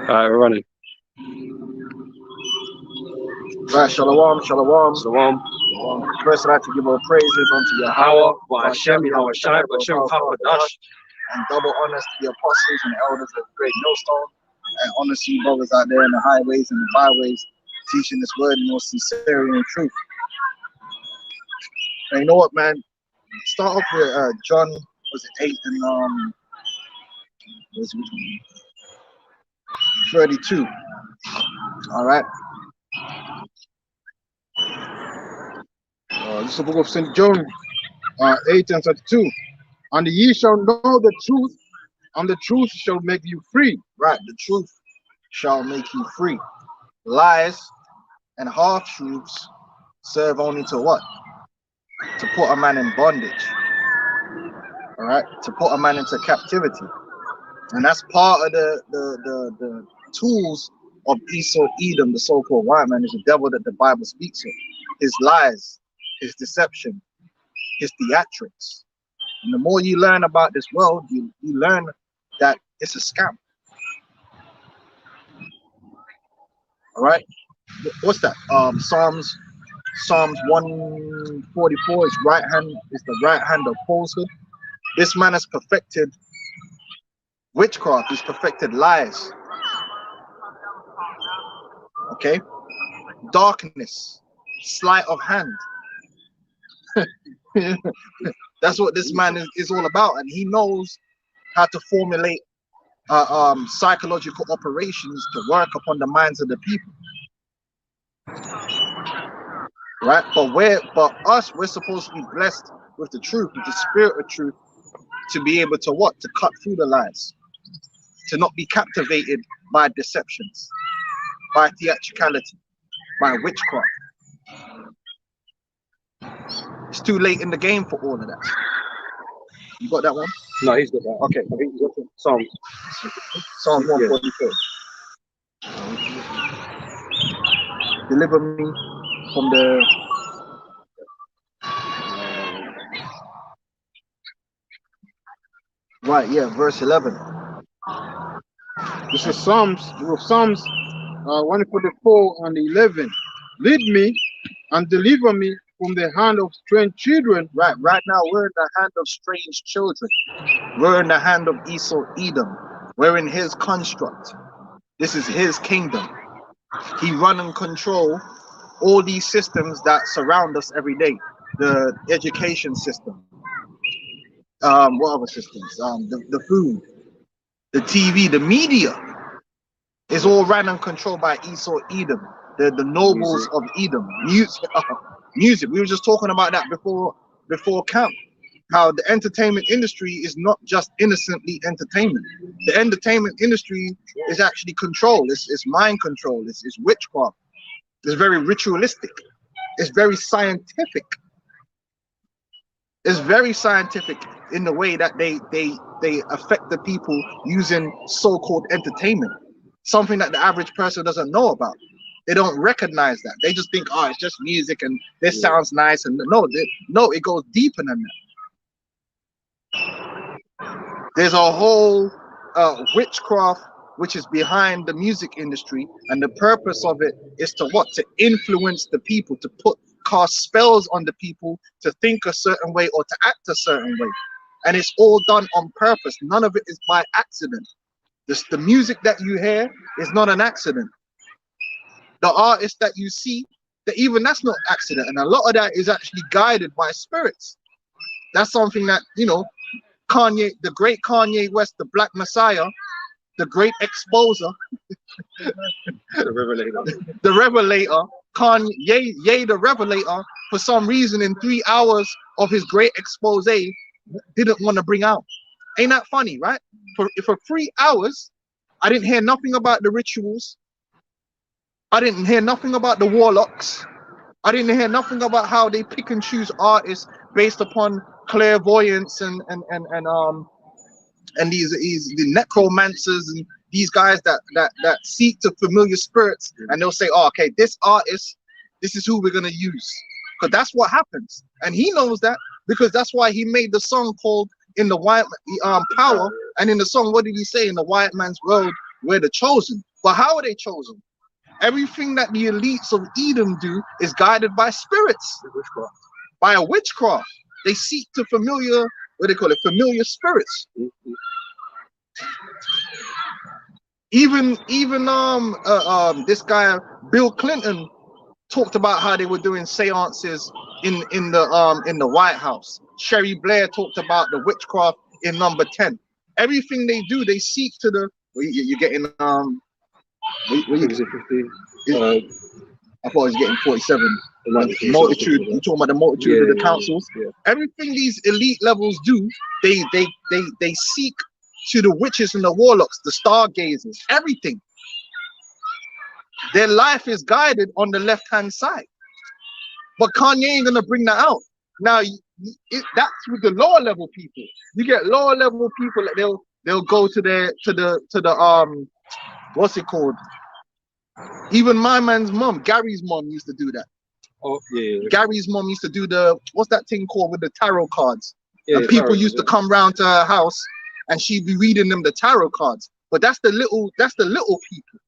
Alright, we're running. Right, shalom, shalom. Shalom. First, I'd like to give all praises unto Yahweh, Hashem, Shai, B'Shem Hakadosh. and double honors to the apostles and elders of the great millstone, and honors to you brothers out there in the highways and the byways, teaching this word in all sincerity and truth. And you know what, man? Start off with John, was it 8 and 32. All right. This is the book of St. John, 8 and 32. And ye shall know the truth, and the truth shall make you free. Right, the truth shall make you free. Lies and half-truths serve only to what? To put a man in bondage. All right, to put a man into captivity. And that's part of the tools of Esau Edom, the so-called white man, is the devil that the Bible speaks of. His lies, his deception, his theatrics. And the more you learn about this world, you learn that it's a scam. All right, what's that? Psalms 144 is the right hand of falsehood. This man has perfected witchcraft. He's perfected lies. Okay, darkness, sleight of hand. That's what this man is all about, and he knows how to formulate psychological operations to work upon the minds of the people. Right, but we're supposed to be blessed with the truth, with the spirit of truth, to be able to what? To cut through the lies, to not be captivated by deceptions, by theatricality, by witchcraft. It's too late in the game for all of that. You got that one? No, he's got that. Okay, I think he's got the Psalms. Psalm 144. Deliver me from the right, yeah, verse 11. This is Psalms 144 and 11. Lead me and deliver me from the hand of strange children. Right now we're in the hand of strange children. We're in the hand of Esau Edom. We're in his construct. This is his kingdom. He run and control all these systems that surround us every day. The education system. What other systems? The food, the TV, the media is all ran and controlled by Esau Edom, the nobles of Edom. Music. We were just talking about that before camp. How the entertainment industry is not just innocently entertainment. The entertainment industry is actually control. It's mind control. It's witchcraft. It's very ritualistic. It's very scientific. It's very scientific in the way that they affect the people using so-called entertainment. Something that the average person doesn't know about. They don't recognize that. They just think, oh, it's just music and this sounds nice. And no, it goes deeper than that. There's a whole witchcraft which is behind the music industry, and the purpose of it is to what? To influence the people, to cast spells on the people to think a certain way or to act a certain way. And it's all done on purpose. None of it is by accident. The music that you hear is not an accident. The artists that you see, even that's not accident. And a lot of that is actually guided by spirits. That's something that, you know, Kanye, the great Kanye West, the Black Messiah, the great exposer, the revelator, Kanye, the revelator, for some reason in 3 hours of his great expose, didn't want to bring out. Ain't that funny, right? For 3 hours, I didn't hear nothing about the rituals. I didn't hear nothing about the warlocks. I didn't hear nothing about how they pick and choose artists based upon clairvoyance and these the necromancers and these guys that seek to familiar spirits, and they'll say, oh, okay, this artist, this is who we're gonna use, because that's what happens, and he knows that, because that's why he made the song called "In the White Power," and in the song, what did he say? In the white man's world, we're the chosen. But how are they chosen? Everything that the elites of Edom do is guided by spirits, by a witchcraft. They seek to familiar, what they call it, familiar spirits. Even this guy Bill Clinton talked about how they were doing seances in the White House. Sherry Blair talked about the witchcraft in Number 10. Everything they do, they seek to the. You're getting I thought I was getting 47. Multitude. You're talking about the multitude of the councils. Yeah. Everything these elite levels do, they seek to the witches and the warlocks, the stargazers, everything. Their life is guided on the left-hand side. But Kanye ain't gonna bring that out. Now that's with the lower level people. You get lower level people that they'll go to the what's it called? Even my man's mom, Gary's mom, used to do that. Oh yeah. Gary's mom used to do the, what's that thing called with the tarot cards? Yeah, and people tarot, used to come round to her house and she'd be reading them the tarot cards. But that's the little people.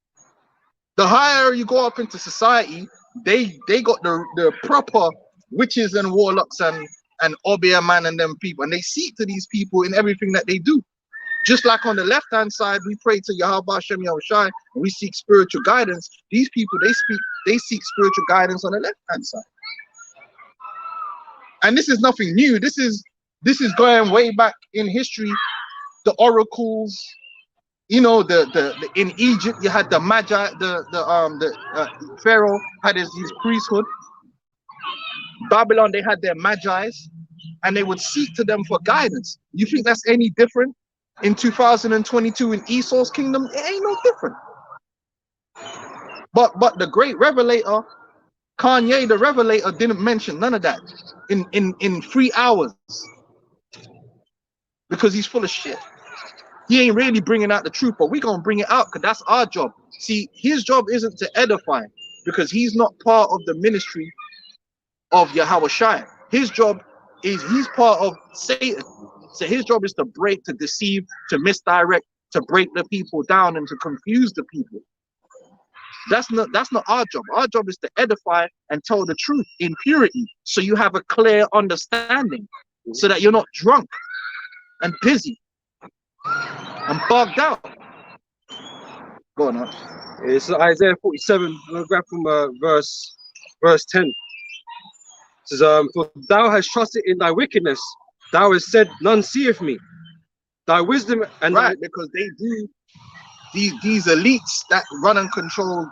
The higher you go up into society, they got the proper witches and warlocks and Obeah man and them people, and they seek to these people in everything that they do. Just like on the left-hand side, we pray to Yahweh Hashem Yahushai, and we seek spiritual guidance. These people, they seek spiritual guidance on the left-hand side. And this is nothing new. This is going way back in history. The oracles, you know, the in Egypt you had the Magi, the Pharaoh had his priesthood. Babylon, they had their Magi's, and they would seek to them for guidance. You think that's any different in 2022 in Esau's kingdom? It ain't no different. But the great revelator, Kanye the revelator, didn't mention none of that in 3 hours, because he's full of shit. He ain't really bringing out the truth, but we're gonna bring it out because that's our job. See, his job isn't to edify, because he's not part of the ministry of Yahweh Shai. His job is, he's part of Satan. So his job is to break, to deceive, to misdirect, to break the people down and to confuse the people. That's not our job. Our job is to edify and tell the truth in purity, so you have a clear understanding, so that you're not drunk and busy and bugged out. Go on, huh? It's Isaiah 47. I'm gonna grab from verse 10. It says, for thou hast trusted in thy wickedness, thou hast said, none seeth me. Thy wisdom and right, because they do these elites that run and control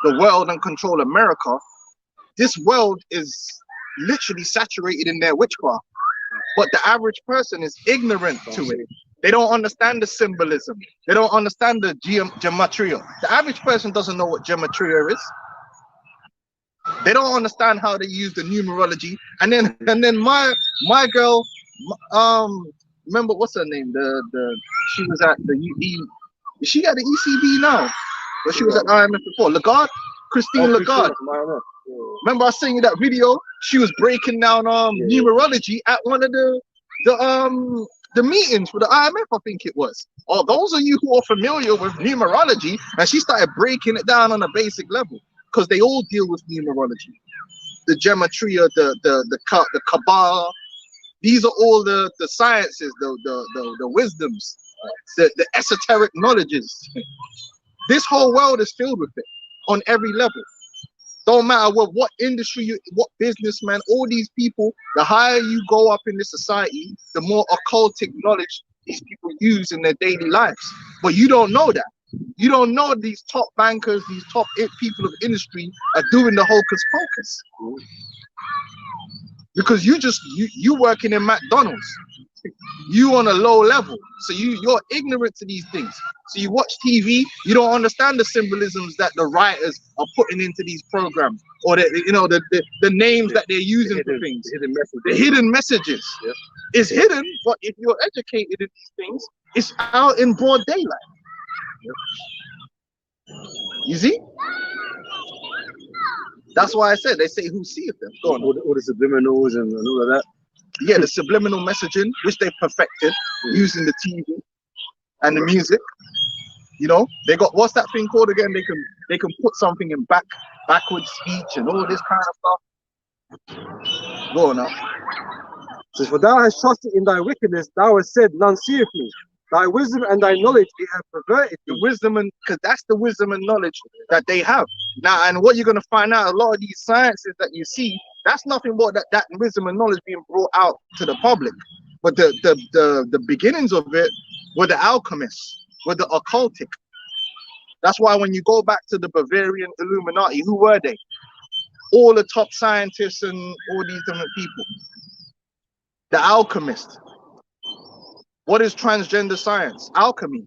the world and control America. This world is literally saturated in their witchcraft, but the average person is ignorant to it. They don't understand the symbolism. They don't understand the gematria. The average person doesn't know what gematria is. They don't understand how they use the numerology. And then my girl, remember what's her name? She was at the UE. Is she at the ECB now? But she was at IMF before. Lagarde, Christine Lagarde. Remember I sent you that video? She was breaking down numerology at one of the meetings for the IMF, I think it was. Oh, those of you who are familiar with numerology, and she started breaking it down on a basic level, because they all deal with numerology. The gematria, the Kabbalah. These are all the sciences, the wisdoms, the esoteric knowledges. This whole world is filled with it on every level. Don't matter what industry, what businessman, all these people, the higher you go up in this society, the more occultic knowledge these people use in their daily lives. But you don't know that. You don't know these top bankers, these top people of industry are doing the hocus pocus. Because you working in McDonald's. You on a low level, so you're ignorant to these things. So you watch TV, you don't understand the symbolisms that the writers are putting into these programs, or the names that they're using for things. The hidden messages. Yeah. It's hidden, but if you're educated in these things, it's out in broad daylight. Yeah. You see? That's why I said they say who seeth them. Go on. All the subliminals and all of that. Yeah, the subliminal messaging, which they perfected using the TV and the music. You know, they got, what's that thing called again? They can put something in backwards speech and all this kind of stuff. Go on now. Says, for thou hast trusted in thy wickedness, thou hast said, none seeth me. Thy wisdom and thy knowledge they have perverted The thee. wisdom, and because that's the wisdom and knowledge that they have now. And what you're going to find out, a lot of these sciences that you see, that's nothing but that wisdom and knowledge being brought out to the public. But the beginnings of it were the alchemists, were the occultic. That's why when you go back to the Bavarian Illuminati, who were they? All the top scientists and all these different people. The alchemist. What is transgender science? Alchemy.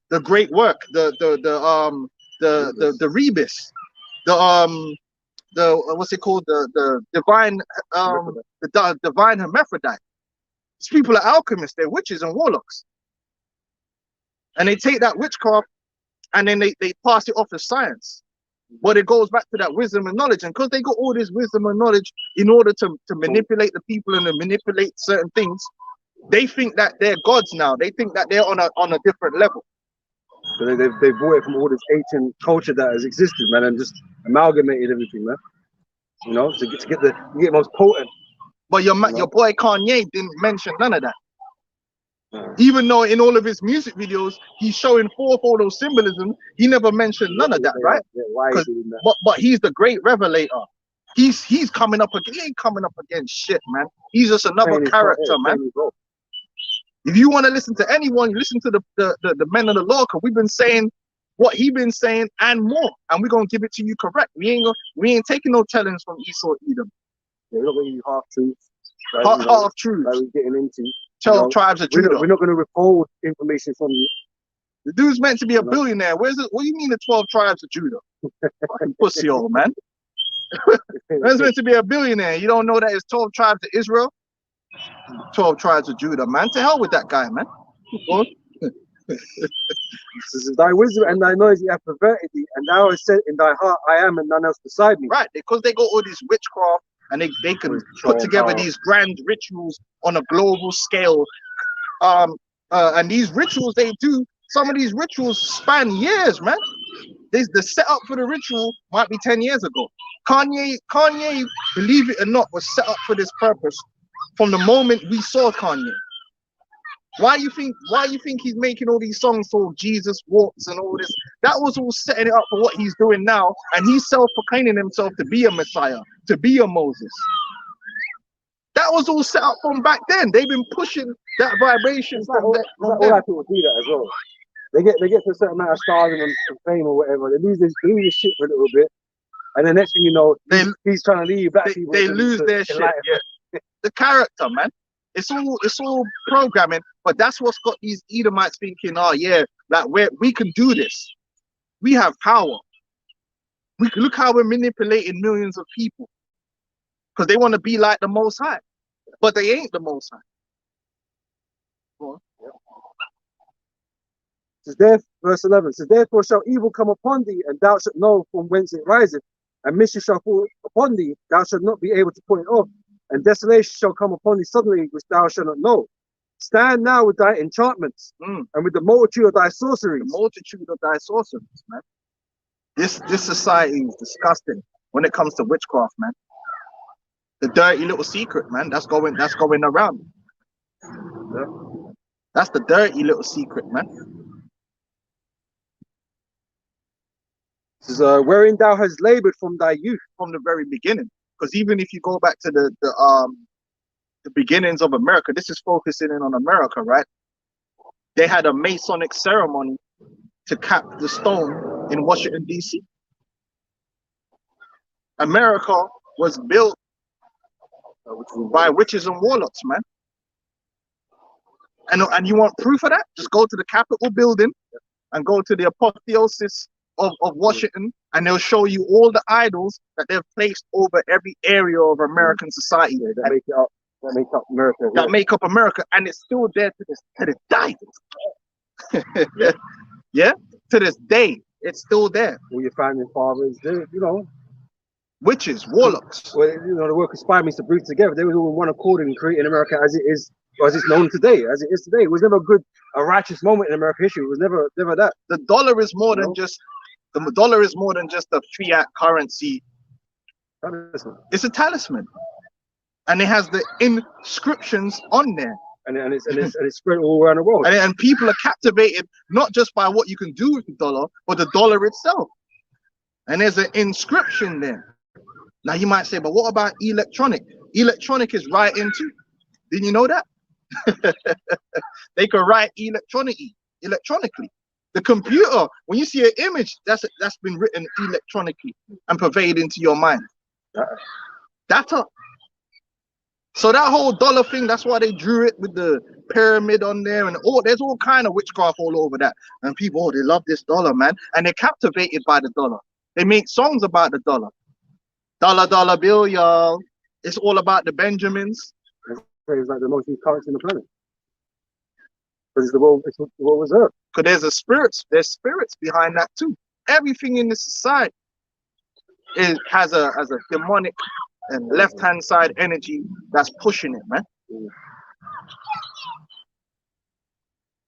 The great work. The rebus. The what's it called? The divine the divine hermaphrodite. These people are alchemists. They're witches and warlocks. And they take that witchcraft and then they pass it off as science. But it goes back to that wisdom and knowledge. And because they got all this wisdom and knowledge in order to manipulate the people and to manipulate certain things, they think that they're gods now. They think that they're on a different level. So they brought it from all this ancient culture that has existed, man, and just amalgamated everything, man. You know, to get the most potent. But your boy Kanye didn't mention none of that. Even though in all of his music videos he's showing forth all those symbolism, he never mentioned none of that, right? Yeah, why is he doing that? But he's the great revelator. He's coming up again. He ain't coming up against shit, man. He's just another character, man. If you want to listen to anyone, you listen to the men of the law, because we've been saying what he been saying and more, and we're gonna give it to you correct. We ain't taking no tellings from Esau Edom. Yeah, we're not gonna use half truths. Half truths. Like we're getting into 12 tribes of Judah. We're not gonna withhold information from you. The dude's meant to be a billionaire. Where's it? What do you mean the 12 tribes of Judah? Fucking pussy old man. Man's meant to be a billionaire. You don't know that it's 12 tribes of Israel? 12 tribes of Judah, man. To hell with that guy, man. Thy wisdom and thy knowledge have perverted thee, and thou hast said in thy heart, I am, and none else beside me. Right, because they got all this witchcraft, and they can put together these grand rituals on a global scale. And these rituals they do, some of these rituals span years, man. The setup for the ritual might be 10 years ago. Kanye, believe it or not, was set up for this purpose from the moment we saw Kanye. Why you think he's making all these songs called Jesus Walks and all this? That was all setting it up for what he's doing now, and he's self-proclaiming himself to be a Messiah, to be a Moses. That was all set up from back then. They've been pushing that vibration from all that people do that as well. They get to a certain amount of stars and fame or whatever. They lose this shit for a little bit, and the next thing you know, he's trying to lead black people. They lose their shit. Yeah. The character, man. It's all programming, but that's what's got these Edomites thinking, oh yeah, like we can do this. We have power. We can look how we're manipulating millions of people. Because they want to be like the Most High. But they ain't the Most High. Go on. Verse 11 says, therefore shall evil come upon thee, and thou shalt know from whence it riseth, and mischief shall fall upon thee, thou shalt not be able to put it off, and desolation shall come upon thee suddenly, which thou shalt not know. Stand now with thy enchantments, and with the multitude of thy sorceries. The multitude of thy sorceries, man. This society is disgusting when it comes to witchcraft, man. The dirty little secret, man. That's going around. Yeah. That's the dirty little secret, man. This is wherein thou hast labored from thy youth, from the very beginning. Because even if you go back to the beginnings of America, this is focusing in on America, right? They had a Masonic ceremony to cap the stone in Washington, D.C. America was built by witches and warlocks, man. And you want proof of that? Just go to the Capitol building and go to the apotheosis of Washington, and they'll show you all the idols that they've placed over every area of American society. Yeah, that make up America. That make up America, and it's still there to this day. Yeah, to this day, it's still there. All your founding fathers, you know, witches, warlocks. Well, you know, the word conspire means to bring together. They were all in one accord in creating America as it is as it's known today, as it is today. It was never a righteous moment in American history. It was never that. The dollar is more than just the dollar is more than just a fiat currency. It's a talisman, and it has the inscriptions on there. And it's spread all around the world. And people are captivated not just by what you can do with the dollar, but the dollar itself. And there's an inscription there. Now you might say, but what about electronic? Electronic is writing too. Didn't you know that? They can write electronically. The computer, when you see an image, that's been written electronically and pervaded into your mind. Data. So that whole dollar thing, that's why they drew it with the pyramid on there, and there's all kind of witchcraft all over that. And people, they love this dollar, man, and they're captivated by the dollar. They make songs about the dollar. Dollar, dollar bill, y'all. It's all about the Benjamins. It's like the most used currency on the planet. Because it's the world reserve. Because there's spirits behind that too. Everything in this society has a demonic and left-hand side energy that's pushing it, man.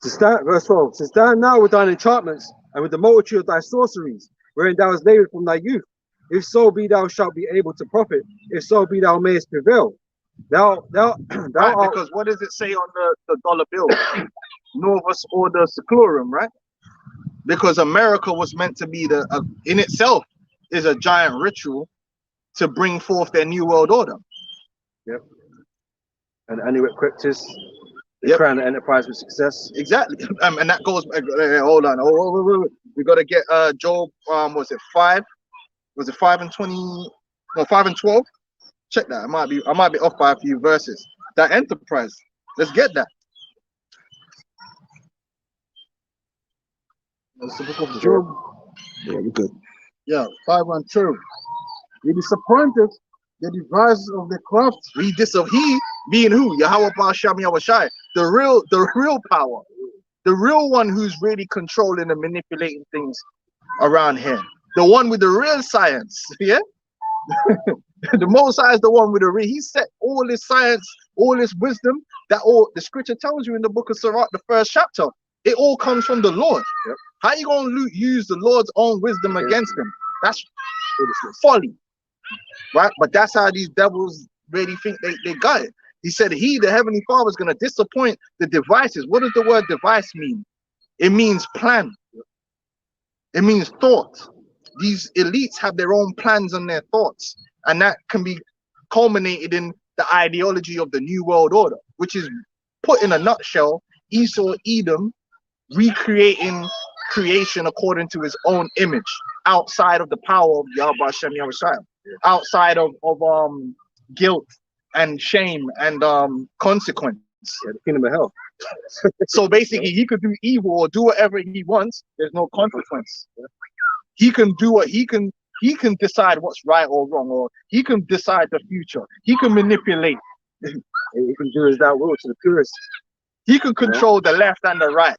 Verse 12 says, stand now with thine enchantments and with the multitude of thy sorceries, wherein thou hast labored from thy youth. If so be thou shalt be able to profit, if so be thou mayest prevail. Thou right, because what does it say on the dollar bill? Novus Ordo Seclorum, right? Because America was meant to be in itself is a giant ritual to bring forth their new world order. Yep. And Anuit Cryptis, the crown the enterprise with success. Exactly. And that goes, hold on. Oh, we got to get Job, was it 5? Was it 5 and 20? No, 5 and 12? Check that. I might be off by a few verses. That enterprise. Let's get that. That's the book of Job. Yeah, we're good. Yeah, 5 and 2. He disappointed the devices of the craft. Read this of he being who? Yahweh Ba'asham Yahushai. The real power. The real one who's really controlling and manipulating things around here. The one with the real science. Yeah? The Most High is the one with the real. He set all this science, all this wisdom, that all the scripture tells you in the book of Sirach, the 1st chapter. It all comes from the Lord. Yep. How you going to use the Lord's own wisdom against him? That's folly. Right? But that's how these devils really think they got it. He said he, the Heavenly Father, is going to disappoint the devices. What does the word device mean? It means plan. It means thought. These elites have their own plans and their thoughts. And that can be culminated in the ideology of the New World Order, which is put in a nutshell, Esau, Edom, recreating creation according to his own image, outside of the power of Yahweh Hashem Yahushua, outside of guilt and shame and consequence. Yeah, the kingdom of hell. So basically, he could do evil or do whatever he wants. There's no consequence. He can do what he can. He can decide what's right or wrong, or he can decide the future. He can manipulate. He can do as thou wilt to the purest. He can control the left and the right.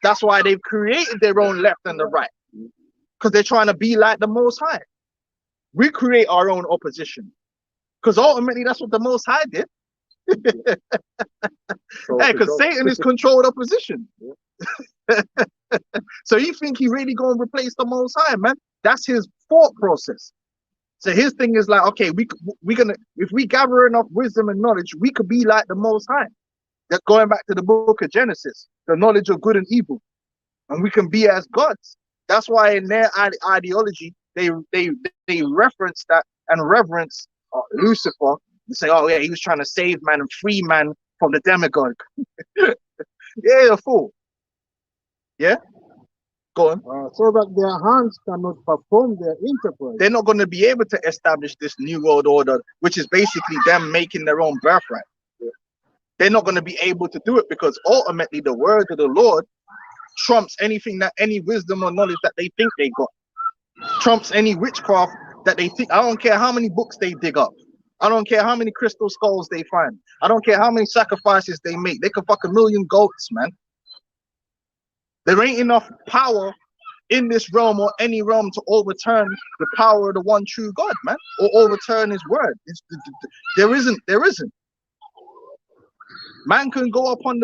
That's why they've created their own left and the right, because they're trying to be like the Most High. We create our own opposition, because ultimately that's what the Most High did. Hey, because Satan is controlled opposition. So you think he really gonna replace the Most High, man? That's his thought process. So his thing is like, okay, we're gonna, if we gather enough wisdom and knowledge, we could be like the Most High. That going back to the book of Genesis, the knowledge of good and evil, and we can be as gods. That's why in their ideology they reference that and reverence Lucifer and say, oh yeah, he was trying to save man and free man from the demigod. Yeah, you're a fool. Yeah, go on. So that their hands cannot perform their enterprise. They're not going to be able to establish this new world order, which is basically them making their own birthright. Yeah. They're not going to be able to do it, because ultimately the word of the Lord trumps anything, that any wisdom or knowledge that they think they got. Trumps any witchcraft that they think. I don't care how many books they dig up. I don't care how many crystal skulls they find. I don't care how many sacrifices they make. They could fuck 1 million goats, man. There ain't enough power in this realm or any realm to overturn the power of the one true God, man, or overturn his word. There isn't. Man can go up on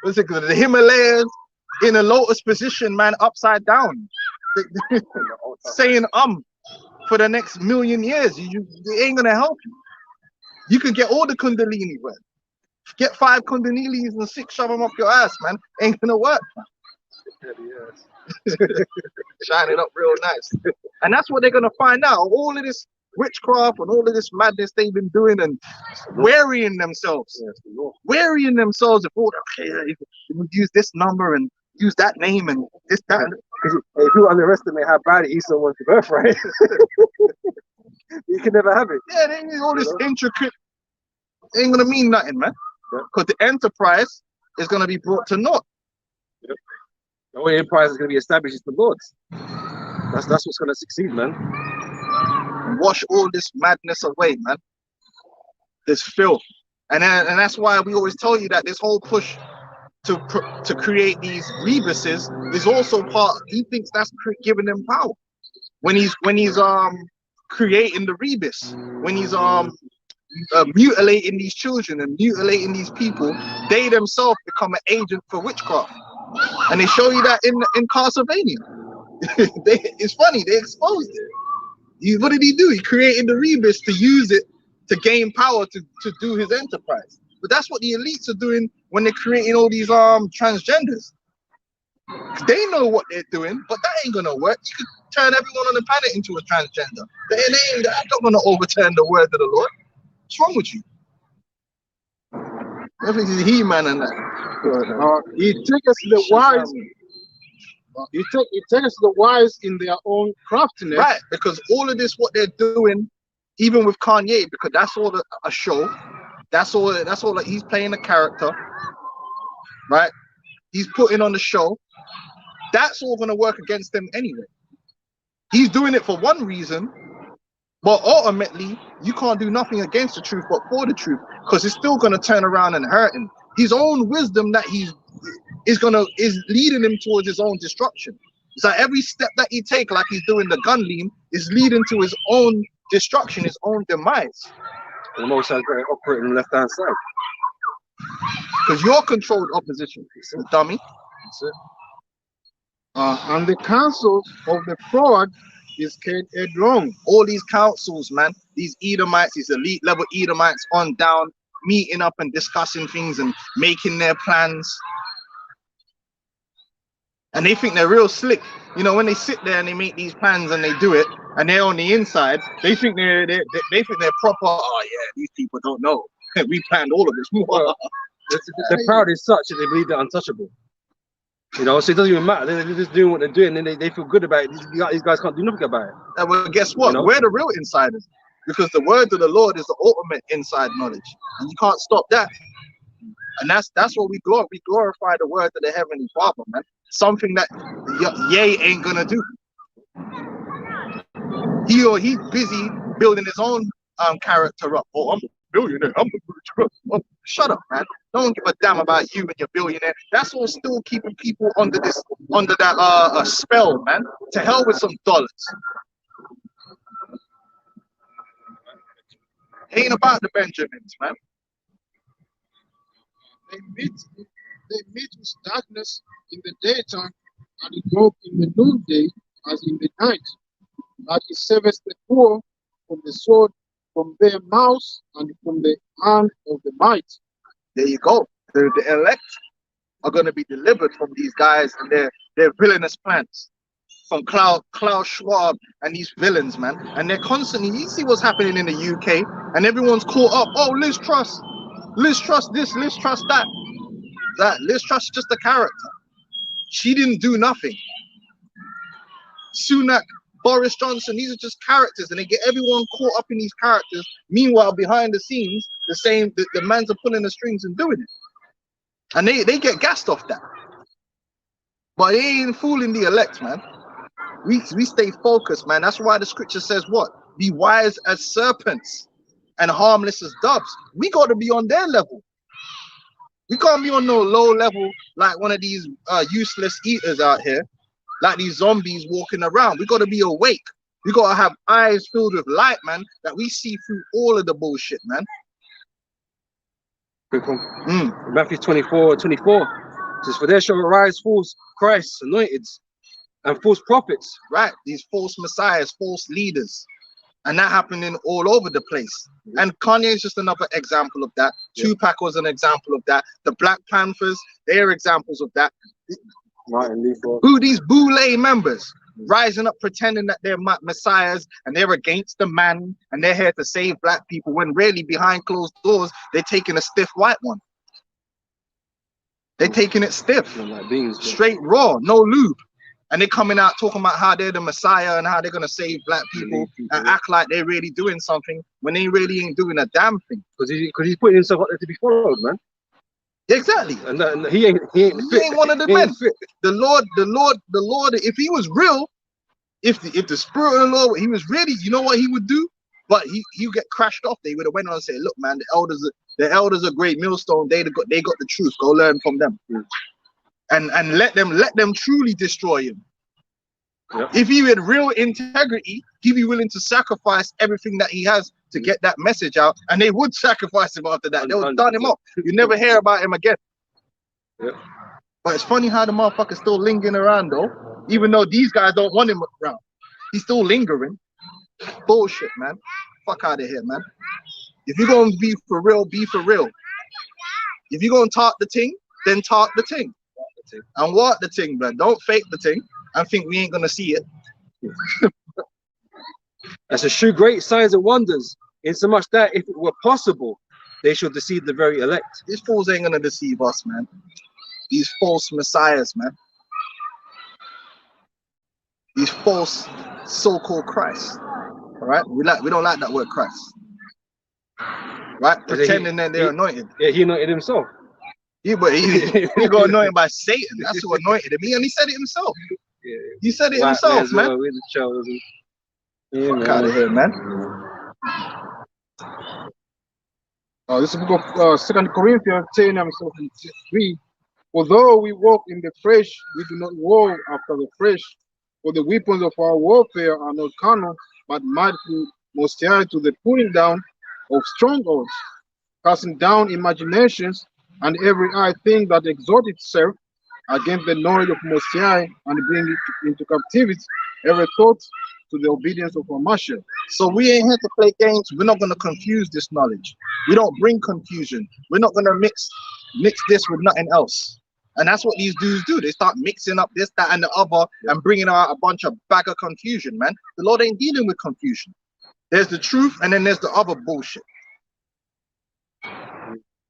what's it called, the Himalayas in a lotus position, man, upside down, saying for the next million years. It ain't gonna help you. You could get all the Kundalini, man. Get 5 Kundalinis and 6 shove them up your ass, man. Ain't gonna work. Shining up real nice. And that's what they're gonna find out. All of this witchcraft and all of this madness they've been doing and wearying themselves. Wearying themselves. Okay, we use this number and use that name and this, that. If you underestimate how bad Esau wants the birthright, you can never have it. Yeah, they need all this intricate. It ain't gonna mean nothing, man. Because the enterprise is gonna be brought to naught. Yep. The only empire is gonna be established is the Lord's. That's what's gonna succeed, man. Wash all this madness away, man. This filth, and that's why we always tell you that this whole push to create these rebuses is also part. He thinks that's giving them power when he's creating the rebus, when he's mutilating these children and mutilating these people. They themselves become an agent for witchcraft, and they show you that in Castlevania. It's funny, they exposed it. What did he do? He created the rebus to use it to gain power to do his enterprise. But that's what the elites are doing when they're creating all these transgenders. They know what they're doing, but that ain't gonna work. You could turn everyone on the planet into a transgender. That's not gonna overturn the word of the Lord. What's wrong with you? I think he's a he-man and that. He takes the wise. He takes the wise in their own craftiness. Right, because all of this, what they're doing, even with Kanye, because that's all a show. That's all. Like, he's playing a character, right? He's putting on the show. That's all gonna work against them anyway. He's doing it for one reason, but ultimately you can't do nothing against the truth but for the truth, because it's still gonna turn around and hurt him. His own wisdom that is leading him towards his own destruction. It's like every step that he take, like he's doing the gun lean, is leading to his own destruction, his own demise. And the most operating on the left-hand side. Because you're controlled opposition, dummy. That's it. And the counsels of the fraud is carried headlong. All these councils, man, these Edomites, these elite level Edomites on down, meeting up and discussing things and making their plans. And they think they're real slick. You know, when they sit there and they make these plans and they do it, and they're on the inside, they think they're proper. Oh yeah, these people don't know. We planned all of this. The crowd is such that they believe they're untouchable. You know, so it doesn't even matter. They're just doing what they're doing, and they feel good about it. These guys can't do nothing about it. And well, guess what? You know? We're the real insiders, because the word of the Lord is the ultimate inside knowledge, and you can't stop that. And that's what we glorify. We glorify the word of the Heavenly Father, man. Something that Ye ain't gonna do. He's busy building his own character up. Oh, I'm a billionaire. I'm a shut up, man. Don't give a damn about you and your billionaire. That's all still keeping people under that spell, man. To hell with some dollars. Ain't about the Benjamins, man. They meet with darkness in the daytime, and it broke in the noonday as in the night. That it saveth the poor from the sword, from their mouths, and from the hand of the might. There you go. The elect are going to be delivered from these guys and their villainous plans. From Klaus Schwab and these villains, man. And they're constantly, you see what's happening in the UK, and everyone's caught up. Oh, Liz Truss this, Liz Truss that. Liz Truss is just a character. She didn't do nothing. Sunak, Boris Johnson, these are just characters, and they get everyone caught up in these characters. Meanwhile, behind the scenes, the mans are pulling the strings and doing it. And they get gassed off that. But they ain't fooling the elect, man. We stay focused, man. That's why the scripture says what? Be wise as serpents and harmless as doves. We got to be on their level. We can't be on no low level like one of these useless eaters out here, like these zombies walking around. We got to be awake. We got to have eyes filled with light, man, that we see through all of the bullshit, man. Quick one. Matthew 24:24 says, "For there shall arise false Christs, anointed, and false prophets." Right, these false messiahs, false leaders, and that happening all over the place. And Kanye is just another example of that. Tupac was an example of that. The Black Panthers, they're examples of that. Martin Luther. Who these Boule members rising up pretending that they're messiahs and they're against the man and they're here to save black people, when really behind closed doors they're taking a stiff white one. They're taking it stiff, Like beans, straight raw, no lube. And they're coming out talking about how they're the messiah and how they're gonna save black people and act like they're really doing something when they really ain't doing a damn thing. Because he's putting himself out there to be followed, man. Exactly. And he ain't one of the men. The Lord, if he was real, if the spirit of the Lord, he was really, you know what he would do? But he get crashed off. They would have went on and said, look, man, the elders are great millstone, they got the truth. Go learn from them. And let them truly destroy him. If he had real integrity, he'd be willing to sacrifice everything that he has to get that message out, and they would sacrifice him after that. They would done him up. You never hear about him again. But it's funny how the motherfucker's still lingering around though, even though these guys don't want him around. He's still lingering. Bullshit, man. Fuck out of here, man. If you're gonna be for real, be for real. If you're gonna talk the thing, then talk the thing. And walk the thing, man. Don't fake the thing and think we ain't gonna see it. That's a show great signs and wonders, insomuch that if it were possible, they should deceive the very elect. These fools ain't gonna deceive us, man. These false messiahs, man. These false so-called Christ. All right, we don't like that word Christ. Right, pretending that they're anointed. Yeah, he anointed himself. Yeah, but he got anointed by Satan. That's who anointed him. And he said it himself. Yeah. He said it himself, man. We're the chosen. Yeah, Fuck out of here, man. This is the book of 2 Corinthians 10 and 3. Although we walk in the flesh, we do not war after the flesh. For the weapons of our warfare are not carnal, but mighty most high to the pulling down of strongholds, casting down imaginations and every high thing that exalts itself against the knowledge of Most High, and bring it into captivity every thought to the obedience of our Master. So we ain't here to play games. We're not gonna confuse this knowledge. We don't bring confusion. We're not gonna mix this with nothing else. And that's what these dudes do. They start mixing up this, that, and the other, and bringing out a bunch of bag of confusion, man. The Lord ain't dealing with confusion. There's the truth, and then there's the other bullshit.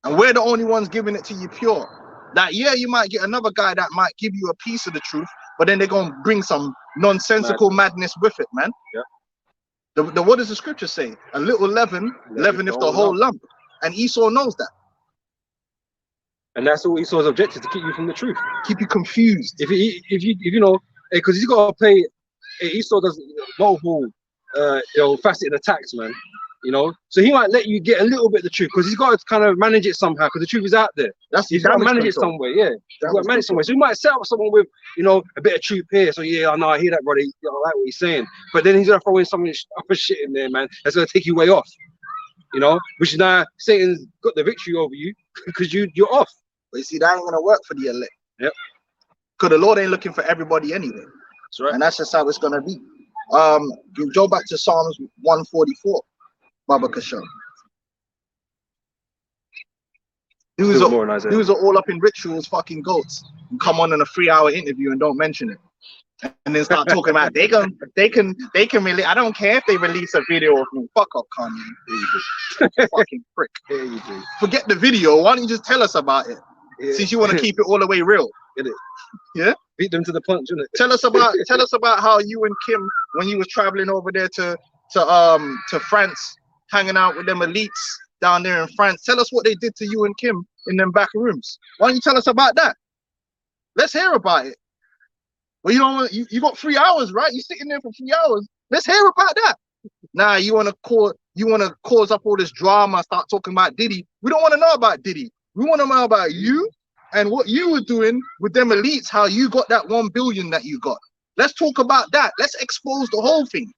And we're the only ones giving it to you pure. That, yeah, you might get another guy that might give you a piece of the truth, but then they're going to bring some nonsensical madness with it, man. What does the scripture say? A little leaven, leaveneth the whole lump. And Esau knows that. And that's all Esau's objective, to keep you from the truth. Keep you confused. If you know, because he's got to play, Esau does multiple, faceted attacks, man. You know, so he might let you get a little bit of the truth because he's got to kind of manage it somehow because the truth is out there. He's got to manage it some way, yeah. He's got to manage it some way. So he might set up someone with, a bit of truth here. So yeah, I know, I hear that, brother. I like what he's saying. But then he's gonna throw in some upper shit in there, man. That's gonna take you way off. Which is now Satan's got the victory over you because you're off. But you see, that ain't gonna work for the elect. Yep. Because the Lord ain't looking for everybody anyway. That's right. And that's just how it's gonna be. You go back to Psalms 144. Baba Kashan. Dudes are all up in rituals, fucking goats, and come on in a 3-hour interview and don't mention it, and then start talking about they can really. I don't care if they release a video of me. Fuck up, Kanye. Fucking prick. Yeah, you do. Forget the video. Why don't you just tell us about it? Yeah. Since you want to keep it all the way real. Get it? Yeah. Beat them to the punch, innit? Tell us about how you and Kim, when you was traveling over there to France, hanging out with them elites down there in France. Tell us what they did to you and Kim in them back rooms. Why don't you tell us about that? Let's hear about it. Well, you got 3 hours, right? You're sitting there for 3 hours. Let's hear about that. Nah, you wanna cause up all this drama, start talking about Diddy. We don't want to know about Diddy. We want to know about you and what you were doing with them elites, how you got that 1 billion that you got. Let's talk about that. Let's expose the whole thing.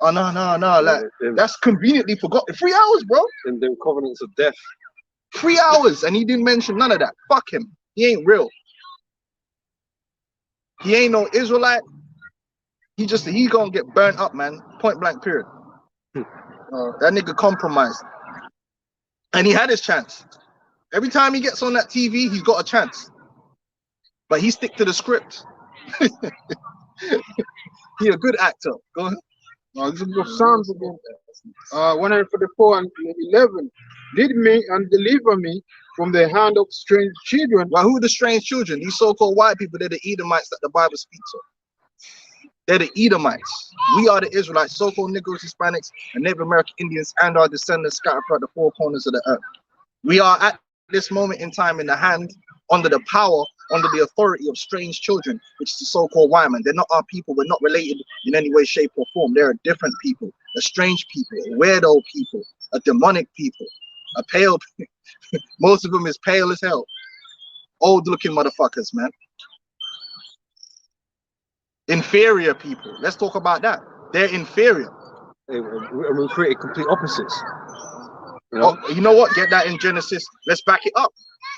Oh no, like that's conveniently forgotten. 3 hours, bro. And them covenants of death. 3 hours, and he didn't mention none of that. Fuck him. He ain't real. He ain't no Israelite. He gonna get burnt up, man. Point blank, period. That nigga compromised. And he had his chance. Every time he gets on that TV, he's got a chance. But he stick to the script. He a good actor. Go ahead. This is the book of Psalms again. 144 and 11. Lead me and deliver me from the hand of strange children. Well, who are the strange children? These so-called white people, they're the Edomites that the Bible speaks of. They're the Edomites. We are the Israelites, so-called Negroes, Hispanics, and Native American Indians, and our descendants scattered throughout the four corners of the earth. We are at this moment in time in the hand, under the power, under the authority of strange children, which is the so-called white man. They're not our people. We're not related in any way, shape, or form. They're a different people, a strange people, a weirdo people, a demonic people, a pale. Most of them is pale as hell. Old-looking motherfuckers, man. Inferior people. Let's talk about that. They're inferior. We created complete opposites. You know? Oh, you know what? Get that in Genesis. Let's back it up.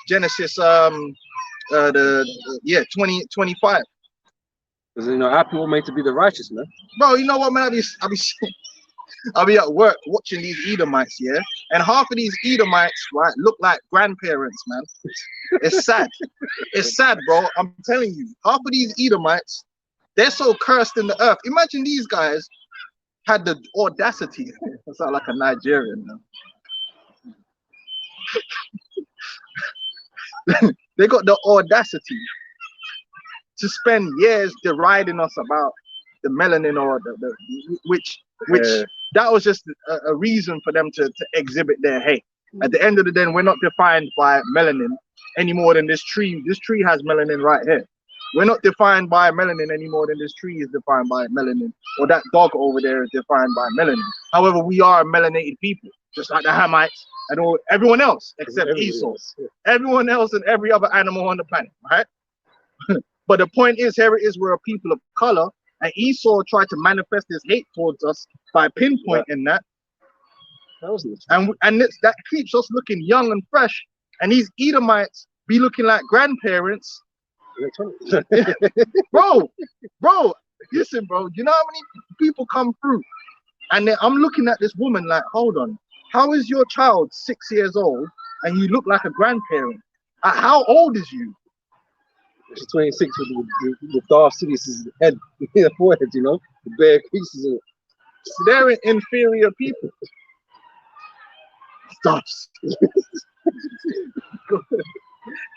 Genesis 20:25. Because you know, our people made to be the righteous, man. Bro, you know what, man? I'll be at work watching these Edomites, yeah, and half of these Edomites, right, look like grandparents, man. It's sad. It's sad, bro. I'm telling you, half of these Edomites, they're so cursed in the earth. Imagine these guys had the audacity. I sound like a Nigerian now. They got the audacity to spend years deriding us about the melanin or which that was just a reason for them to exhibit their hate. At the end of the day, we're not defined by melanin any more than this tree. This tree has melanin right here. We're not defined by melanin any more than this tree is defined by melanin, or that dog over there is defined by melanin. However, we are melanated people, just like the Hamites and everyone else except Esau. Everyone else and every other animal on the planet, right? But the point is, here it is, we're a people of color, and Esau tried to manifest his hate towards us by pinpointing that. And that keeps us looking young and fresh, and these Edomites be looking like grandparents. bro, listen, bro, you know how many people come through, and then I'm looking at this woman like, hold on, how is your child 6 years old and you look like a grandparent? How old is you? She's 26 with Darth Sidious's head, the forehead, you know, the bare creases in it. So they're inferior people. Stuffs.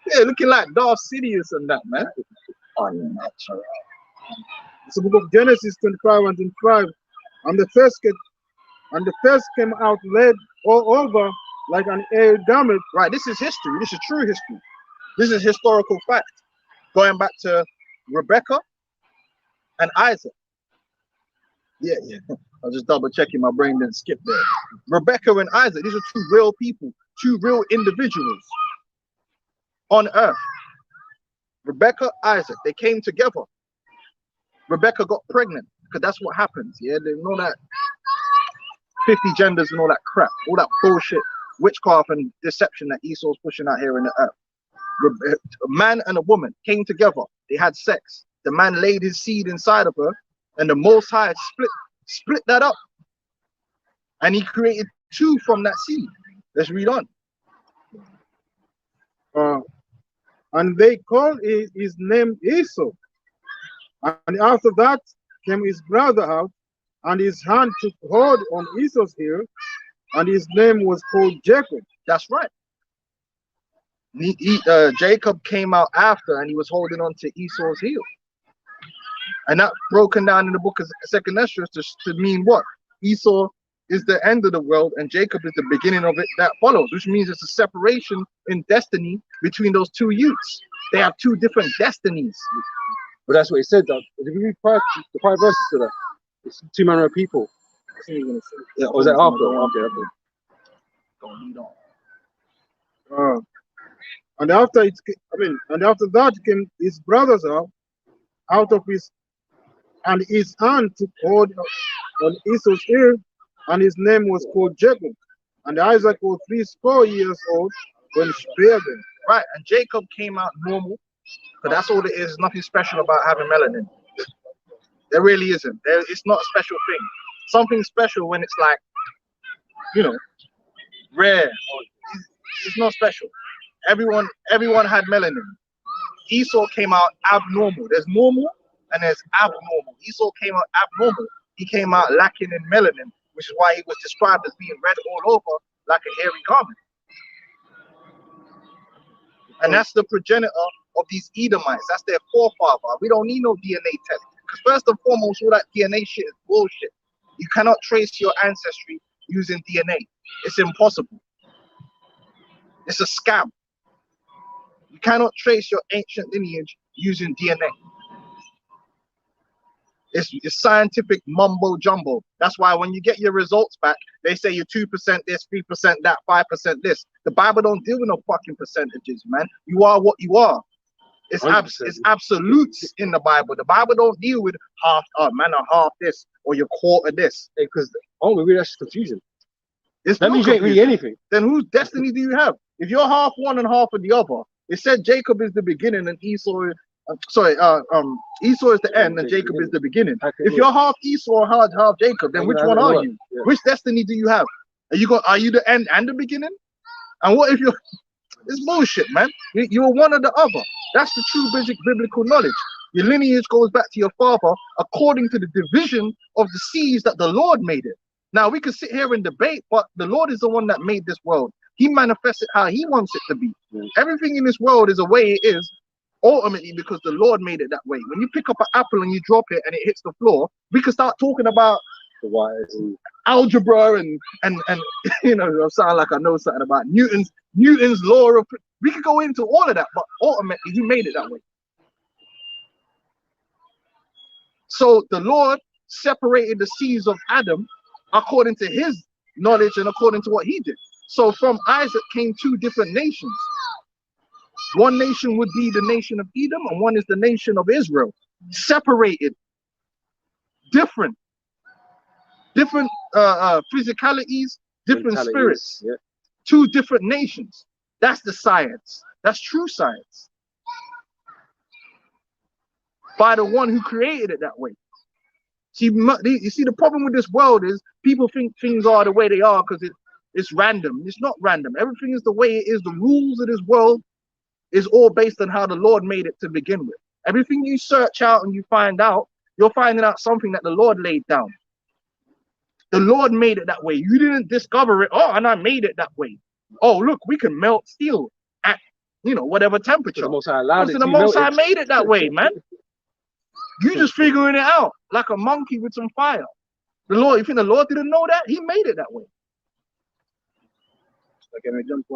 Yeah, looking like Darth Sidious and that, man. Unnatural. It's the book of Genesis 25 and 25. And the first came out led all over like an air garment. Right, this is history. This is true history. This is historical fact. Going back to Rebecca and Isaac. Yeah. I was just double checking, my brain didn't skip there. Rebecca and Isaac, these are two real people, two real individuals on earth. Rebecca, Isaac, they came together. Rebecca got pregnant because that's what happens. Yeah, they know that 50 genders and all that crap, all that bullshit, witchcraft and deception that Esau's pushing out here in the earth. A man and a woman came together. They had sex. The man laid his seed inside of her, and the Most High split that up, and he created two from that seed. Let's read on. And they called his name Esau. And after that came his brother out, and his hand took hold on Esau's heel, and his name was called Jacob. That's right. Jacob came out after, and he was holding on to Esau's heel. And that broken down in the book of 2nd Esdras to mean what? Esau is the end of the world, and Jacob is the beginning of it that follows, which means it's a separation in destiny between those two youths. They have two different destinies. But that's what he said, though. Did we read the 5 verses to that? It's two manner of people. Yeah, or was that after? Okay. And after that came his brothers out of his, and his hand took hold on Esau's ear, and his name was called Jacob. And Isaac was 80 years old when spared them. Right, and Jacob came out normal, because that's all it is. Nothing special about having melanin. There really isn't. It's not a special thing. Something special when it's like, you know, rare. It's not special. Everyone had melanin. Esau came out abnormal. There's normal and there's abnormal. Esau came out abnormal. He came out lacking in melanin, which is why he was described as being red all over like a hairy garment. And that's the progenitor of these Edomites. That's their forefather. We don't need no DNA test. Because first and foremost, all that DNA shit is bullshit. You cannot trace your ancestry using DNA. It's impossible. It's a scam. You cannot trace your ancient lineage using DNA. It's scientific mumbo jumbo. That's why when you get your results back, they say you're 2% this, 3% that, 5% this. The Bible don't deal with no fucking percentages, man. You are what you are. It's absolutes in the Bible. The Bible don't deal with half, man, or half this, or your quarter this. Because really that's confusion. It's that no means you ain't really anything. Then whose destiny do you have? If you're half one and half of the other, it said Jacob is the beginning and Esau. Esau is the end and Jacob is the beginning. If you're half Esau or half Jacob, then which one are you? Yeah. Which destiny do you have? Are you the end and the beginning? And what if you're? It's bullshit, man. You're one or the other. That's the true biblical knowledge. Your lineage goes back to your father according to the division of the seeds that the Lord made it. Now we can sit here and debate, but the Lord is the one that made this world. He manifests it how he wants it to be. Yeah. Everything in this world is the way it is, ultimately because the Lord made it that way. When you pick up an apple and you drop it and it hits the floor, we can start talking about the wires and algebra and you know, I sound like I know something about Newton's law of. We could go into all of that, but ultimately he made it that way. So the Lord separated the seeds of Adam according to his knowledge and according to what he did. So from Isaac came two different nations. One nation would be the nation of Edom, and one is the nation of Israel. Separated, different physicalities, different spirits. Yeah. Two different nations. That's the science. That's true science. By the one who created it that way. See, you see, the problem with this world is people think things are the way they are because it's random. It's not random. Everything is the way it is. The rules of this world is all based on how the Lord made it to begin with. Everything you search out and you find out, you're finding out something that the Lord laid down. The Lord made it that way. You didn't discover it. Oh, and I made it that way. Oh, look, we can melt steel at, you know, whatever temperature. The Most High allowed it. The Most High made it that way, man. You just figuring it out like a monkey with some fire. The Lord, you think the Lord didn't know that? He made it that way.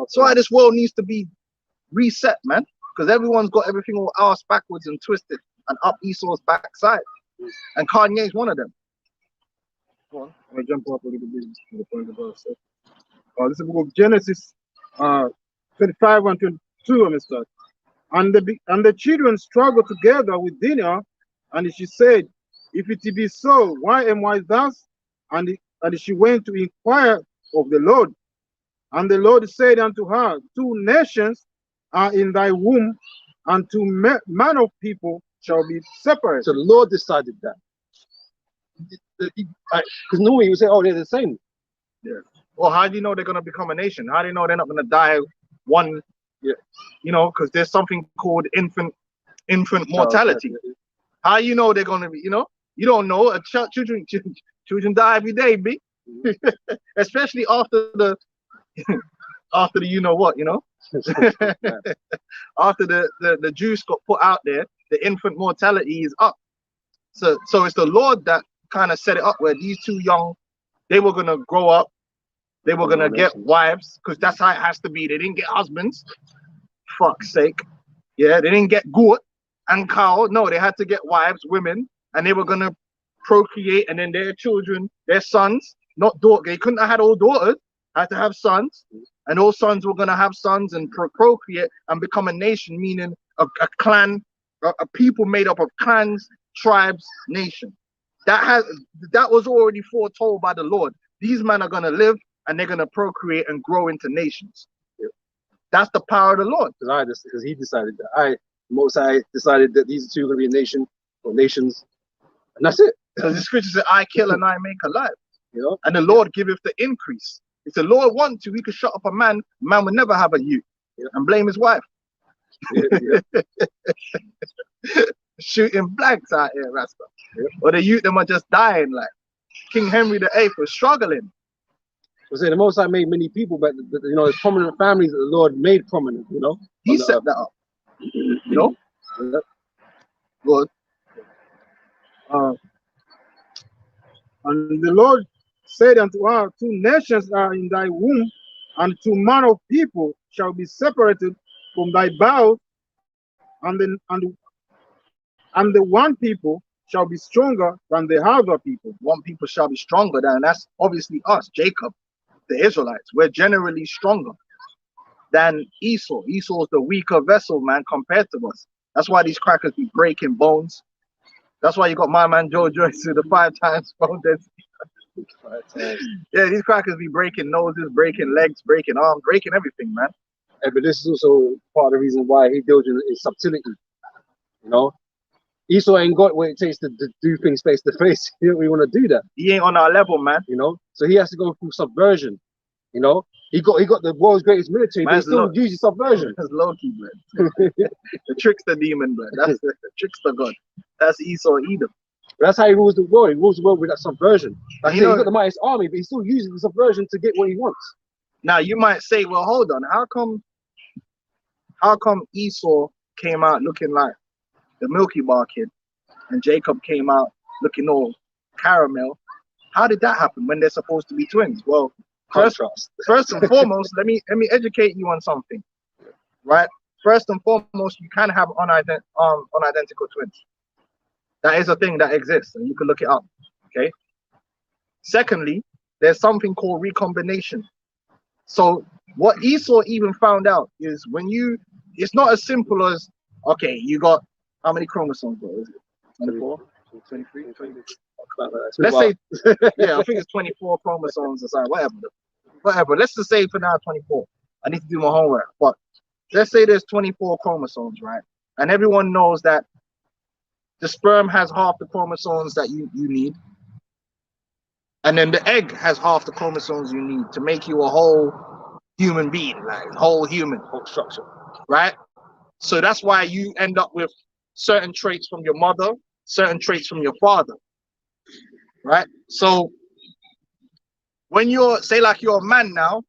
So why this world needs to be reset, man, because everyone's got everything all arse backwards and twisted and up Esau's backside, and Kanye's one of them. Go on. I'm gonna jump off a little bit to the point about this is the book of Genesis 25 and 22. I'm start. And the children struggled together with Dinah, and she said, "If it be so, why am I thus?" And she went to inquire of the Lord. And the Lord said unto her, "Two nations are in thy womb, and two manner of people shall be separated." So the Lord decided that. Because normally he would say, "Oh, they're the same." Yeah. Well, how do you know they're going to become a nation? How do you know they're not going to die one? Yeah. You know, because there's something called infant mortality. How you know they're going to be? You know, you don't know. Children die every day, B. Especially after the you know what, you know. After the juice got put out there, the infant mortality is up. So it's the Lord that kind of set it up where these two young, they were gonna grow up, they were gonna get wives, because that's how it has to be. They didn't get husbands. Fuck's sake. Yeah, they didn't get goat and cow. No, they had to get wives, women, and they were gonna procreate, and then their children, their sons, not daughters. They couldn't have had all daughters, had to have sons, and those sons were gonna have sons and procreate and become a nation, meaning a clan, a people made up of clans, tribes, nation. That was already foretold by the Lord. These men are gonna live and they're gonna procreate and grow into nations. That's the power of the Lord. Because he decided that. Most High decided that these two are going to be a nation or nations, and that's it. Because the scripture said, I kill and I make alive. You know? And the Lord giveth the increase. If the Lord want to, he could shut up a man would never have a youth. Yeah. And blame his wife. Yeah. Shooting blanks out here, Rasta. Yeah. Or the youth them are just dying like King Henry VIII was struggling. I say the Most High made many people, but you know, there's prominent families that the Lord made prominent. You know, he set that up. You know, yeah. Good. And the Lord said unto her, 2 nations are in thy womb, and 2 manner of people shall be separated from thy bowels, and the one people shall be stronger than the other people. One people shall be stronger than, that's obviously us, Jacob, the Israelites. We're generally stronger than Esau. Esau is the weaker vessel, man, compared to us. That's why these crackers be breaking bones. That's why you got my man Joe Joyce with the 5 times bone density. 5 times. Yeah, these crackers be breaking noses, breaking legs, breaking arms, breaking everything, man. Yeah, but this is also part of the reason why he deals in subtlety. You know, Esau ain't got what it takes to do things face to face. He don't really want to do that. He ain't on our level, man. You know, so he has to go through subversion. You know, he got the world's greatest military, but he still uses subversion. That's Loki, man. The trickster demon, man. That's the trickster god. That's Esau Edom. That's how he rules the world. He rules the world with that subversion. Like you know, he's got the mightiest army, but he still uses the subversion to get what he wants. Now you might say, well, hold on, how come Esau came out looking like the Milky Bar kid, and Jacob came out looking all caramel? How did that happen when they're supposed to be twins? Well, first and foremost, let me educate you on something, right? First and foremost, you can have unidentical twins. That is a thing that exists, and you can look it up. Okay. Secondly, there's something called recombination. So what Esau even found out is it's not as simple as, okay, you got how many chromosomes? Bro? Is it 24, 23, 20? Let's say, yeah, I think it's 24 chromosomes or something. Whatever. Let's just say for now 24. I need to do my homework, but let's say there's 24 chromosomes, right? And everyone knows that the sperm has half the chromosomes that you need. And then the egg has half the chromosomes you need to make you a whole human being, like whole human, whole structure, right? So that's why you end up with certain traits from your mother, certain traits from your father, right? So when you're, say like you're a man now,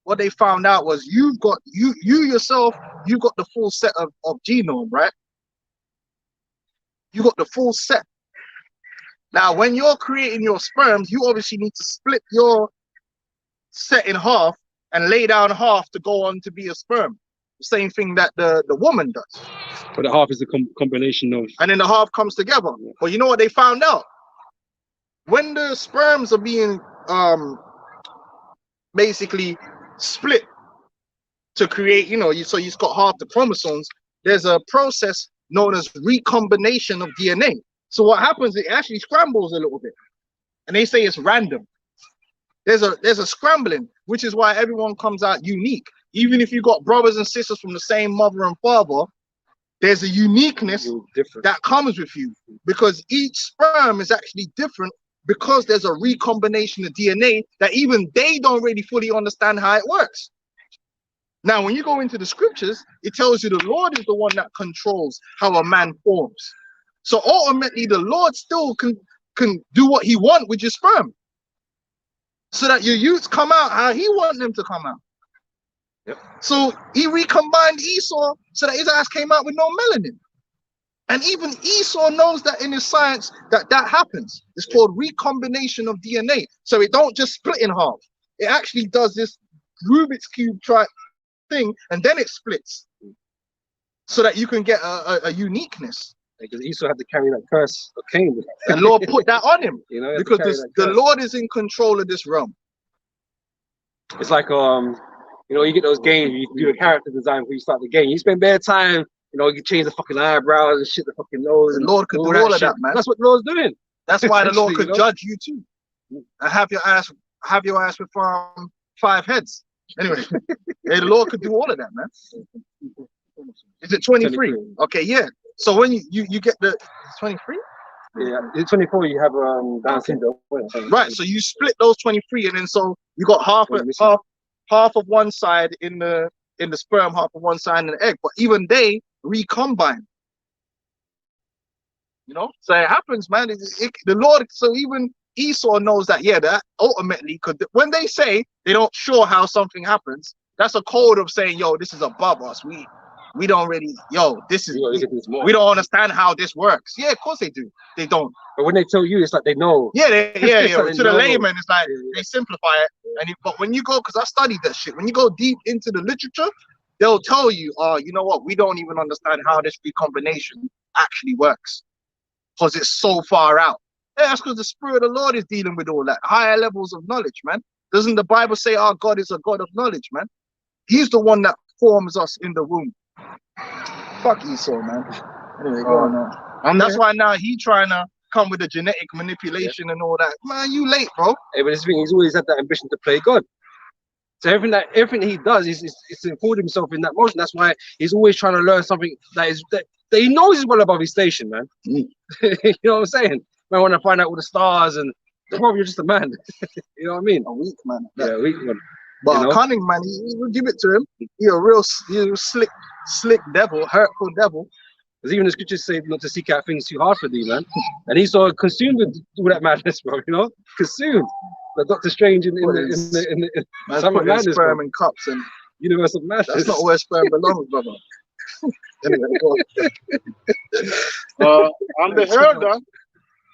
what they found out was you've got, you yourself, you've got the full set of genome, right? You got the full set. Now, when you're creating your sperms, you obviously need to split your set in half and lay down half to go on to be a sperm. The same thing that the woman does. But the half is a combination of... And then the half comes together. Yeah. But you know what they found out? When the sperms are being basically split to create, you know, so you've got half the chromosomes, there's a process known as recombination of DNA. So what happens, it actually scrambles a little bit. And they say it's random. There's a scrambling, which is why everyone comes out unique. Even if you got brothers and sisters from the same mother and father, there's a uniqueness that comes with you, because each sperm is actually different, because there's a recombination of DNA that even they don't really fully understand how it works. Now, when you go into the scriptures, it tells you the Lord is the one that controls how a man forms. So ultimately, the Lord still can do what he wants with your sperm, so that your youths come out how he wants them to come out. Yep. So he recombined Esau so that his ass came out with no melanin. And even Esau knows that in his science that happens. It's called recombination of DNA. So it don't just split in half. It actually does this Rubik's Cube thing, and then it splits, so that you can get a uniqueness. Because Esau had to carry that curse of Cain. And Lord put that on him, you know, because the Lord is in control of this realm. It's like you know, you get those games, you do a character design before you start the game. You spend bare time, you know, you change the fucking eyebrows and shit, the fucking nose. The Lord could do all of that, man. That's what the Lord's doing. That's why the Lord could judge you too, and have your ass with 5 heads. Anyway, Yeah, the Lord could do all of that, man. Is it 23? Okay, yeah. So when you get the 23? Yeah, it's 24. You have Down syndrome. Right. So you split those 23, and then so you got half of one side in the sperm, half of one side in the egg. But even they recombine. You know, so it happens, man. The Lord. So even Esau knows that. Yeah, that ultimately could. When they say they don't sure how something happens, that's a code of saying, yo, this is above us. We don't really, yo, this is, we don't understand how this works. Yeah, of course they do. They don't. But when they tell you, it's like they know. Yeah, yeah. Like to the layman, it's like they simplify it. But when you go, because I studied that shit, when you go deep into the literature, they'll tell you, you know what, we don't even understand how this recombination actually works. Because it's so far out. Yeah, that's because the Spirit of the Lord is dealing with all that. Higher levels of knowledge, man. Doesn't the Bible say our God is a God of knowledge, man? He's the one that forms us in the womb. Fuck Esau, man. Anyway, go on now. And that's why now he trying to come with the genetic manipulation and all that. Man, you late, bro. Hey, but this thing, he's always had that ambition to play God. So everything he does is to include himself in that motion. That's why he's always trying to learn something that he knows is well above his station, man. You know what I'm saying? Man, want to find out all the stars, and probably you're just a man. You know what I mean? A weak man. Yeah, a weak one. But a cunning man, he will give it to him. He's a real slick devil, hurtful devil. Because even the scriptures say not to seek out things too hard for thee, man. And he's so consumed with all that madness, bro. You know, consumed. Like Doctor Strange in the Summer Madness, sperm in cups and Universe of Madness. That's not where sperm belongs, brother. Anyway,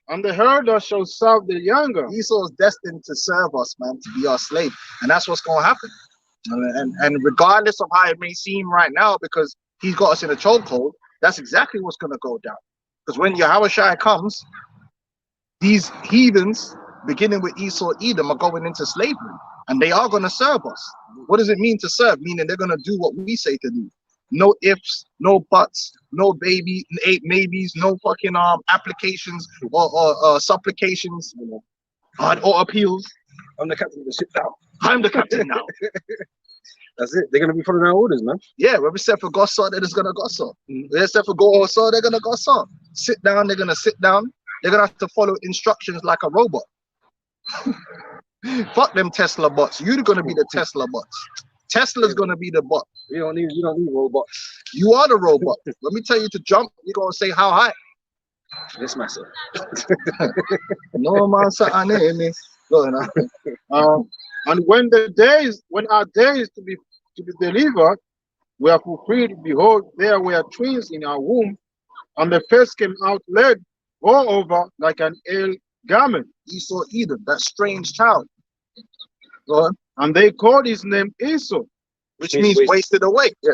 and the herder shall serve the younger. Esau is destined to serve us, man, to be our slave, and that's what's going to happen. And regardless of how it may seem right now, because he's got us in a chokehold, that's exactly what's going to go down. Because when Yahushua comes, these heathens, beginning with Esau, Edom, are going into slavery, and they are going to serve us. What does it mean to serve? Meaning they're going to do what we say to do. No ifs, no buts, no maybes, no fucking applications or supplications or appeals. I'm the captain of the ship now. I'm the captain now. That's it. They're gonna be following our orders, man. Yeah, whoever said for gossip, they're just gonna gossip. They said for go also, they're gonna gossip. Sit down, they're gonna sit down. They're gonna have to follow instructions like a robot. Fuck them Tesla bots. You're gonna be the Tesla bots. Tesla's gonna be the bot. You don't need robots. You are the robot. Let me tell you to jump. You're gonna say how high. This massive. No man, and when our days to be delivered were fulfilled, behold, there were twins in our womb, and the first came out led all over like an ale garment. Esau, Edom, that strange child. Go on. And they called his name Esau, which means wasted away. Yeah,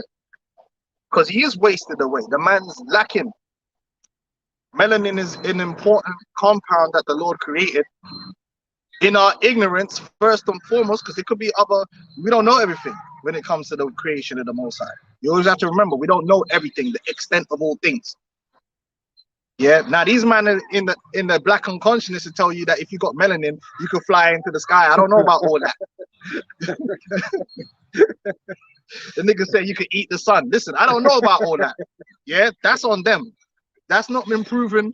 because he is wasted away. The man's lacking. Melanin is an important compound that the Lord created. In our ignorance, first and foremost, because it could be we don't know everything when it comes to the creation of the Most High. You always have to remember, we don't know everything, the extent of all things. Yeah, now these men in the black unconsciousness to tell you that if you got melanin, you could fly into the sky. I don't know about all that. The nigga said you could eat the sun. Listen, I don't know about all that. Yeah, that's on them. That's not been proven.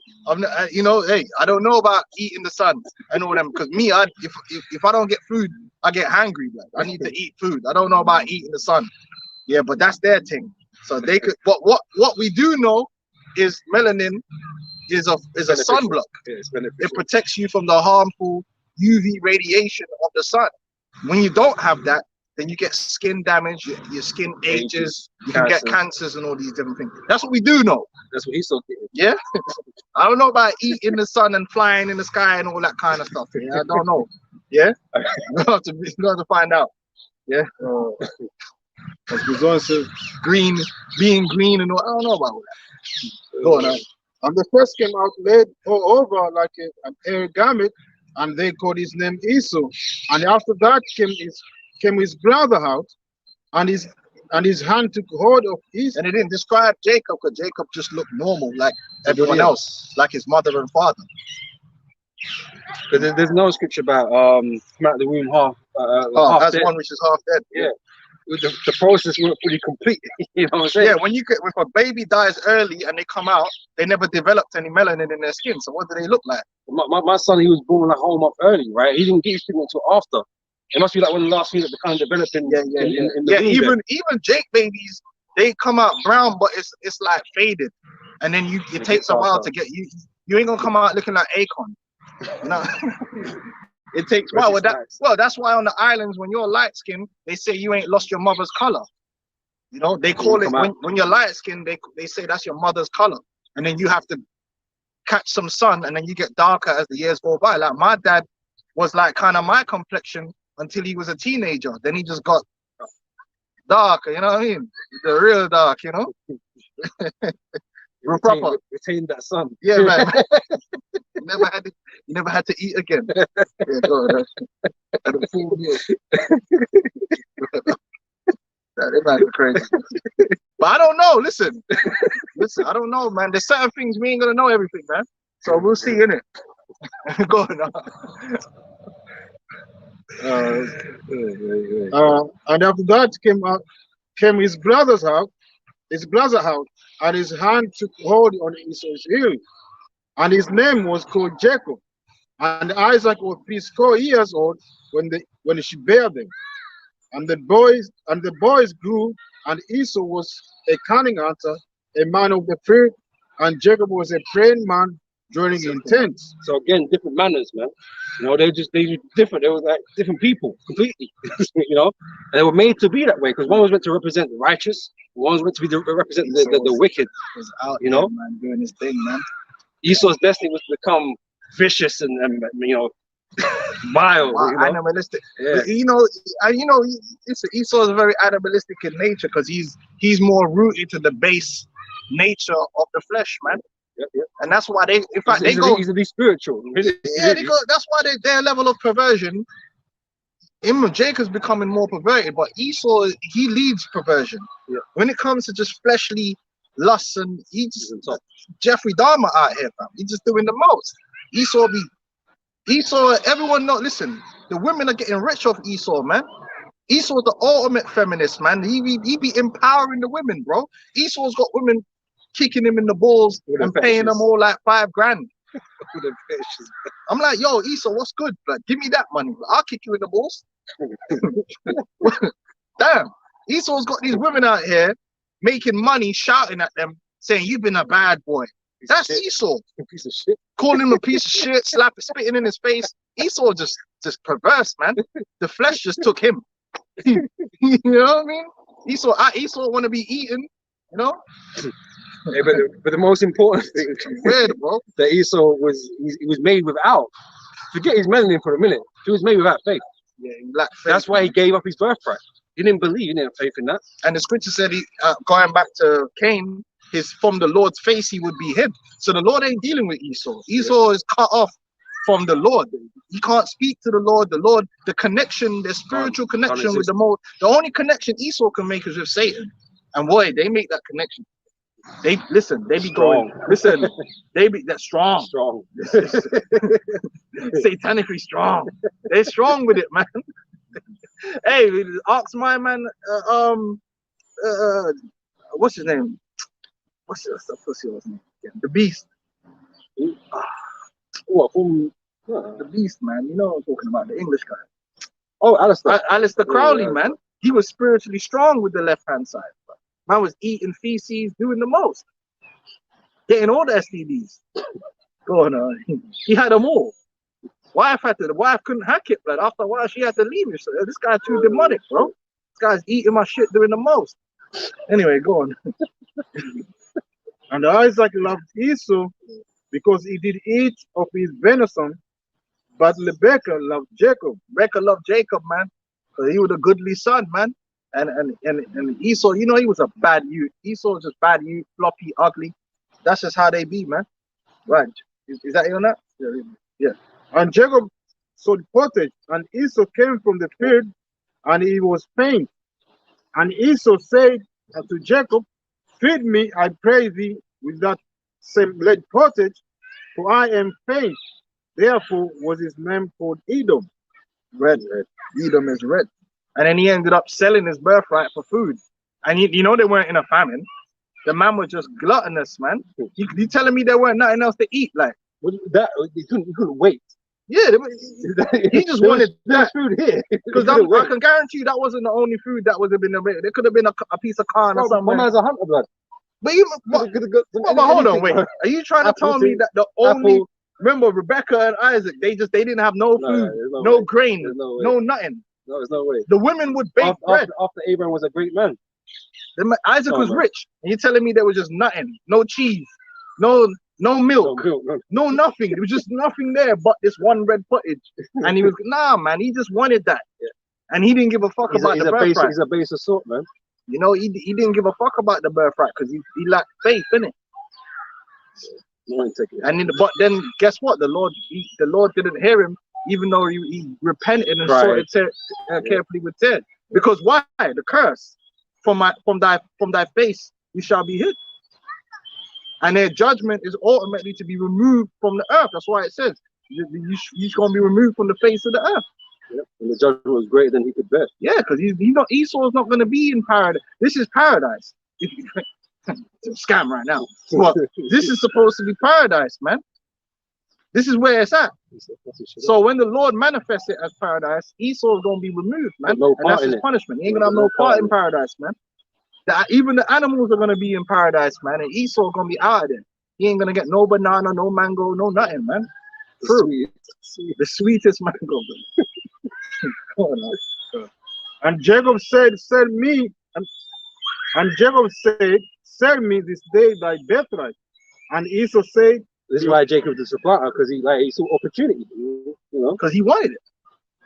You know, hey, I don't know about eating the sun and all them. Because me, if I don't get food, I get hungry. Like, I need to eat food. I don't know about eating the sun. Yeah, but that's their thing. So they could. But what we do know is melanin is a sunblock. Yeah, it protects you from the harmful UV radiation of the sun. When you don't have that, then you get skin damage, your skin ages, you can get cancers and all these different things. That's what we do know. That's what he's so getting. Yeah. I don't know about eating the sun and flying in the sky and all that kind of stuff. Yeah, I don't know. Yeah. You have to find out. Yeah. As Guzon says, being green and all. I don't know about all that. Go on now. And the first came out laid all over like an air garment, and they called his name Esau. And after that came his brother out, and his hand took hold of his. And it didn't describe Jacob, because Jacob just looked normal like everyone else, like his mother and father. Because there's no scripture about come out of the womb half that's dead. one which is half dead. Yeah. the process wasn't fully complete. You know what I'm saying? Yeah, if a baby dies early and they come out, they never developed any melanin in their skin. So what do they look like? My son, he was born like home up early, right? He didn't get his treatment until after. It must be like one of the last things that kind of developed in the womb. Even Jake babies, they come out brown, but it's like faded, and then it takes a while to get you. You ain't gonna come out looking like Akon. No. It takes that's why on the islands when you're light skinned, they say you ain't lost your mother's color. You know, they call it when you're light skinned, they say that's your mother's color, and then you have to catch some sun, and then you get darker as the years go by. Like my dad was like kind of my complexion until he was a teenager. Then he just got darker. You know what I mean? The real dark. You know. Retain that sun. Yeah, man. You never had to eat again. Yeah, go on. And a full meal. That man crazy. But I don't know. Listen, I don't know, man. There's certain things we ain't gonna know everything, man. So we'll see, innit? Go on. And after that came his brother's house, and his hand took hold on Esau's heel, and his name was called Jacob. And Isaac was 80 old when she bare them. And the boys grew, and Esau was a cunning hunter, a man of the field, and Jacob was a praying man, dwelling in tents. So again, different manners, man. You know, they were different. They were like different people completely. You know, and they were made to be that way because one was meant to represent the righteous, one was meant to represent the wicked. Was out, you know, man, doing his thing, man. Esau's destiny was to become vicious and you know, vile, animalistic. Yeah. Esau is very animalistic in nature because he's more rooted to the base nature of the flesh, man. Yep. And that's why he's a spiritual. Yeah, that's why their level of perversion. Jacob's becoming more perverted, but Esau, he leads perversion. Yeah. When it comes to just fleshly lusts, and he's Jeffrey Dahmer out here, fam. He's just doing the most. Esau, everyone know. Listen, the women are getting rich off Esau, man. Esau's the ultimate feminist, man. He be empowering the women, bro. Esau's got women kicking him in the balls and paying them all like $5 grand. I'm like, yo, Esau, what's good? Like, give me that money. I'll kick you in the balls. Damn. Esau's got these women out here making money, shouting at them, saying, you've been a bad boy. That's Esau. A piece of shit. Calling him a piece of shit, spitting in his face. Esau just perverse, man. The flesh just took him. You know what I mean? Esau want to be eaten, you know? Yeah, but the most important thing, weird, bro, that Esau he was made without. Forget his melanin for a minute. He was made without faith. Yeah, he lacked faith. That's why he gave up his birthright. He didn't believe. He didn't have faith in that. And the scripture said, going back to Cain, from the Lord's face he would be hid. So the Lord ain't dealing with Esau. Esau is cut off from the Lord. He can't speak to the Lord. The connection, the spiritual connection with the only connection Esau can make is with Satan. And boy, they make that connection. They be strong. They be that strong. Satanically strong. They're strong with it, man. Hey, ask my man, what's his name? What's his name? The Beast. What? The Beast, man. You know what I'm talking about, the English guy. Oh, Alistair. Alistair Crowley, man. He was spiritually strong with the left-hand side. Man was eating feces, doing the most. Getting all the STDs. Going on. He had them all. The wife couldn't hack it, but after a while she had to leave him. So this guy's too demonic, bro. This guy's eating my shit, doing the most. Anyway, go on. And Isaac loved Esau because he did eat of his venison, but Rebekah loved Jacob. Rebekah loved Jacob, man, because he was a goodly son, man. And Esau, you know, he was a bad youth. Esau was just bad youth, floppy, ugly. That's just how they be, man. Right? Is that it on that? Yeah. And Jacob sowed pottage, and Esau came from the field, and he was faint. And Esau said to Jacob, feed me, I pray thee, with that same red pottage, for I am faint. Therefore was his name called Edom. Red. Edom is red. And then he ended up selling his birthright for food. And you know they weren't in a famine. The man was just gluttonous, man. You telling me there weren't nothing else to eat, like that you couldn't wait. Yeah, he just wanted that food here. Because I can guarantee you that wasn't the only food that was been available. There could have been a piece of corn or something. My man's a hunter, blood. But even but hold on, wait. Are you trying to tell me that the only remember Rebecca and Isaac? They didn't have no food, no grain, no nothing. No, there's no way. The women would bake bread. After Abraham was a great man. Isaac was rich, and you're telling me there was just nothing, no cheese, no milk, no nothing. There was just nothing there but this one red pottage. And he was man. He just wanted that, and he didn't give a fuck about the birthright. He's a base of sort, man. You know, he didn't give a fuck about the birthright because he lacked faith in it. But then guess what? The Lord didn't hear him, even though he repented and sorted carefully with Ted. Because why? The curse from thy face you shall be hid. And their judgment is ultimately to be removed from the earth. That's why it says you're going to be removed from the face of the earth. Yep. And the judgment was greater than he could bear. Yeah, because Esau's not going to be in paradise. This is paradise. It's a scam right now. But this is supposed to be paradise, man. This is where it's at. So when the Lord manifests it as paradise, Esau's going to be removed, man. And that's his punishment. He ain't going to have no part in paradise, man. Even the animals are going to be in paradise, man. And Esau's going to be out of there. He ain't going to get no banana, no mango, no nothing, man. True. The sweetest mango. And Jacob said, sell me. And Jacob said, sell me this day thy birthright. And Esau said, this is why Jacob the supplanter, because he saw opportunity, you know, because he wanted it.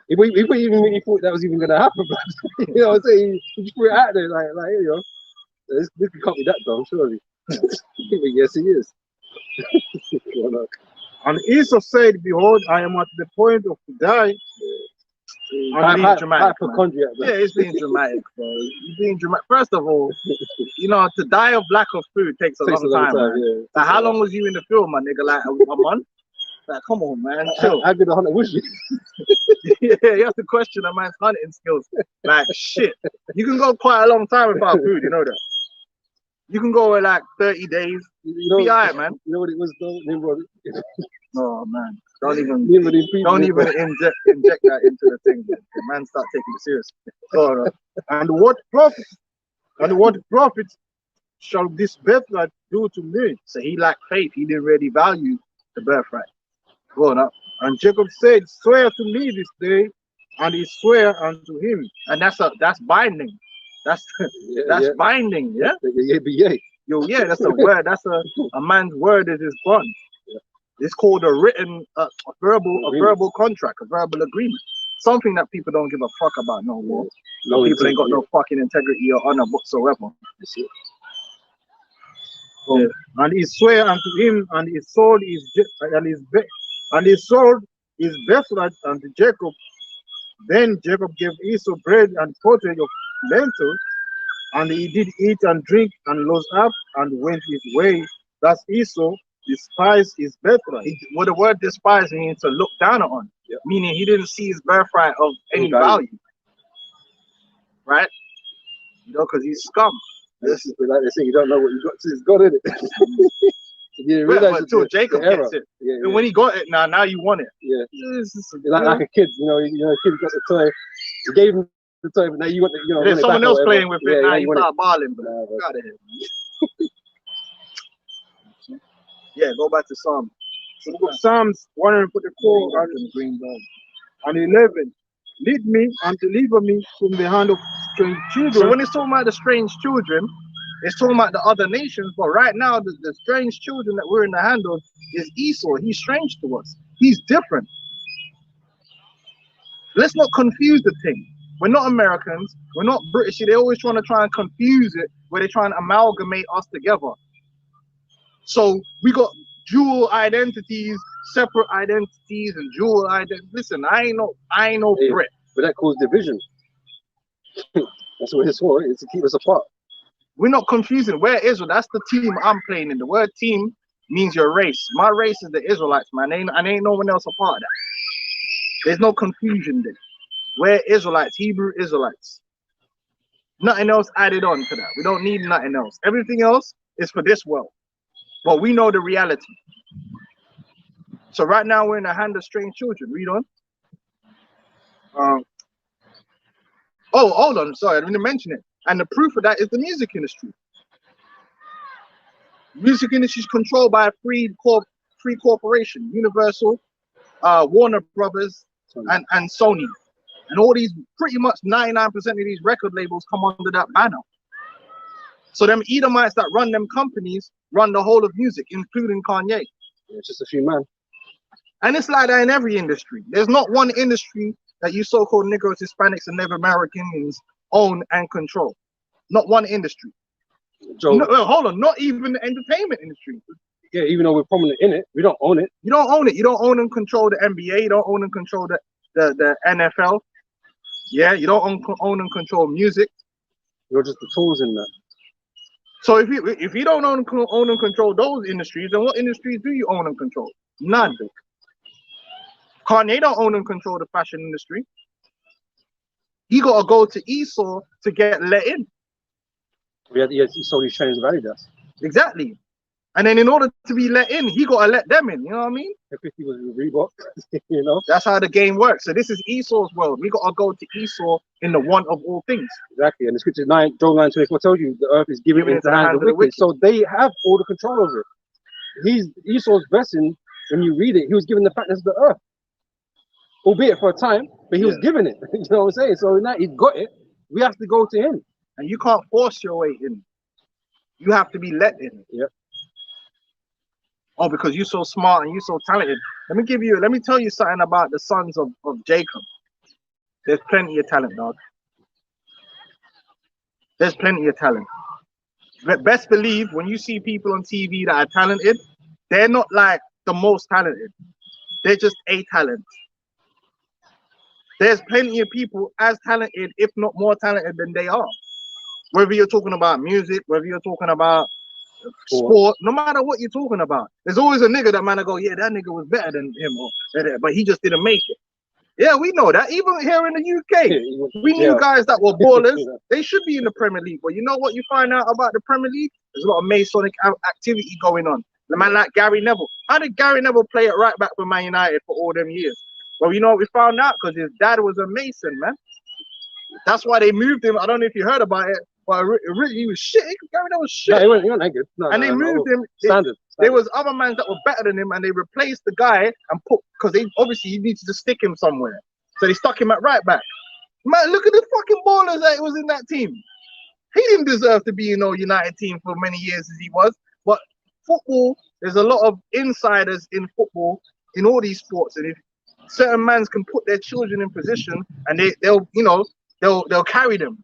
He thought that was even gonna happen, but you know what I'm saying? He just put it out there, like you know, this can't be that dumb, surely. But yes, he is. And Esau said, behold, I am at the point of to die. Dramatic, yeah, it's being dramatic, bro. He's being dramatic. First of all, you know, to die of lack of food takes a long time. Yeah. Like, how long was you in the field, my nigga? Like a month? Like, come on, man. Chill. How good a hunter was you? Yeah, you have to question a man's hunting skills. Like, shit. You can go quite a long time without food, you know that. You can go like 30 days. You know, be alright, man. You know what it was though? Nimrod. Oh man. Don't even inject that into the thing. The man start taking it seriously. Oh, and what profit shall this birthright do to me? So he lacked faith. He didn't really value the birthright. Go on up. And Jacob said, swear to me this day, and he swore unto him. And that's binding. That's binding, yeah? Yeah, that's a word. That's a man's word is his bond. Yeah. It's called a written, verbal contract, a verbal agreement. Something that people don't give a fuck about no more. No, people ain't got no fucking integrity or honor whatsoever. Yeah. And he swore unto him, and he sold his birthright unto Jacob. Then Jacob gave Esau bread and pottage of lentils, and he did eat and drink and rose up and went his way. Thus Esau despised his birthright. What the word despise means to look down on, meaning he didn't see his birthright of any value. Right? You know, because he's scum. This is like they say, you don't know what you got till it's got in it. You realize until Jacob gets it. Yeah, and when he got it, now you want it. Yeah. Like a kid, you know, a kid got the toy. You gave him the toy, but now you want the, you know. There's someone else playing with it. Now you start balling. Out of here. Yeah, go back to Psalm. So book of Psalms 144 and 11. Lead me and deliver me from the hand of strange children. So when it's talking about the strange children, it's talking about the other nations, but right now the strange children that we're in the hand of is Esau. He's strange to us. He's different. Let's not confuse the thing. We're not Americans. We're not British. They're always trying and confuse it, where they're trying to amalgamate us together. So we got dual identities, separate identities, and dual identities. Listen, I ain't no Brit. But that caused division. That's what it's for. It's to keep us apart. We're not confusing. We're Israel. That's the team I'm playing in. The word team means your race. My race is the Israelites, man. And ain't no one else a part of that. There's no confusion there. We're Israelites, Hebrew Israelites. Nothing else added on to that. We don't need nothing else. Everything else is for this world. But we know the reality. So right now we're in the hand of strange children. Read on. Oh, hold on. Sorry, I didn't mention it. And the proof of that is the music industry. Music industry is controlled by a free corporation, Universal, Warner Brothers, and Sony. And all these, pretty much 99% of these record labels come under that banner. So them Edomites that run them companies run the whole of music, including Kanye. It's just a few men. And it's like that in every industry. There's not one industry that you so-called Negroes, Hispanics, and Native Americans own and control. Not one industry. Joe, No, hold on, not even the entertainment industry. yeah, even though we're prominent in it, we don't own it. You don't own it. You don't own and control the NBA. You don't own and control the NFL. Yeah, you don't own and control music. You're just the tools in that. So if you don't own and control those industries, then what industries do you own and control? None. Kanye don't own and control the fashion industry. He got to go to Esau to get let in. He sold his chains of Adidas. Exactly. And then in order to be let in, he got to let them in. You know what I mean? If he was in Reebok, you know? That's how the game works. So this is Esau's world. We got to go to Esau in the one of all things. Exactly. And the scripture 9, Job 9:24 tells you the earth is given into the hands of the wicked. So they have all the control over it. Esau's blessing, when you read it, he was given the fatness of the earth. Albeit for a time, but he was given it. You know what I'm saying? So now he's got it. We have to go to him. And you can't force your way in. You have to be let in. Yeah. Oh, because you're so smart and you're so talented. Let me tell you something about the sons of Jacob. There's plenty of talent, dog. There's plenty of talent. But best believe when you see people on TV that are talented, they're not like the most talented. They're just a talent. There's plenty of people as talented, if not more talented than they are. Whether you're talking about music, whether you're talking about sport, no matter what you're talking about, there's always a nigga that man go, yeah, that nigga was better than him, but he just didn't make it. Yeah, we know that. Even here in the UK, we knew guys that were ballers. They should be in the Premier League. But you know what you find out about the Premier League? There's a lot of Masonic activity going on. The man like Gary Neville. How did Gary Neville play it right back for Man United for all them years? Well, you know what we found out? Because his dad was a Mason, man. That's why they moved him. I don't know if you heard about it, but really he was shit. Gary Neville was shit. No, he wasn't that good. No, and they moved him. Standard. There was other men that were better than him, and they replaced the guy and put, because they obviously you needed to stick him somewhere. So they stuck him at right back. Man, look at the fucking ballers that was in that team. He didn't deserve to be in no United team for many years as he was. But football, there's a lot of insiders in football, in all these sports, and if certain mans can put their children in position, and they'll carry them.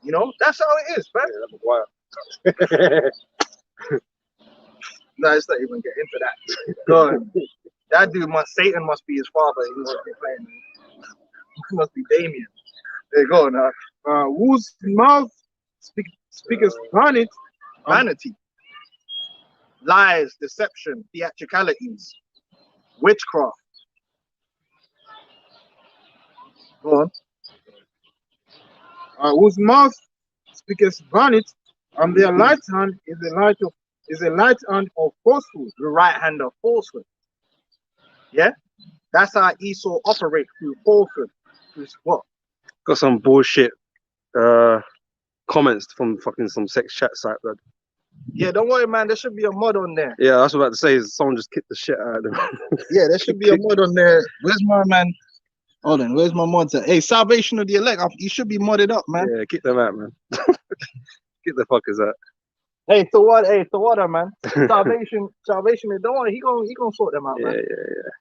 You know, that's how it is, man. Yeah, that's wild. No, let's not even get into that. God, that dude Satan must be his father. He must be playing. He must be Damien. There you go now. Whose mouth speaketh vanity, lies, deception, theatricalities, witchcraft. Go on. Whose mouth speaketh vanity, and their right hand is a light hand of falsehood. The right hand of falsehood. Yeah, that's how Esau operates, through falsehood. Through what? Got some bullshit comments from fucking some sex chat site, blood. Yeah, don't worry, man. There should be a mod on there. Yeah, that's what I was about to say. Is someone just kicked the shit out of them. Yeah, there should be a mod on there. Where's my man? Hold on, where's my mods at? Hey, Salvation of the Elect, you should be modded up, man. Yeah, kick them out, man. Kick the fuckers out. Hey, so what, man? Salvation, don't worry, he gonna sort them out, man. Yeah.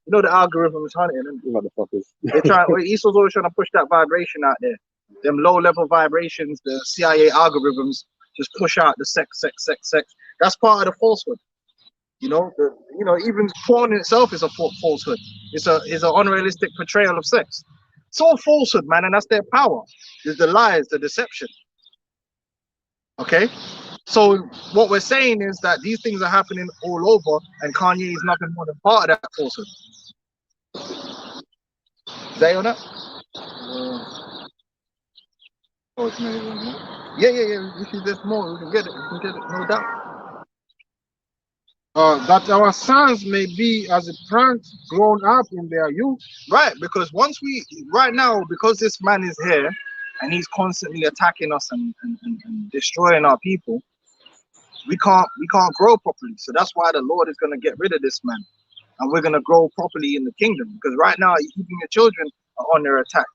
You know the algorithm is hunting them. Motherfuckers. Esau's always trying to push that vibration out there. Them low-level vibrations, the CIA algorithms just push out the sex. That's part of the falsehood. You know, even porn in itself is a falsehood. It's an unrealistic portrayal of sex. It's all falsehood, man, and that's their power. It's the lies, the deception. Okay? So what we're saying is that these things are happening all over, and Kanye is nothing more than part of that falsehood. Is that on that? Oh, it's not even more. Yeah. If there's more, we can get it. No doubt. That our sons may be as a plant grown up in their youth. Right, because right now, because this man is here and he's constantly attacking us and destroying our people, we can't grow properly. So that's why the Lord is going to get rid of this man, and we're going to grow properly in the kingdom. Because right now, even your children are on their attack.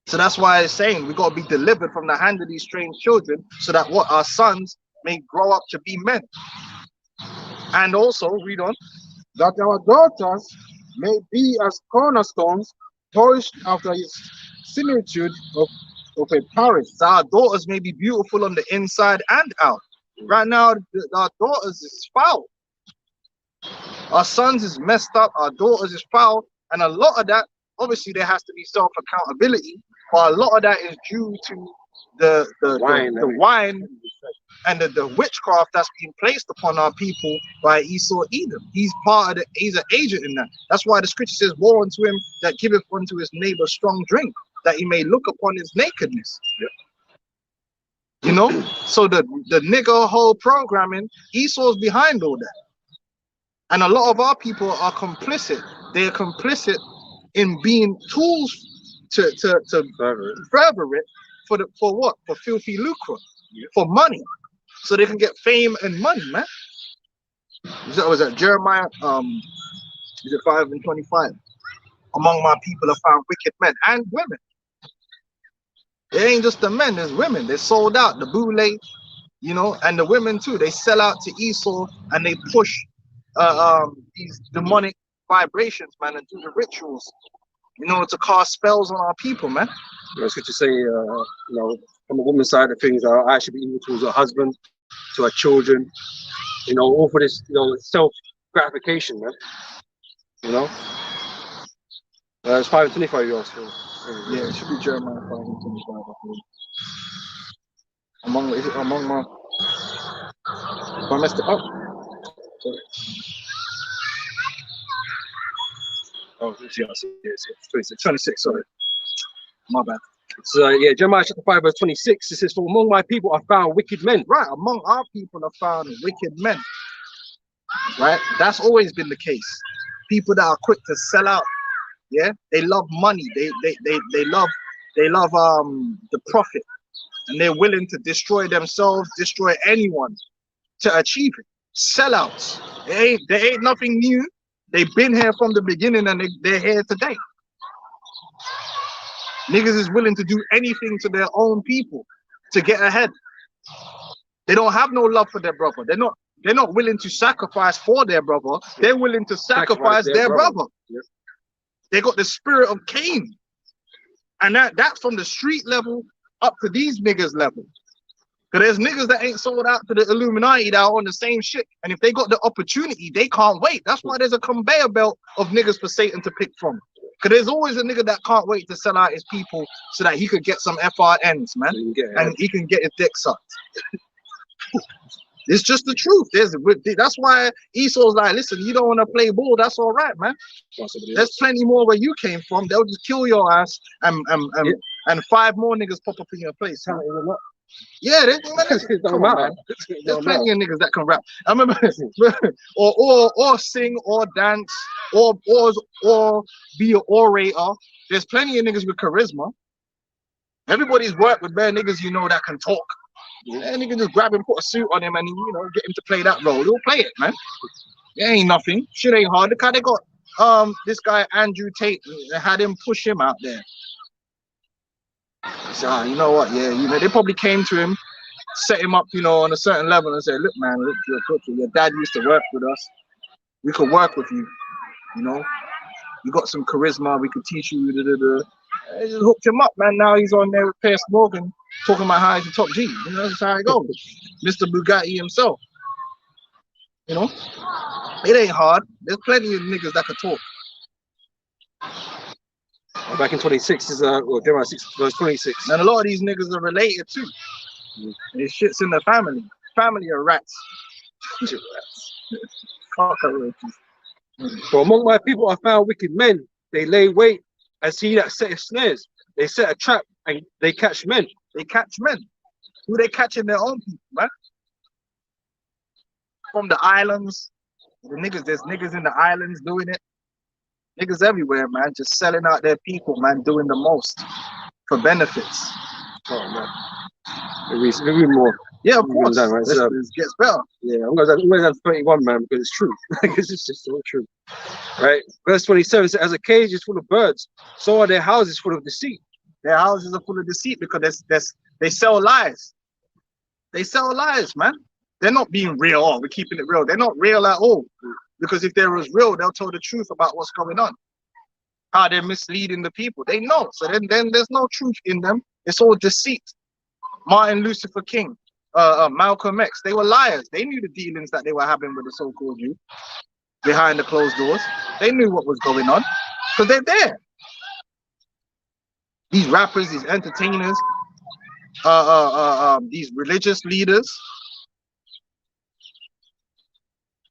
So that's why it's saying we got to be delivered from the hand of these strange children, so that what our sons may grow up to be men. And also, read on. That our daughters may be as cornerstones, polished after his similitude of a Paris. So our daughters may be beautiful on the inside and out. Right now, our daughters is foul. Our sons is messed up. Our daughters is foul. And a lot of that, obviously, there has to be self-accountability. But a lot of that is due to the wine and the witchcraft that's being placed upon our people by Esau Edom. He's an agent in that. That's why the scripture says, woe unto him that giveth unto his neighbor strong drink, that he may look upon his nakedness. You know, so the nigger whole programming, Esau's behind all that. And a lot of our people are complicit. They are complicit in being tools to further it for what? For filthy lucre, for money. So they can get fame and money, man. Was that Jeremiah? Is it 5:25? Among my people are found wicked men and women. It ain't just the men, there's women. They sold out, the boule, you know, and the women too. They sell out to Esau and they push these demonic vibrations, man, and do the rituals, you know, to cast spells on our people, man. It's good to say, you know, from the woman's side of things, I should be evil towards her husband, to her children, you know, all for this, you know, self-gratification, man. You know? It's 5:25 you asked for. Yeah, it should be Jeremiah 5:25, I believe. Among my... If I messed it up. Sorry. Oh, yes, 26, sorry. My bad. So yeah, Jeremiah chapter 5 verse 26, it says, for among my people are found wicked men. Right, among our people are found wicked men. Right, that's always been the case. People that are quick to sell out. Yeah, they love money. They love the profit, and they're willing to destroy themselves, destroy anyone to achieve it. Sellouts. They ain't nothing new. They've been here from the beginning, and they're here today. Niggas is willing to do anything to their own people to get ahead. They don't have no love for their brother. They're not willing to sacrifice for their brother. They're willing to sacrifice their brother. Yep. They got the spirit of Cain. And that's from the street level up to these niggas level. Because there's niggas that ain't sold out to the Illuminati that are on the same shit. And if they got the opportunity, they can't wait. That's why there's a conveyor belt of niggas for Satan to pick from. Because there's always a nigga that can't wait to sell out his people so that he could get some FRNs, man. And he can get his dick sucked. It's just the truth. That's why Esau's like, listen, you don't want to play ball, that's all right, man. There's plenty more where you came from. They'll just kill your ass and 5 more niggas pop up in your place. Yeah, there's plenty of niggas that can rap. I remember, or sing, or dance, or be an orator. There's plenty of niggas with charisma. Everybody's worked with bare niggas you know that can talk. And nigga just grab him, put a suit on him, and you know, get him to play that role. He'll play it, man. It ain't nothing. Shit ain't hard. Look how they got this guy Andrew Tate. They had him push him out there. So you know what? Yeah, you know, they probably came to him, set him up, you know, on a certain level, and said, "Look, man, look, your dad used to work with us. We could work with you. You know, you got some charisma. We could teach you." They just hooked him up, man. Now he's on there with Pierce Morgan, talking about how he's a top G. You know, that's how it goes. Mr. Bugatti himself. You know, it ain't hard. There's plenty of niggas that can talk. Back in 26 is Jeremiah 6 verse 26. And a lot of these niggas are related too. This shit's in the family. Family are rats. Cockroaches. For among my people are found wicked men. They lay wait as he that setteth snares. They set a trap and they catch men. They catch men. Who they catching? Their own people, man. From the islands, there's niggas in the islands doing it. Niggas everywhere, man, just selling out their people, man, doing the most for benefits. Oh man, maybe more. Yeah, of course. Down, right? It gets better. Yeah, I'm gonna have 31, man, because it's true. Because it's just so true. Right? Verse 27 says, as a cage is full of birds, so are their houses full of deceit. Their houses are full of deceit because they sell lies. They sell lies, man. They're not being real. Oh, we're keeping it real. They're not real at all. Because if they was real, they'll tell the truth about what's going on. How they're misleading the people. They know. So then there's no truth in them. It's all deceit. Martin Luther King, Malcolm X, they were liars. They knew the dealings that they were having with the so-called youth behind the closed doors. They knew what was going on because they're there. These rappers, these entertainers, these religious leaders,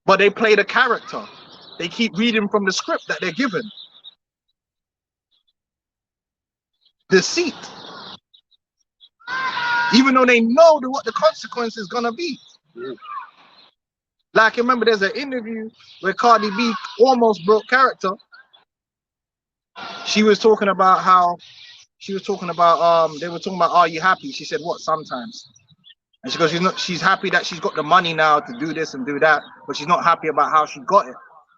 but they play the character. They keep reading from the script that they're given. Deceit. Even though they know what the consequence is gonna be. Yeah. Like, remember, there's an interview where Cardi B almost broke character. She was talking about how, they were talking about, are you happy? She said, what, sometimes? And she goes, she's happy that she's got the money now to do this and do that, but she's not happy about how she got it.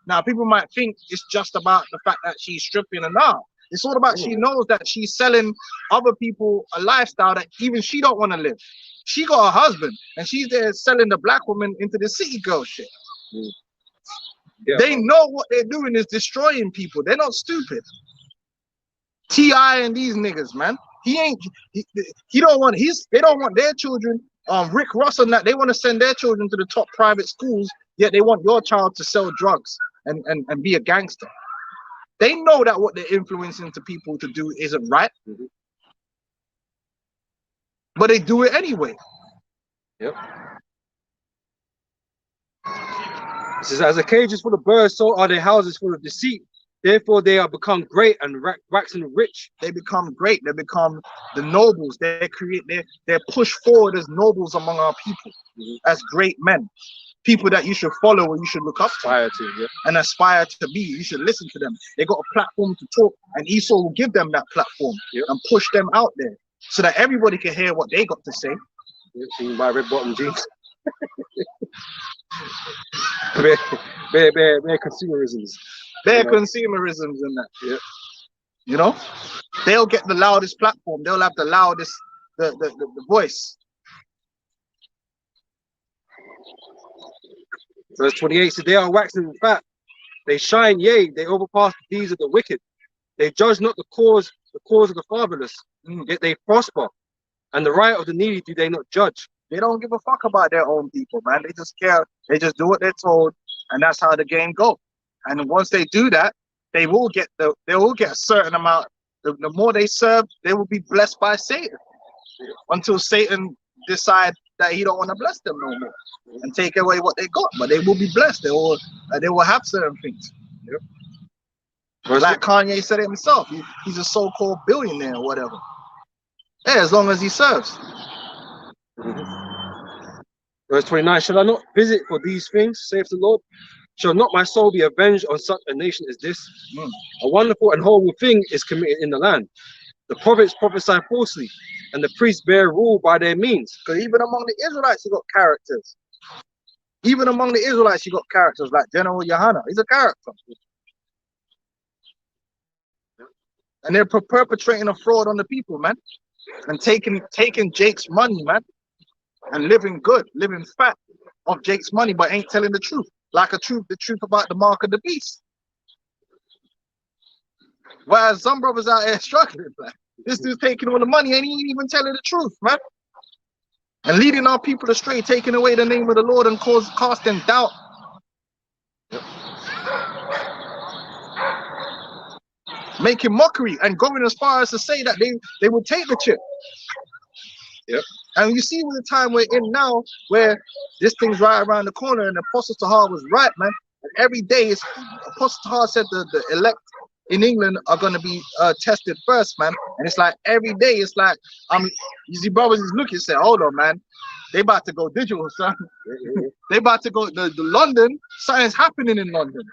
Now, people might think it's just about the fact that she's stripping and now. It's all about she knows that she's selling other people a lifestyle that even she don't want to live. She got a husband and she's there selling the black woman into the city girl shit. Yeah. They know what they're doing is destroying people. They're not stupid. T.I. and these niggas, man. They don't want their children, Rick Ross and that, they want to send their children to the top private schools, yet they want your child to sell drugs and be a gangster. They know that what they're influencing to people to do isn't right. But they do it anyway. Yep. It says, as a cage is full of birds, so are their houses full of deceit. Therefore, they are become great and waxing rich. They become great. They become the nobles. They're pushed forward as nobles among our people, as great men. People that you should follow or you should look up to, yeah. And aspire to be. You should listen to them. They got a platform to talk, and Esau will give them that platform and push them out there so that everybody can hear what they got to say. Yeah, so you can buy red bottom jeans. Bare consumerisms. Bare consumerisms and that. Yeah. You know, they'll get the loudest platform. They'll have the loudest, the voice. Verse 28 says, they are waxing fat. They shine, yea, they overpass the deeds of the wicked. They judge not the cause of the fatherless, yet they prosper. And the right of the needy do they not judge. They don't give a fuck about their own people, man. They just care. They just do what they're told, and that's how the game goes. And once they do that, they will get a certain amount. The more they serve, they will be blessed by Satan. Until Satan decides that he don't want to bless them no more and take away what they got. But they will be blessed. They will have certain things. Yep. Like Kanye said it himself. He's a so-called billionaire or whatever. Yeah, as long as he serves. Verse 29, shall I not visit for these things, saith the Lord? Shall not my soul be avenged on such a nation as this? A wonderful and horrible thing is committed in the land. The prophets prophesy falsely, and the priests bear rule by their means. Because even among the Israelites, you got characters. Even among the Israelites, you got characters like General Yohana. He's a character. And they're perpetrating a fraud on the people, man. And taking Jake's money, man. And living good, living fat off Jake's money, but ain't telling the truth. Like the truth about the mark of the beast. Whereas some brothers out here struggling, man. This dude's taking all the money and he ain't even telling the truth, man. And leading our people astray, taking away the name of the Lord and casting doubt. Yep. Making mockery and going as far as to say that they would take the chip. Yep. And you see with the time we're in now, where this thing's right around the corner, and Apostle Tahar was right, man. And every day, Apostle Tahar said the elect in England are going to be tested first, man. And it's like every day, it's like you see brothers is looking, say, hold on, man, they about to go digital, son. They about to go the London. Something's happening in London.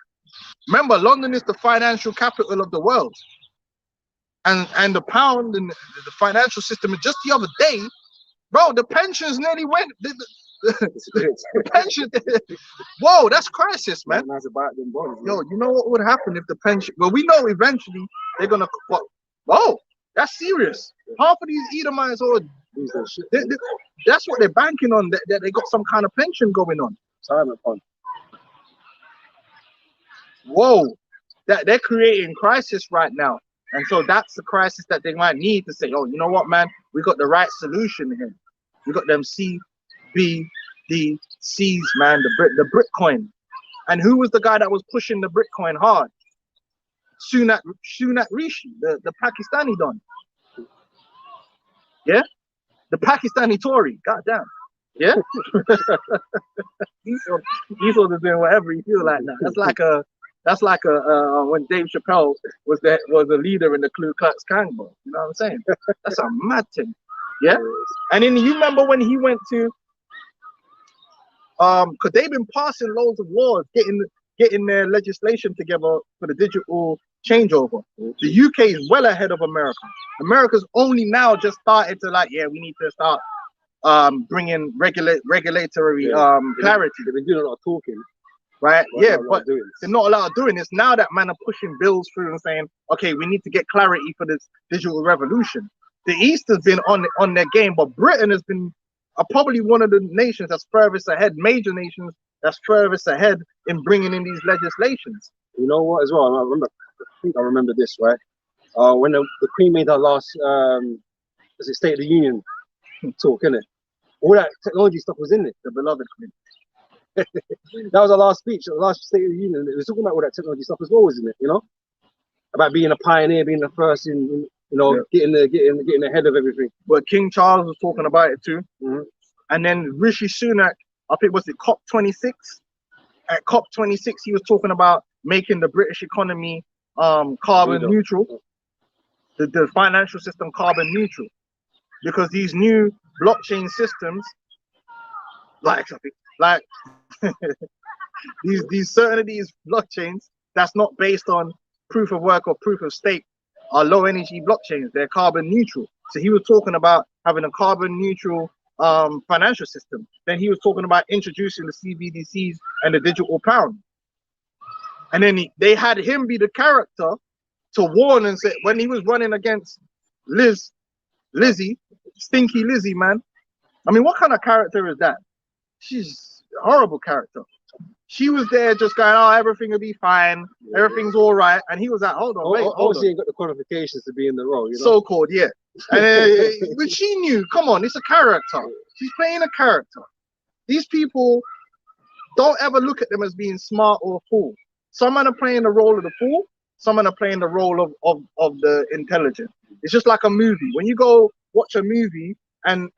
Remember, London is the financial capital of the world, and the pound and the financial system. Just the other day, bro, the pensions nearly went. The pension. Whoa, that's crisis, man. Yo, you know what would happen if the pension? Well, we know eventually they're gonna. Whoa, that's serious. Half of these Edomites or that's what they're banking on. That they got some kind of pension going on. Retirement fund. Whoa, that they're creating crisis right now, and so that's the crisis that they might need to say, oh, you know what, man, we got the right solution here. We got them CBDCs, man, the Bitcoin. And who was the guy that was pushing the Bitcoin hard? Sunat Rishi, the Pakistani don. Yeah, the Pakistani Tory. Goddamn. Yeah. He's sort of doing whatever he feel like now. That's like a when Dave Chappelle was a leader in the Ku Klux Klan, bro. You know what I'm saying? That's a mad thing. Yeah. And then you remember when he went to because they've been passing loads of laws, getting their legislation together for the digital changeover. The UK is well ahead of America. America's only now just started to like, yeah, we need to start bringing regulatory clarity. They've been doing a lot of talking, right? Yeah, but they're not allowed doing this. Now that man are pushing bills through and saying, okay, we need to get clarity for this digital revolution. The East has been on their game, but Britain has been probably one of the nations that's furthest ahead, major nations that's furthest ahead in bringing in these legislations. You know what, as well, I remember this, right? When the Queen made her last State of the Union talk, innit? All that technology stuff was in it, the beloved Queen. That was our last speech, the last State of the Union. It was talking about all that technology stuff as well, wasn't it? You know, about being a pioneer, being the first in getting ahead of everything. But King Charles was talking about it too. And then Rishi Sunak, I think was it COP26? At COP26, he was talking about making the British economy carbon neutral, the financial system carbon neutral, because these new blockchain systems, like these certain of these blockchains that's not based on proof of work or proof of stake are low energy blockchains. They're carbon neutral. So he was talking about having a carbon neutral financial system. Then he was talking about introducing the CBDCs and the digital pound. And then they had him be the character to warn and say, when he was running against Lizzie, Stinky Lizzie, man. I mean, what kind of character is that? She's a horrible character. She was there just going, oh, everything will be fine, everything's all right. And he was like, hold on, wait, hold on. She ain't got the qualifications to be in the role, you know? So-called, yeah. But she knew, come on, it's a character. She's playing a character. These people, don't ever look at them as being smart or a fool. Some are playing the role of the fool, some are playing the role of the intelligent. It's just like a movie. When you go watch a movie and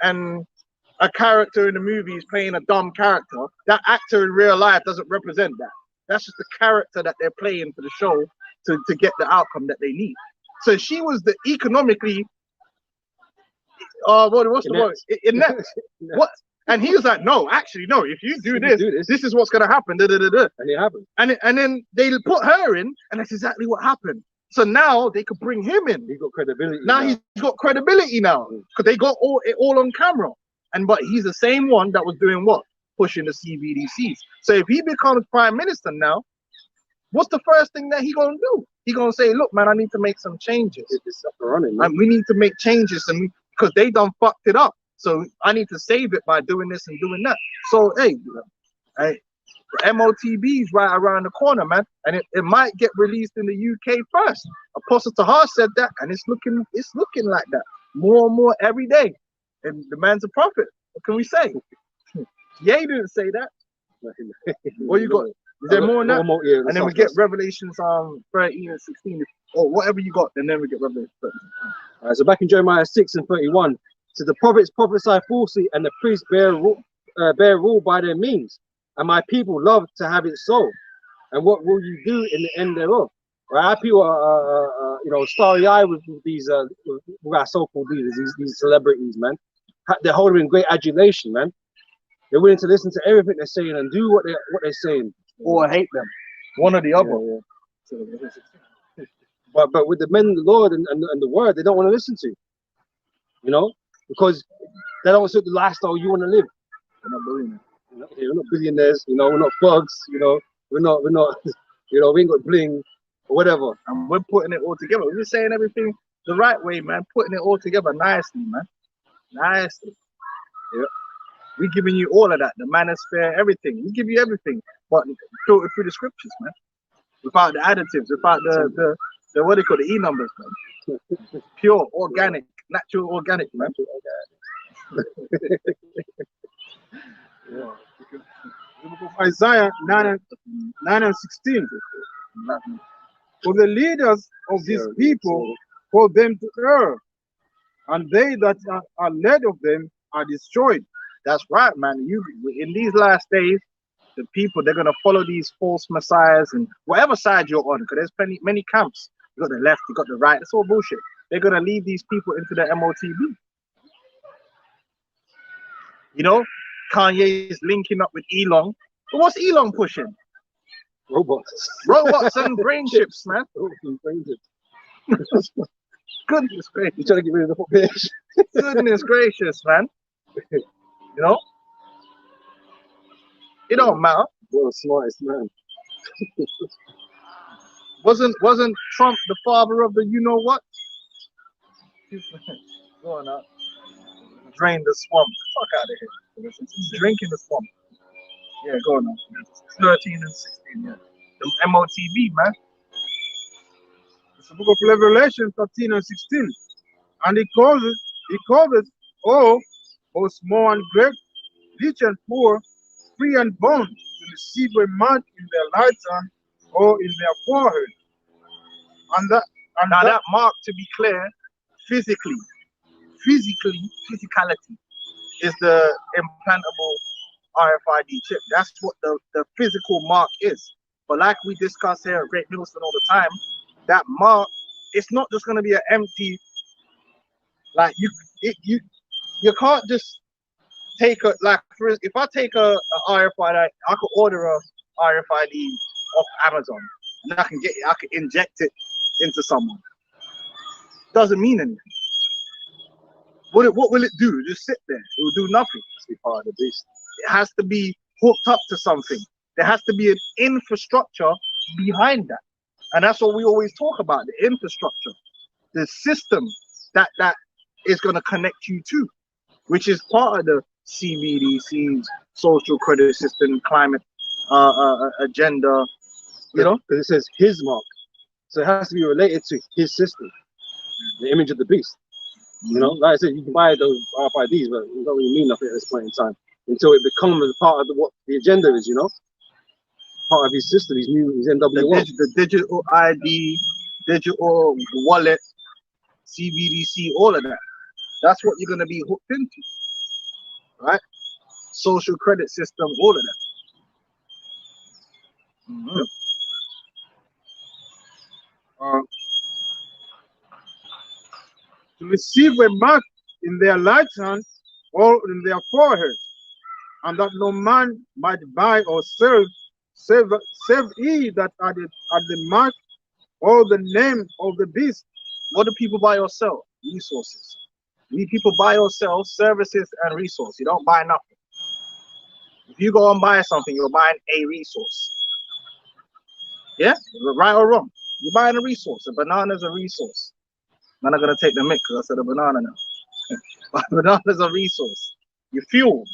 a character in the movie is playing a dumb character, that actor in real life doesn't represent that. That's just the character that they're playing for the show to get the outcome that they need. So she was the economically, what's the word? Inept. What? And he was like, no, actually, no, if you do this, this is what's going to happen. And it happened. And then they put her in, and that's exactly what happened. So now they could bring him in. He got credibility. Now he's got credibility now because they got it all on camera. But he's the same one that was doing what? Pushing the CBDCs. So if he becomes prime minister now, what's the first thing that he gonna do? He gonna say, look, man, I need to make some changes. It's up and running, man. And we need to make changes, and because they done fucked it up. So I need to save it by doing this and doing that. So hey, the MOTB is right around the corner, man, and it might get released in the UK first. Apostle Tahar said that, and it's looking like that more and more every day. And the man's a prophet. What can we say? Yeah, he didn't say that. What you got? Is there more than that? Yeah, and then we get Revelations 13 and 16, or whatever you got, and then we get Revelations 13. Alright, so back in Jeremiah 6 and 31, so the prophets prophesy falsely, and the priests bear rule by their means, and my people love to have it so. And what will you do in the end thereof? Right? Our people are, you know, starry-eyed with these, with our so-called leaders, these celebrities, man. They're holding in great adulation, man. They're willing to listen to everything they're saying and do what they're saying, or hate them, one or the other. Yeah. But with the men of the Lord and the word, they don't want to listen to, you know, because they don't suit the lifestyle you want to live. They're not doing it. We're not billionaires, you know, we're not thugs, you know, we're not, you know, we ain't got bling or whatever. And we're putting it all together. We're saying everything the right way, man. Putting it all together nicely, man. Nicely. Yeah. We're giving you all of that, the manosphere, everything. We give you everything, but filtered through the scriptures, man. Without the additives, without the what do you call the E numbers, man. Pure, organic, natural, organic, man. Yeah. The book of Isaiah 9:16. For the leaders of these people, for them to err, and they that are led of them are destroyed. That's right, man. You in these last days, the people, they're gonna follow these false messiahs and whatever side you're on, because there's many camps. You got the left, you got the right. It's all bullshit. They're gonna lead these people into the MOTB. You know, Kanye is linking up with Elon. But what's Elon pushing? Robots and brain chips, man. Goodness gracious. You're trying to get rid of the population. Goodness gracious, man. You know? It don't matter. You're the smartest man. Wasn't Trump the father of the you know what? Go on now. Drain the swamp. Fuck out of here. Drinking the swamp. Yeah, go on now. 13 and 16, yeah. The MOTB, man. It's the book of Revelation 13:16. And he calls it, oh, both small and great, rich and poor, free and bond, to receive a mark in their right hand or in their forehead. And that mark, to be clear, physicality is the implantable RFID chip. That's what the physical mark is. But like we discuss here at Great Millstone all the time, that mark, it's not just going to be an empty, like you can't just take a, like if I take a RFID, I could order a RFID off Amazon and I can inject it into someone. Doesn't mean anything. What will it do? Just sit there. It will do nothing. It's be part of the beast. It has to be hooked up to something. There has to be an infrastructure behind that. And that's what we always talk about, the infrastructure, the system that is going to connect you to, which is part of the CBDC's social credit system, climate agenda, you know? Because it says his mark. So it has to be related to his system, the image of the beast. You know, like I said, you can buy those RFIDs, but it don't really mean nothing at this point in time until it becomes part of what the agenda is, you know? Part of his system, his NWO. The digital ID, digital wallet, CBDC, all of that. That's what you're going to be hooked into, right? Social credit system, all of that. Mm-hmm. To receive a mark in their right hand or in their forehead, and that no man might buy or sell, save he that at the mark or the name of the beast. What do people buy or sell? Resources. People buy or sell services and resources. You don't buy nothing. If you go and buy something, you're buying a resource. Yeah? Right or wrong? You're buying a resource. A banana is a resource. I'm not going to take the mic because I said a banana now. But a banana is a resource. Your fuel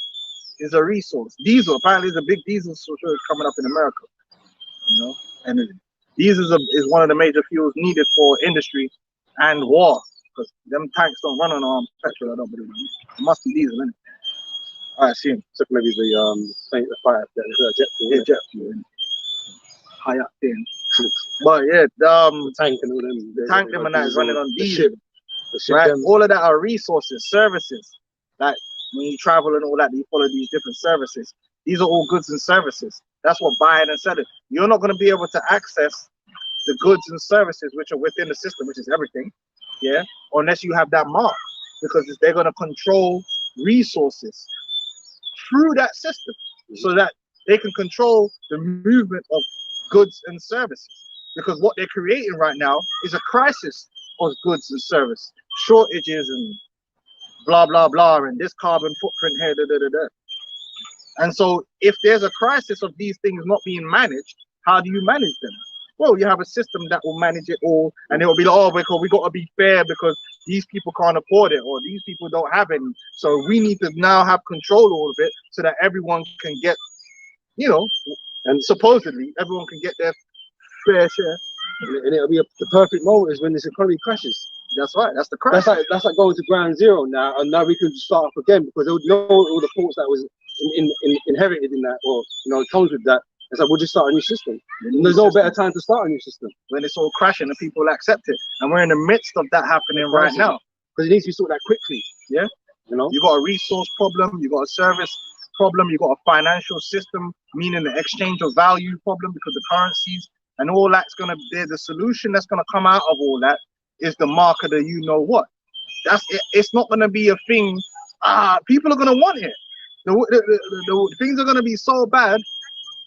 is a resource. Diesel, apparently there's a big diesel shortage coming up in America. You know? And diesel is one of the major fuels needed for industry and war. Because them tanks don't run on petrol, I don't believe. It must be diesel, innit? I assume. So maybe the fire, jet fuel. Yeah, jet fuel. High up there. But yeah, the tank and all them. The tank them and that is running on diesel. The ship Right? them. All of that are resources, services. Like when you travel and all that, you follow these different services. These are all goods and services. That's what buying and selling. You're not going to be able to access the goods and services which are within the system, which is everything, yeah, unless you have that mark, because they're going to control resources through that system so that they can control the movement of goods and services. Because what they're creating right now is a crisis of goods and service, shortages and blah, blah, blah, and this carbon footprint here, da, da, da, da. And so if there's a crisis of these things not being managed, how do you manage them? Well, you have a system that will manage it all, and it will be like, oh, because we got to be fair because these people can't afford it, or these people don't have any. So we need to now have control over it so that everyone can get, you know, and supposedly everyone can get their fair share. And it'll be the perfect moment is when this economy crashes. That's right. That's the crisis. That's like going to ground zero now, and now we can start up again because they'll know all the faults that was inherited in that, or comes with that. It's like we'll just start a new system. And there's no better time to start a new system when it's all crashing and people accept it. And we're in the midst of that happening right now. Because it needs to be sorted out quickly. Yeah. You got a resource problem, you got a service problem, you got a financial system, meaning the exchange of value problem because the currencies and all that's gonna be the solution that's gonna come out of all that is the mark of the you know what. That's it. It's not gonna be a thing. People are gonna want it. The things are gonna be so bad.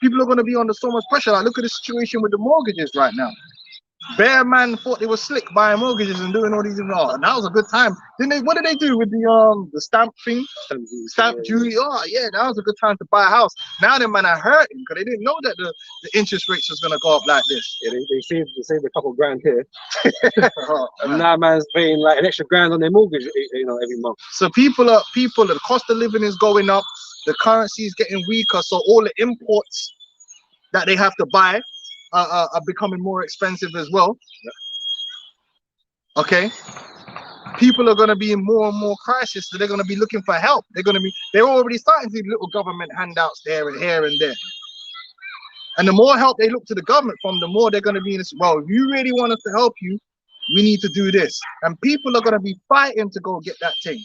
People are going to be under so much pressure. Like, look at the situation with the mortgages right now. Bear man thought they were slick buying mortgages and doing all these. And that was a good time. Didn't they? What did they do with the stamp thing? Stamp duty. Oh yeah, that was a good time to buy a house. Now them man are hurting because they didn't know that the interest rates was going to go up like this. Yeah, they saved a couple grand here. And now man's paying like an extra grand on their mortgage, every month. So the cost of living is going up. The currency is getting weaker, so all the imports that they have to buy are becoming more expensive as well. Okay, people are going to be in more and more crisis, so they're going to be looking for help. They're already starting to do little government handouts there and here and there. And the more help they look to the government from, the more they're going to be in this. Well, if you really want us to help you, we need to do this. And people are going to be fighting to go get that thing.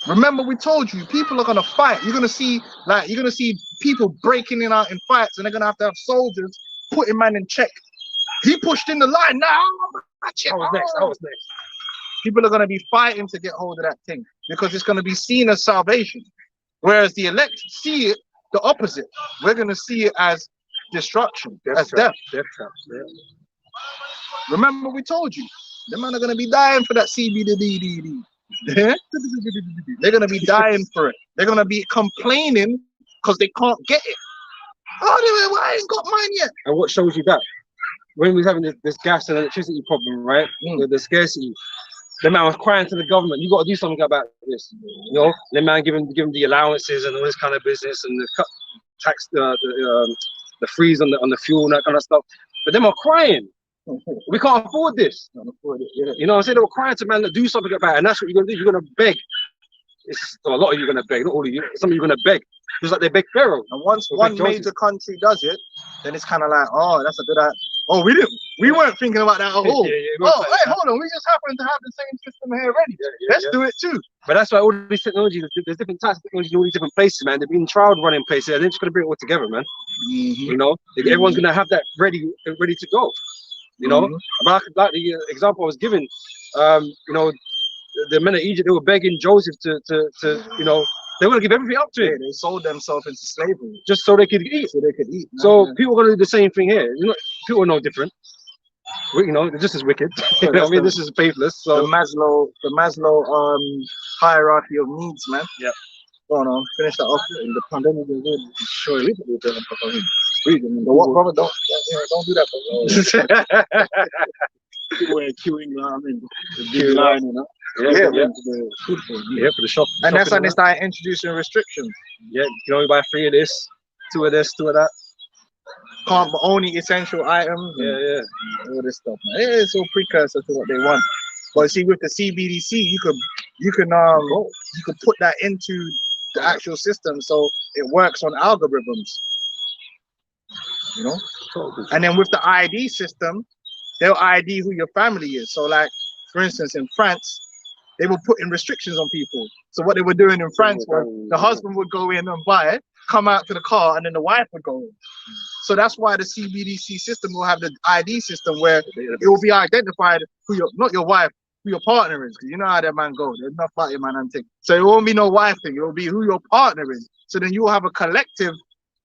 Remember, we told you, people are gonna fight. You're gonna see people breaking in out in fights, and they're gonna have soldiers putting man in check. He pushed in the line now. I was next. People are gonna be fighting to get hold of that thing because it's gonna be seen as salvation, whereas the elect see it the opposite. We're gonna see it as destruction, as death. Death traps. Yeah. Remember, we told you, the man are gonna be dying for that CBD. They're gonna be dying for it. They're gonna be complaining because they can't get it. Oh, I ain't got mine yet. And what shows you that? When we was having this gas and electricity problem, right? The scarcity. The man was crying to the government, "You got to do something about this." The man give him the allowances and all this kind of business, and the cut tax, the freeze on the fuel and that kind of stuff. But them are crying. We can't afford this. Can't afford it, yeah. You know what I'm saying? They were crying to man to do something about it, and that's what you're gonna do. You're gonna beg. A lot of you are gonna beg, not all of you. Some of you are gonna beg, just like they beg Pharaoh. And once one major country does it, then it's kind of like, oh, that's a good idea. Oh, we weren't thinking about that at all. Hold on, we just happen to have the same system here already. Let's do it too. But that's why all these technologies, there's different types of technology in all these different places, man. They've been trial running places, and they're just gonna bring it all together, man. Everyone's gonna have that ready to go. Like the example I was given, the men of Egypt, they were begging Joseph to they want to give everything up to him. They sold themselves into slavery just so they could eat. So people are going to do the same thing here. People are no different. They're just as wicked. This is faithless. So the Maslow hierarchy of needs, man. Yeah. Go on, finish that off. In the pandemic, sure, we can do that. What, brother? Don't do that, brother. People were queuing, the big line, for the shop. And that's when they started introducing restrictions. Yeah, you can only buy 3 of this, 2 of this, 2 of that. Can't, but only essential items. Yeah. All this stuff, man. It's all precursor to what they want. But see, with the CBDC, you can put that into the actual system, so it works on algorithms. And then with the ID system, they'll ID who your family is. So, like, for instance, in France, they were putting restrictions on people. So what they were doing in France was the husband would go in and buy it, come out to the car, and then the wife would go in. So that's why the CBDC system will have the ID system where it will be identified who your, not your wife, who your partner is. Because you know how that man go. There's enough about your man and thing. So it won't be no wife thing. It will be who your partner is. So then you will have a collective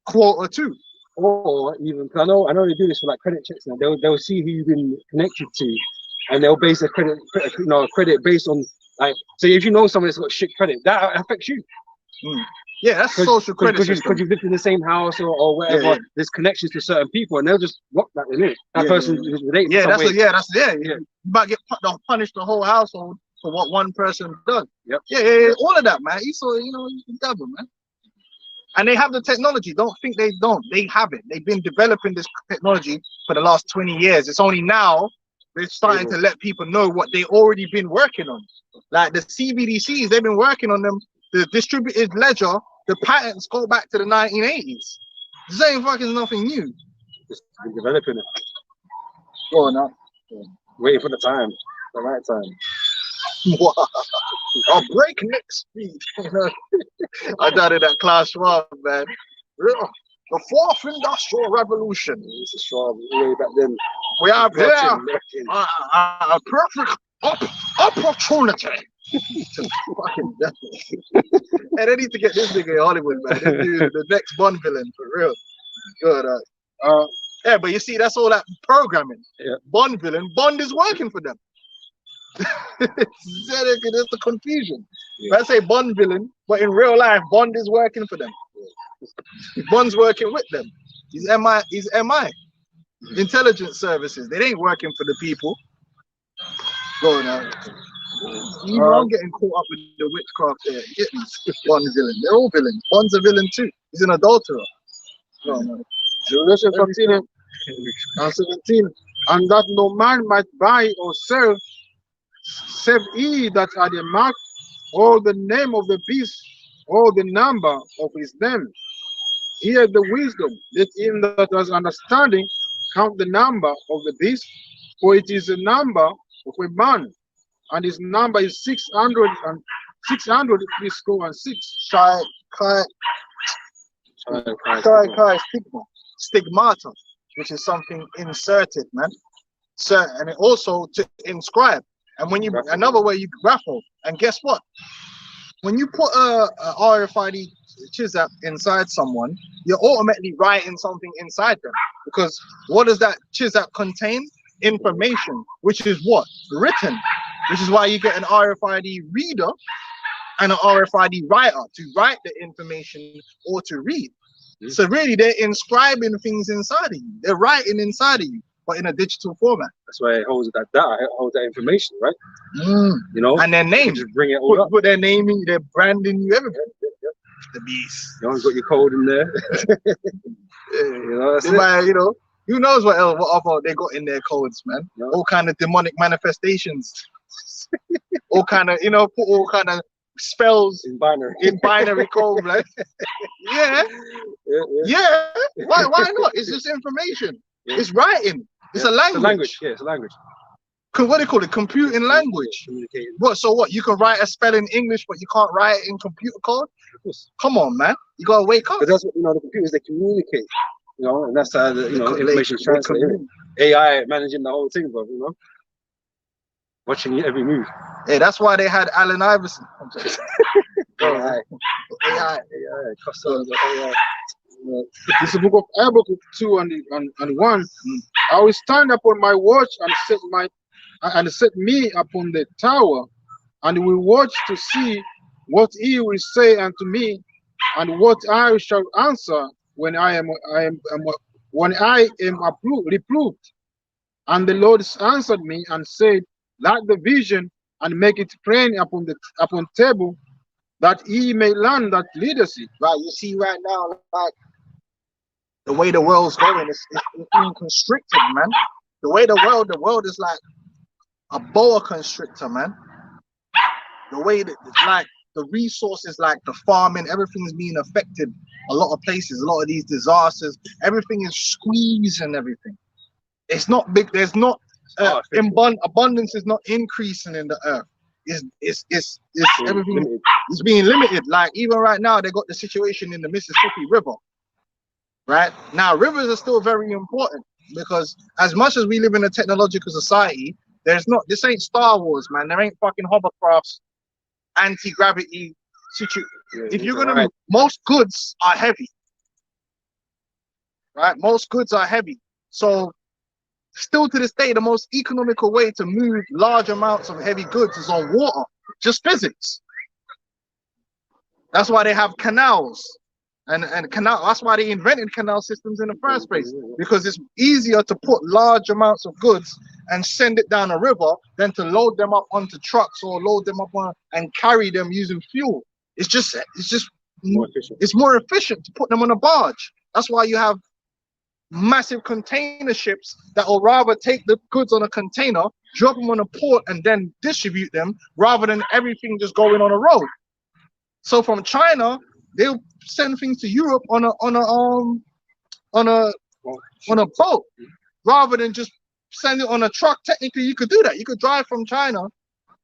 quota too. Or even, I know they do this for like credit checks now. They'll see who you've been connected to, and they'll base a credit, credit based on like. So if you know someone that's got shit credit, that affects you. Yeah, that's social credit because you've lived in the same house or whatever. Yeah. There's connections to certain people, and they'll just block that in it. That person is related. Yeah, some way. You might get punished the whole household for what one person does. Yep. Yeah, all of that, man. You saw, you can double, man. And they have the technology. Don't think they don't. They have it. They've been developing this technology for the last 20 years. It's only now they're starting to let people know what they already been working on. Like the CBDCs, they've been working on them. The distributed ledger, the patents go back to the 1980s. This ain't fucking nothing new. Just been developing it. Well, no. Waiting for the time, the right time. A breakneck speed. I done it at Class 1, man. The fourth industrial revolution. This is strong way back then. We have here a perfect opportunity. Fucking and they need to get this nigga in Hollywood, man. This dude, the next Bond villain, for real. Good. Yeah, but you see, that's all that programming. Yeah. Bond villain. Bond is working for them. That's the confusion. Yeah. I say Bond villain, but in real life, Bond is working for them. Yeah. Bond's working with them. He's MI. He's MI. Intelligence services. They ain't working for the people. Go now. You know, I'm getting caught up with the witchcraft there. Get me. Bond villain. They're all villains. Bond's a villain too. He's an adulterer. No. Revelation 14 and 17. And that no man might buy or sell, save he that had a mark, or the name of the beast, or the number of his name. Hear the wisdom, let him that has understanding count the number of the beast, for it is the number of a man, and his number is 600 and 600 and 6. Stigmata, which is something inserted, man. And it also to inscribe. And when you another way you grapple. And guess what? When you put a RFID chip inside someone, you're automatically writing something inside them. Because what does that chip contain? Information, which is what? Written. Which is why you get an RFID reader and an RFID writer to write the information or to read. So really, they're inscribing things inside of you. They're writing inside of you, but in a digital format. That's why it holds that data, it holds that information, right? You know, and their name. Just bring it all up. Put their name in, their branding, you everything. The beast. You always got your code in there. You know, you know, who knows what else, what other they got in their codes, man? No. All kind of demonic manifestations. All kind of, put all kind of spells in binary code, like yeah. Why not? It's just information. It's writing. It's a language. It's a language. What do you call it? Computing language. What? So what? You can write a spell in English, but you can't write it in computer code? Come on, man. You gotta wake up. But that's what the computers, they communicate. And that's how the information is translated. AI managing the whole thing, bro. Watching every move. Yeah, that's why they had Allen Iverson. AI. This is the book of Habakkuk 2 and 1. I will stand upon my watch and set me upon the tower, and will watch to see what he will say unto me, and what I shall answer when I am reproved. And the Lord answered me and said, "Write the vision and make it plain upon table, that he may learn that leadership." Right, you see right now, like the way the world's going, it's being constricted, man. The way the world is like a boa constrictor, man. The way that it's like the resources, like the farming, everything's being affected. A lot of places, a lot of these disasters, everything is squeezed and everything. It's not big. There's not abundance is not increasing in the earth. everything Limited. is being limited. Like even right now, they got the situation in the Mississippi River. Right now, rivers are still very important because as much as we live in a technological society, this ain't Star Wars, man. There ain't fucking hovercrafts, anti-gravity situation. Yeah, If you're you're gonna, right. most goods are heavy, right? Most goods are heavy. So still to this day, the most economical way to move large amounts of heavy goods is on water. Just physics. That's why they have canals. And canal, that's why they invented canal systems in the first place, because it's easier to put large amounts of goods and send it down a river than to load them up onto trucks or load them up on and carry them using fuel. It's just More efficient. it's more efficient to put them on a barge. That's why you have massive container ships that will rather take the goods on a container, drop them on a port, and then distribute them rather than everything just going on a road. So from China, they'll send things to Europe on a boat rather than just send it on a truck. Technically, you could do that. You could drive from China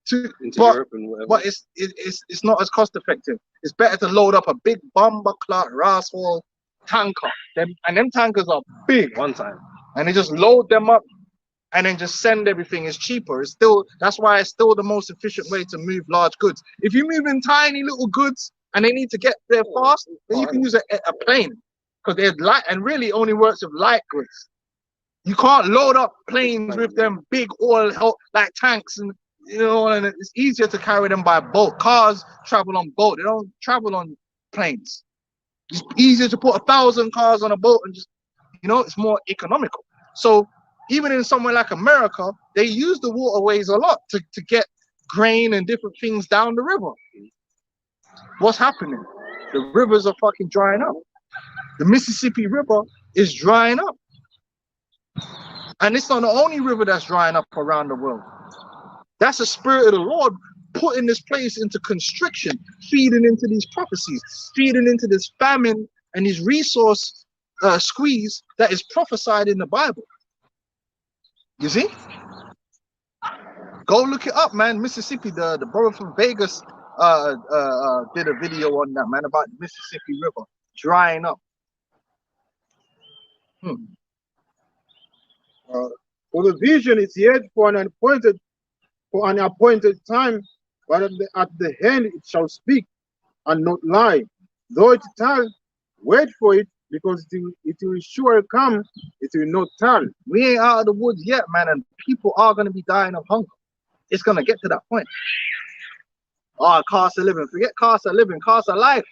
to Europe and whatever. but it's not as cost effective. It's better to load up a big bomber clot rascal tanker. Them tankers are big, One time. and they just load them up and then just send everything. Is cheaper. It's still, that's why it's still the most efficient way to move large goods. If you move in tiny little goods and they need to get there fast, then you can use a plane, because they're light and really only works with light goods. You can't load up planes with them big oil like tanks, and and it's easier to carry them by boat. Cars travel on boat, they don't travel on planes. It's easier to put 1,000 cars on a boat and just, it's more economical. So even in somewhere like America, they use the waterways a lot to get grain and different things down the river. What's happening? The rivers are fucking drying up. The Mississippi River is drying up. And it's not the only river that's drying up around the world. That's the spirit of the Lord putting this place into constriction, feeding into these prophecies, feeding into this famine and this resource squeeze that is prophesied in the Bible. You see? Go look it up, man. Mississippi, the brother from Vegas did a video on that, man, about the Mississippi River drying up. For the vision is yet for an appointed time, but at the end it shall speak and not lie. Though it tell, wait for it, because it will sure come, it will not tell. We ain't out of the woods yet, man, and people are going to be dying of hunger. It's going to get to that point. Cost of living. Forget cost of living, cost of life.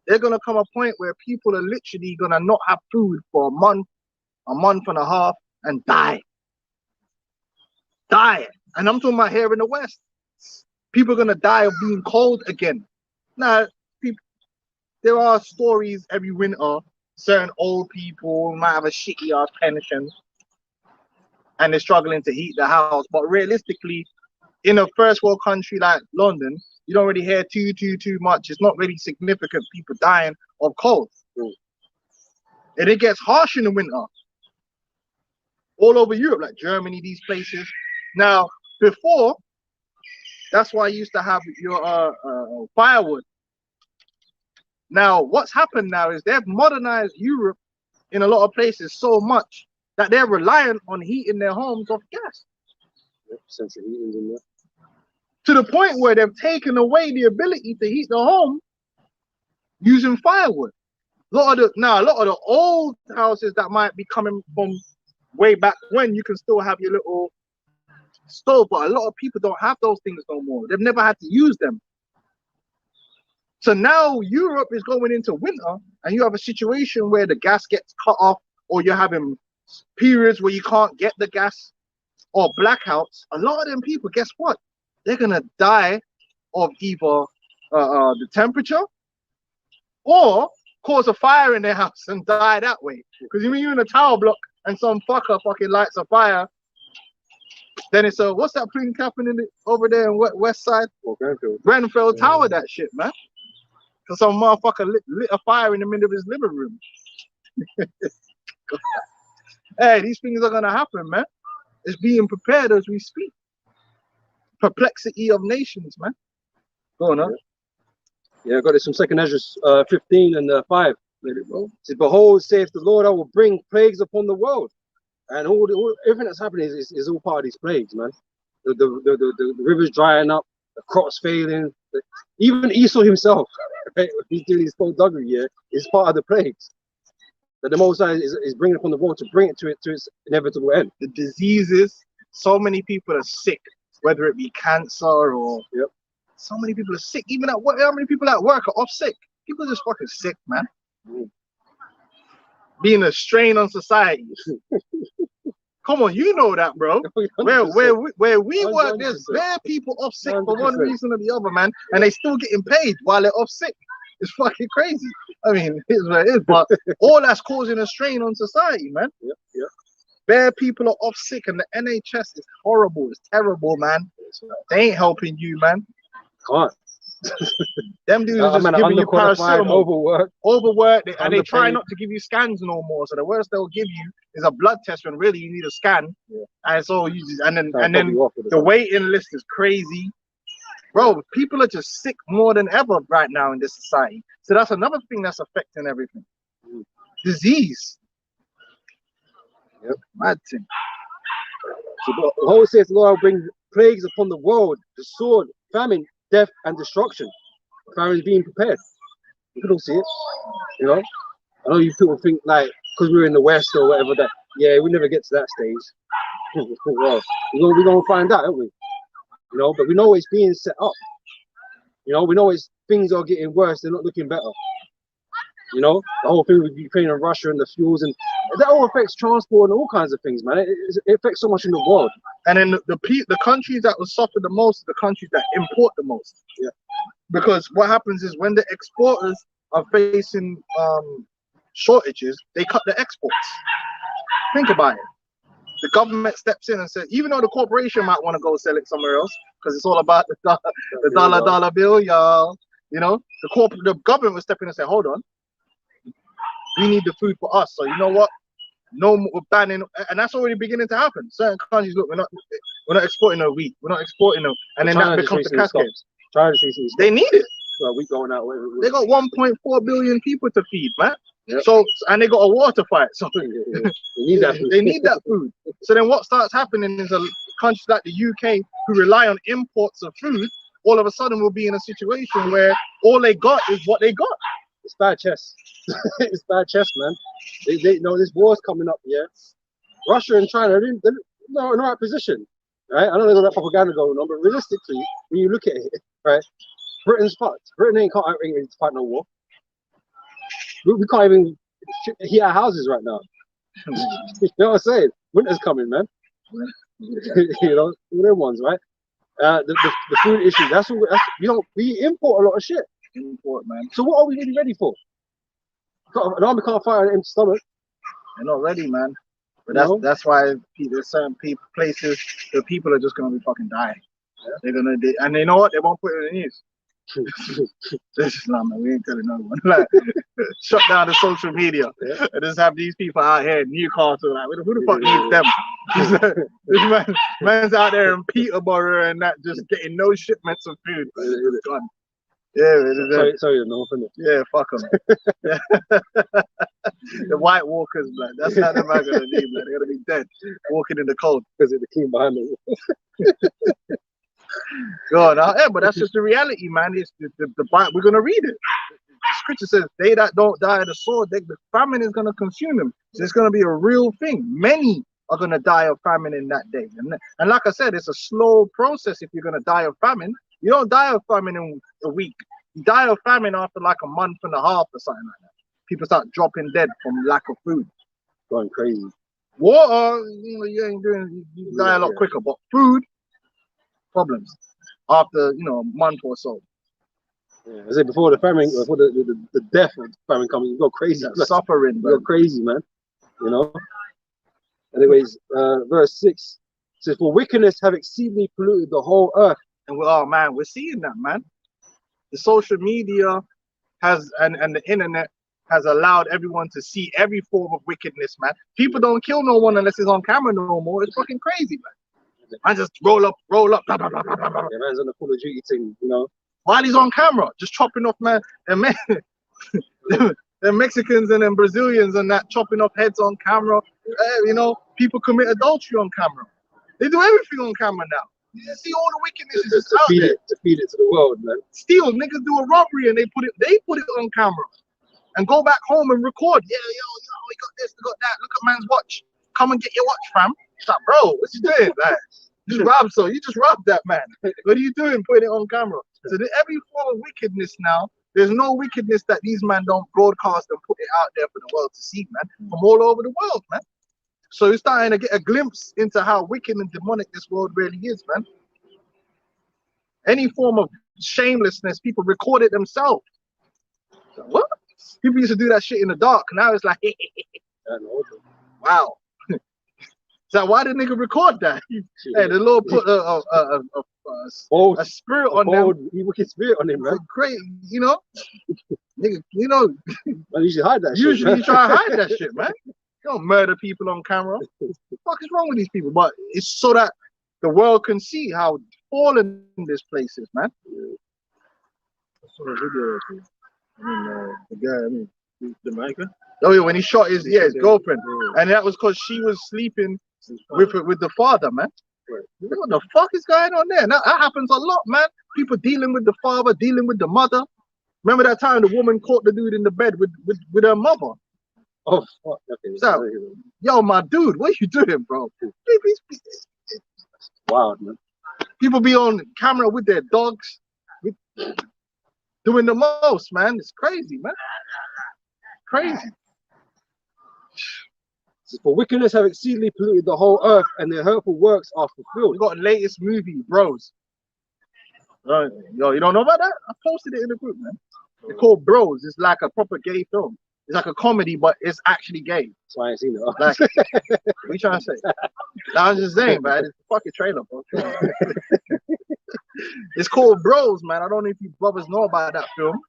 They're going to come a point where people are literally going to not have food for a month and a half, and die. And I'm talking about here in the West. People are going to die of being cold again. Now, there are stories every winter. Certain old people might have a shitty ass pension and they're struggling to heat the house. But realistically, in a first world country like London, you don't really hear too much. It's not really significant people dying of cold. And it gets harsh in the winter. All over Europe, like Germany, these places. Now, before, that's why you used to have your firewood. Now, what's happened now is they've modernized Europe in a lot of places so much that they're reliant on heating their homes off gas. Central heating's in there. To the point where they've taken away the ability to heat the home using firewood. A lot of the old houses that might be coming from way back when, you can still have your little stove, but a lot of people don't have those things no more. They've never had to use them. So now Europe is going into winter and you have a situation where the gas gets cut off, or you're having periods where you can't get the gas, or blackouts. A lot of them people, guess what? They're gonna die of either the temperature or cause a fire in their house and die that way. Because you're in a tower block and some fucker fucking lights a fire, then it's what's that thing happening over there in west side? Grenfell Tower, that shit, man. Because some motherfucker lit a fire in the middle of his living room. Hey, these things are gonna happen, man. It's being prepared as we speak. perplexity of nations, man. Go on, huh? Yeah, I got this from 2nd Ezra 15 and 5. Let it roll. It says, behold, saith the Lord, I will bring plagues upon the world. And everything that's happening is all part of these plagues, man. The rivers drying up, the crops failing. Even Esau himself, right, when he's doing his skullduggery, yeah, is part of the plagues that the Most High is bringing upon the world to bring it to its inevitable end. The diseases, so many people are sick, whether it be cancer or so many people are sick. Even at work, how many people at work are off sick? People are just fucking sick, man. Being a strain on society. Come on, you know that, bro. Where we work, there's bare people off sick for one reason or the other, man, and they still getting paid while they're off sick. It's fucking crazy. I mean, it is what it is, but all that's causing a strain on society, man. Bare people are off sick, and the NHS is horrible. It's terrible, man. They ain't helping you, man. Can't. Them dudes are just giving you paracetamol. Overworked, and they try not to give you scans no more. So the worst they'll give you is a blood test when really you need a scan. And so you just, and then the waiting list is crazy. Bro, people are just sick more than ever right now in this society. So that's another thing that's affecting everything. Disease. Mad thing. So the whole says, Lord, I'll bring plagues upon the world, the sword, famine, death, and destruction. Pharaoh is being prepared. You can all see it. You know? I know you people think like because we're in the West or whatever that we never get to that stage. Well, we're gonna find out, aren't we? You know, but we know it's being set up. You know, we know things are getting worse, they're not looking better. You know, the whole thing with Ukraine and Russia and the fuels, and that all affects transport and all kinds of things, man. It affects so much in the world. And then the countries that will suffer the most are the countries that import the most. Because what happens is when the exporters are facing shortages, they cut the exports. Think about it. The government steps in and says, even though the corporation might want to go sell it somewhere else, because it's all about the dollar bill, y'all. You know, the government will step in and say, hold on, we need the food for us. So you know what? No more banning, and that's already beginning to happen. Certain countries, look, we're not exporting no wheat, we're not exporting no, and then that becomes the cascade. They need it. We going out. They got 1.4 billion people to feed, man. So and they got a war to fight. So they need that food. They need that food. So then what starts happening is countries like the UK who rely on imports of food, all of a sudden will be in a situation where all they got is what they got. It's bad chess. It's bad chess, man. They know this war's coming up. Russia and China, they're in the right position, right? I know there's all that propaganda going on, but realistically, when you look at it, right, Britain's fucked. Britain ain't ready to fight no war. We can't even heat our houses right now. You know what I'm saying? Winter's coming, man. You know, all them ones, right? The food issue. That's we import a lot of shit. Import, man. So what are we really ready for? An army can't fight on an empty stomach. They're not ready, man. But that's why there's certain places the people are just gonna be fucking dying. They're gonna, and you know what? They won't put it in the news. This is not, man. We ain't telling no one. Like, shut down the social media and just have these people out here in Newcastle. Like, who the fuck needs them? This man's out there in Peterborough and that, just getting no shipments of food. It's gone. Sorry, no, yeah, fuck them. The White Walkers, man. That's how they're gonna be, man. They're gonna be dead, walking in the cold because of the king behind them. God, but that's just the reality, man. It's the Bible. We're gonna read it. The scripture says, "They that don't die of the sword, the famine is gonna consume them." So it's gonna be a real thing. Many are gonna die of famine in that day, and like I said, it's a slow process. If you're gonna die of famine, you don't die of famine in a week. You die of famine after like a month and a half or something like that. People start dropping dead from lack of food. Going crazy. Water, you ain't doing. You die a lot quicker, but food. Problems after a month or so. I said before the famine, before the death of the famine comes, you go crazy. Suffering, you go crazy, man. You know. Anyways, verse 6 says, "For wickedness have exceedingly polluted the whole earth." And we're seeing that, man. The social media has and the internet has allowed everyone to see every form of wickedness, man. People don't kill no one unless it's on camera no more. It's fucking crazy, man. I just roll up, blah, blah, blah, blah, blah, blah, blah. Yeah, man's on the Call of Duty thing, you know. While he's on camera, just chopping off, man. And the Mexicans and then Brazilians and that chopping off heads on camera. You know, people commit adultery on camera. They do everything on camera now. You see all the wickedness is just out there. To feed it to the world, man. Steal, niggas do a robbery and they put it on camera and go back home and record. Yeah, yo, we got this, we got that. Look at man's watch. Come and get your watch, fam. It's like, bro, what you doing? Like, you just robbed that man. What are you doing? Putting it on camera. So every form of wickedness now, there's no wickedness that these men don't broadcast and put it out there for the world to see, man, from all over the world, man. So you're starting to get a glimpse into how wicked and demonic this world really is, man. Any form of shamelessness, people record it themselves. What? People used to do that shit in the dark. Now it's like, wow. So why did nigga record that? Hey, the Lord put a spirit on them. Wicked spirit on him, man. Great, you know. Nigga, you know. Man, you should hide that shit. Usually you try to hide that shit, man. You don't murder people on camera. What the fuck is wrong with these people? But it's so that the world can see how fallen this place is, man. I saw a video of him. The guy, Jamaica. Oh yeah, when he shot his girlfriend, and that was because she was sleeping with the father, man. What the fuck is going on there? That happens a lot, man. People dealing with the father, dealing with the mother. Remember that time the woman caught the dude in the bed with her mother? Oh fuck! Okay. So, yo, my dude, what you doing, bro? Wild, man. People be on camera with their dogs, doing the most, man. It's crazy, man. Crazy. For wickedness have exceedingly polluted the whole earth, and their hurtful works are fulfilled. We got the latest movie, Bros. Yo, you don't know about that? I posted it in the group, man. It's called Bros. It's like a proper gay film. It's like a comedy, but it's actually gay. So I ain't seen it. Like, what you trying to say? I'm just saying, man. It's a fucking trailer, bro. It's called Bros, man. I don't know if you brothers know about that film,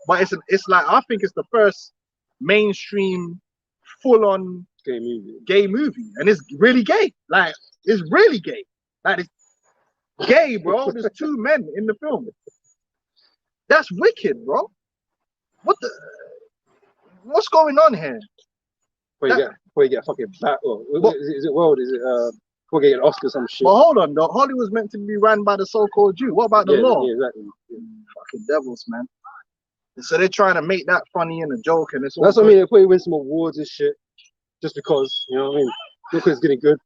but it's like, I think it's the first mainstream, full-on gay movie, and it's really gay. Like, it's really gay. Like, it's gay, bro. There's two men in the film. That's wicked, bro. What's going on here? Before you get fucking back, is it world? Is it before you get an Oscar or some shit? Well, hold on, though. Hollywood's meant to be ran by the so-called Jew. What about the law? Yeah, exactly. Yeah. Fucking devils, man. So they're trying to make that funny and a joke, and it's all that's what I mean. They probably win some awards and shit, just because, you know what I mean. Because it's getting good.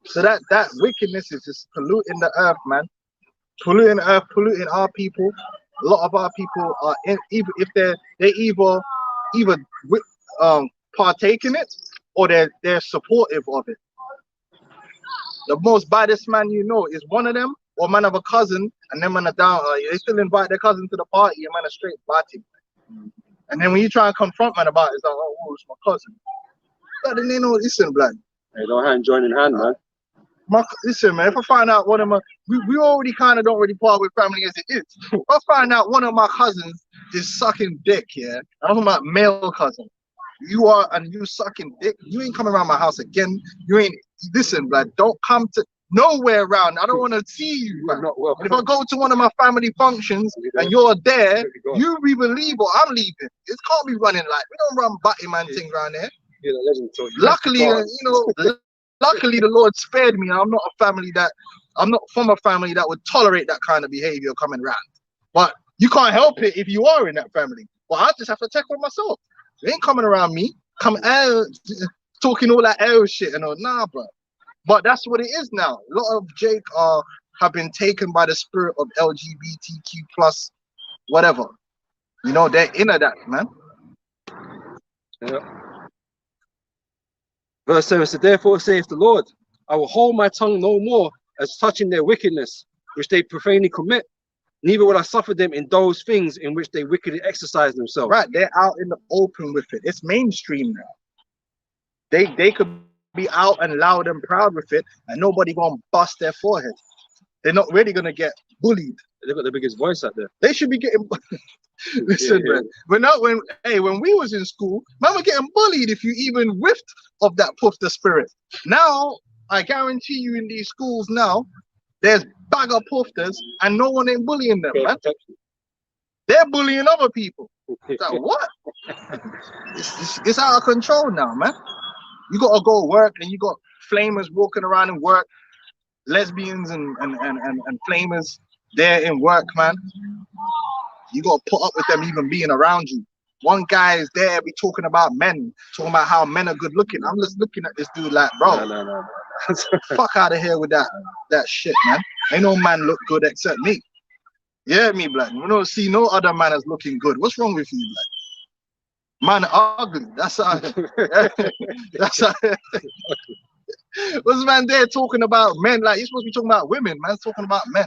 So that wickedness is just polluting the earth, man. Polluting the earth, polluting our people. A lot of our people are they either partake in it, or they're supportive of it. The most baddest man you know is one of them, or man of a cousin, and then man are down. They still invite their cousin to the party, and man are straight batting. And then when you try and confront man about it, it's like, oh, it's my cousin. But then they know, listen, blood. Hey, don't hand join in hand, man. Listen, man, if I find out one of my, we already kind of don't really part with family as it is. If I find out one of my cousins is sucking dick, yeah, I'm talking about male cousin. You sucking dick, you ain't coming around my house again. You ain't, listen, blood, don't come to nowhere around. I don't want to see you, man. If I go to one of my family functions and you're there, you be believe or I'm leaving. It can't be running like, we don't run batty man thing around here. Yeah, the legend told you. Luckily, luckily the Lord spared me. I'm not from a family that would tolerate that kind of behavior coming around. But you can't help it if you are in that family. But I just have to check on myself. You ain't coming around me, talking all that L shit and all. Nah, bro. But that's what it is now. A lot of Jake have been taken by the spirit of LGBTQ plus whatever. You know, they're into that, man. Yeah. Verse 7 said, therefore saith the Lord, I will hold my tongue no more as touching their wickedness, which they profanely commit. Neither will I suffer them in those things in which they wickedly exercise themselves. Right, they're out in the open with it. It's mainstream now. They could be out and loud and proud with it, and nobody gonna bust their forehead. They're not really gonna get bullied. They've got the biggest voice out there. They should be getting. Listen, man. When we was in school, man, we're getting bullied if you even whiffed of that puff the spirit. Now I guarantee you in these schools now, there's bag of pufters and no one ain't bullying them, man. They're bullying other people. It's like, what? It's out of control now, man. You gotta go work and you got flamers walking around in work, lesbians and flamers there in work, man. You gotta put up with them even being around you. One guy is there, be talking about men, talking about how men are good looking. I'm just looking at this dude like, bro, No. fuck out of here with that shit, man. Ain't no man look good except me. Yeah, me, blood. You don't see no other man as looking good. What's wrong with you, blood? Man ugly. That's how. That's how. What's man there talking about men? Like, you're supposed to be talking about women, man. Talking about men.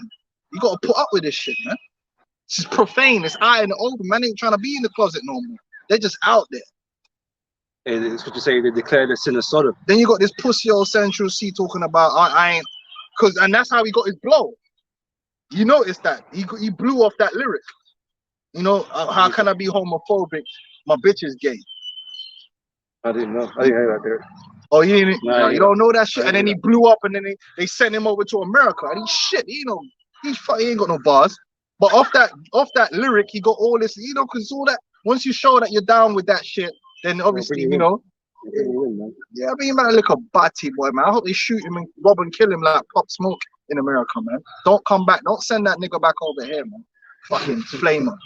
You gotta put up with this shit, man. This is profane. It's out in the open. Man ain't trying to be in the closet no more. They're just out there. And it's what you say, they declare the sin of Sodom. Then you got this pussy old Central C talking about I ain't, and that's how he got his blow. You notice that he blew off that lyric. You know, how can I be homophobic? My bitch is gay. I didn't know. I didn't hear that. Oh, you didn't? No, You don't know that shit. And then he blew up, and then they sent him over to America. And he's shit. He ain't got no bars. But off that lyric, he got all this. You know, because all that. Once you show that you're down with that shit, then obviously you know. Yeah, I mean, man, look a batty boy, man. I hope they shoot him and rob and kill him like Pop Smoke in America, man. Don't come back. Don't send that nigga back over here, man. Fucking flamer.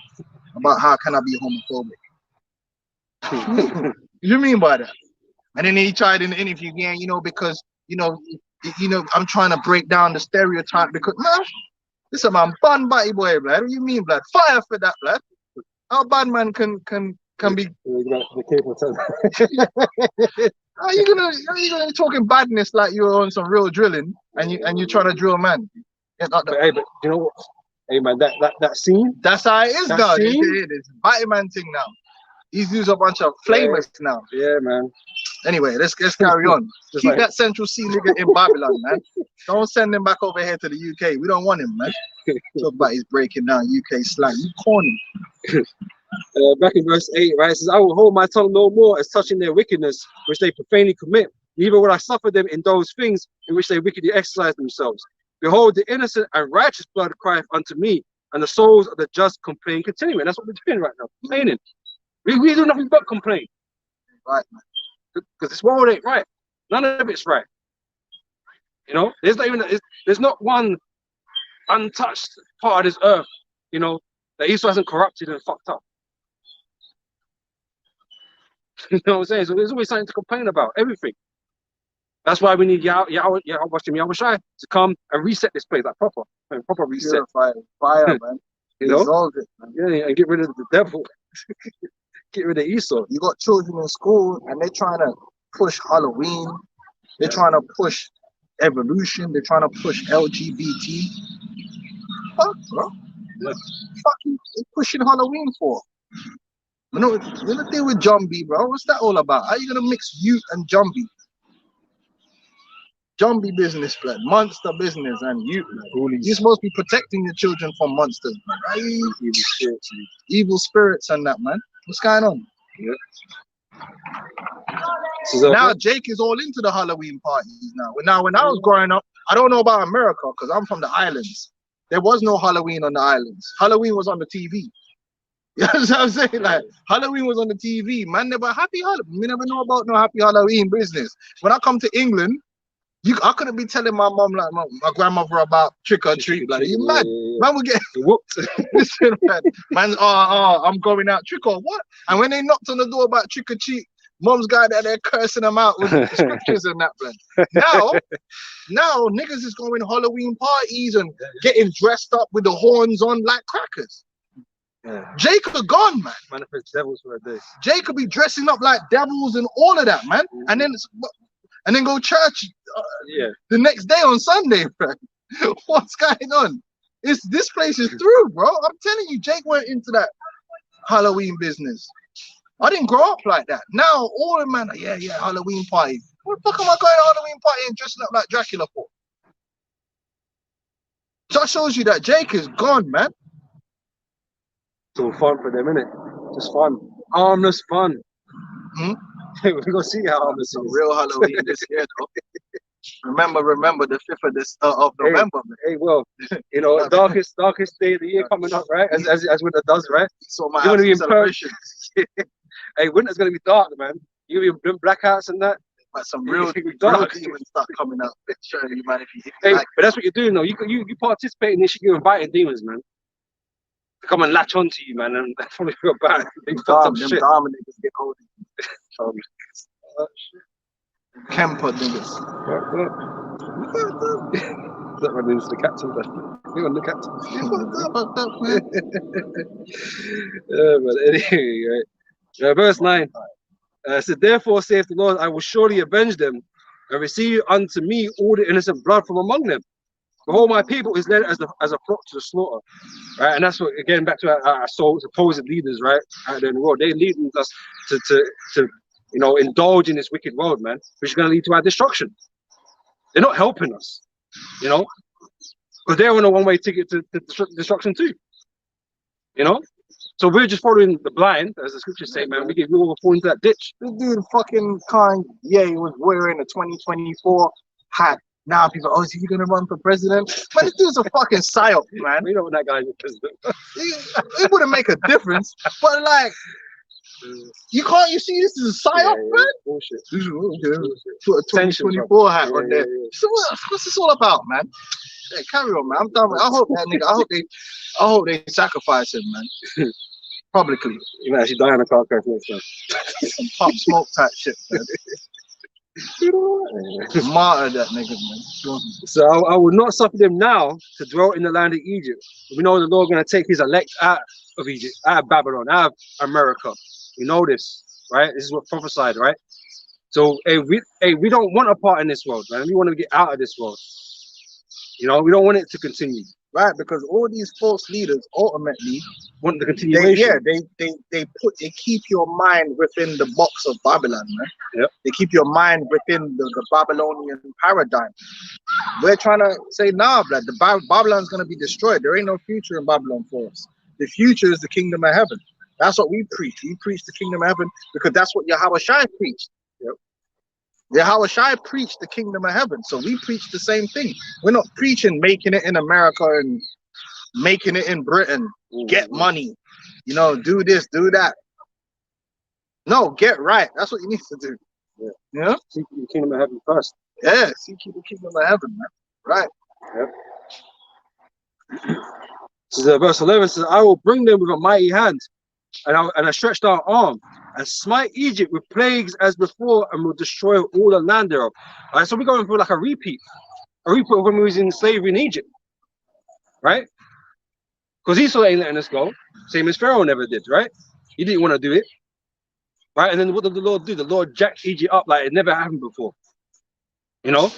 About how can I be homophobic? You mean by that? And then he tried in the interview, yeah, you know, because I'm trying to break down the stereotype because man, this is a man bad batty boy, blood. What do you mean, blood? Fire for that, blood. How bad man can be? Are you gonna be talking badness like you're on some real drilling and you're trying to drill man? But you know what? Hey man, that scene. That's how it is now. It's batty man thing now. He's used a bunch of flamers now. Yeah, man. Anyway, let's carry on. Keep that Central C nigga in Babylon, man. Don't send him back over here to the UK. We don't want him, man. Talk about he's breaking down UK slang. You corny. Back in verse 8, right? It says, I will hold my tongue no more as touching their wickedness, which they profanely commit. Neither will I suffer them in those things in which they wickedly exercise themselves. Behold, the innocent and righteous blood crieth unto me, and the souls of the just complain continuing. That's what we're doing right now. Complaining. We do nothing but complain. Right, man. Because this world ain't right. None of it's right. You know, there's not one untouched part of this earth, you know, that Esau hasn't corrupted and fucked up. You know what I'm saying? So there's always something to complain about, everything. That's why we need Yahweh Shai to come and reset this place, like proper reset. Fire, man. You know? Resolve it, man. Yeah, and get rid of the devil. Get rid of Esau. You got children in school and they're trying to push Halloween. They're trying to push evolution. They're trying to push LGBT. Fuck, bro. Yeah. Fuck you. They're pushing Halloween for. You know, we're gonna deal with Jumbie, bro. What's that all about? How are you gonna mix you and Jumbie? Jumbie business, blood. Monster business, and you. You're supposed to be protecting your children from monsters, man. Right? Evil spirits and that, man. What's going on? Yeah. Now Jake is all into the Halloween parties now. Now, when I was growing up, I don't know about America because I'm from the islands. There was no Halloween on the islands. Halloween was on the TV. You know what I'm saying? Like, Halloween was on the TV. Man, never happy Halloween. We never know about no happy Halloween business. When I come to England, I couldn't be telling my mom, like my grandmother, about trick or treat. Like, are you mad? Man will get whooped. Listen, man, I'm going out trick or what? And when they knocked on the door about trick or treat, mom's got that they're cursing them out with the scriptures and that, man. Now niggas is going Halloween parties and getting dressed up with the horns on like crackers. Yeah. Jacob gone, man. Manifest devils for a day. Jacob be dressing up like devils and all of that, man. And then go church the next day on Sunday, bro. What's going on? This place is through, bro. I'm telling you, Jake went into that Halloween business. I didn't grow up like that. Now all the man, Halloween party. What the fuck am I going to Halloween party and dressing up like Dracula for? That shows you that Jake is gone, man. It's all fun for them, innit? Just fun. Harmless fun. We're gonna see how harmless it's real Halloween this year, though. Remember the 5th of Hey, November, man. hey, well, you know, darkest day of the year coming up, right? As winter does, right? So my You're gonna be in celebration. Hey, winter's gonna be dark, man. You're gonna be doing blackouts and that. But some real Dark. demon stuff coming up. Showing you, man, if you Hey, like. but that's what you're doing, though. You participate in this shit. You're inviting demons, man, to come and latch onto you, man, and follow you about. They fucked up Them shit. Dharma niggas get hold of Um, Kemper niggas. That one is the captain, but you on the captain. But anyway, right. Verse 9. So therefore saith the Lord, I will surely avenge them and receive unto me all the innocent blood from among them. Behold, my people is led as a flock to the slaughter. Right, and that's what, again, back to our supposed leaders, right, out there in the world. They leading us to you know, indulge in this wicked world, man, which is going to lead to our destruction. They're not helping us, you know, because they're on a one-way ticket to destruction too, you know. So we're just following the blind, as the scriptures say, man. We all fall into that ditch. This dude fucking Kanye was wearing a 2024 hat. Now people, oh, is he gonna run for president? But this dude's a fucking psyop, man. We know when that guy's the president. It wouldn't make a difference, but like, you can't. You see, this is a psyop, man. Bullshit. Put a 2024 hat on there. Yeah. So what's this all about, man? Hey, carry on, man. I'm done. I hope that nigga. I hope they sacrifice him, man. Publicly. You might actually die in a car crash next time. Some pop smoke type shit, man. Martyr that nigga, man. So I will not suffer them now to dwell in the land of Egypt. We know the Lord going to take his elect out of Egypt, out of Babylon, out of America. We know this, right? This is what prophesied, right? So we don't want a part in this world, man. We want to get out of this world. You know, we don't want it to continue. Right, because all these false leaders ultimately Want the continuation. They keep your mind within the box of Babylon, man. Yep. They keep your mind within the Babylonian paradigm. We're trying to say, nah, blood, Babylon's gonna be destroyed. There ain't no future in Babylon for us. The future is the kingdom of heaven. That's what we preach. We preach the kingdom of heaven because that's what Yahweh Shai preached. Yep. Yahweh Shai preached the kingdom of heaven. So we preach the same thing. We're not preaching making it in America and making it in Britain. Get money. You know, do this, do that. No, get right. That's what you need to do. Yeah. Yeah? Seek the kingdom of heaven first. Yeah, seek the kingdom of heaven, man. Right. Yep. So verse 11 says, I will bring them with a mighty hand and a stretched out arm and smite Egypt with plagues as before and will destroy all the land thereof. All right, so we're going for like a repeat of when we was in slavery in Egypt, right? Because Esau ain't letting us go, same as Pharaoh never did, right? He didn't want to do it, right? And then what did the Lord do? The Lord jacked Egypt up like it never happened before, you know?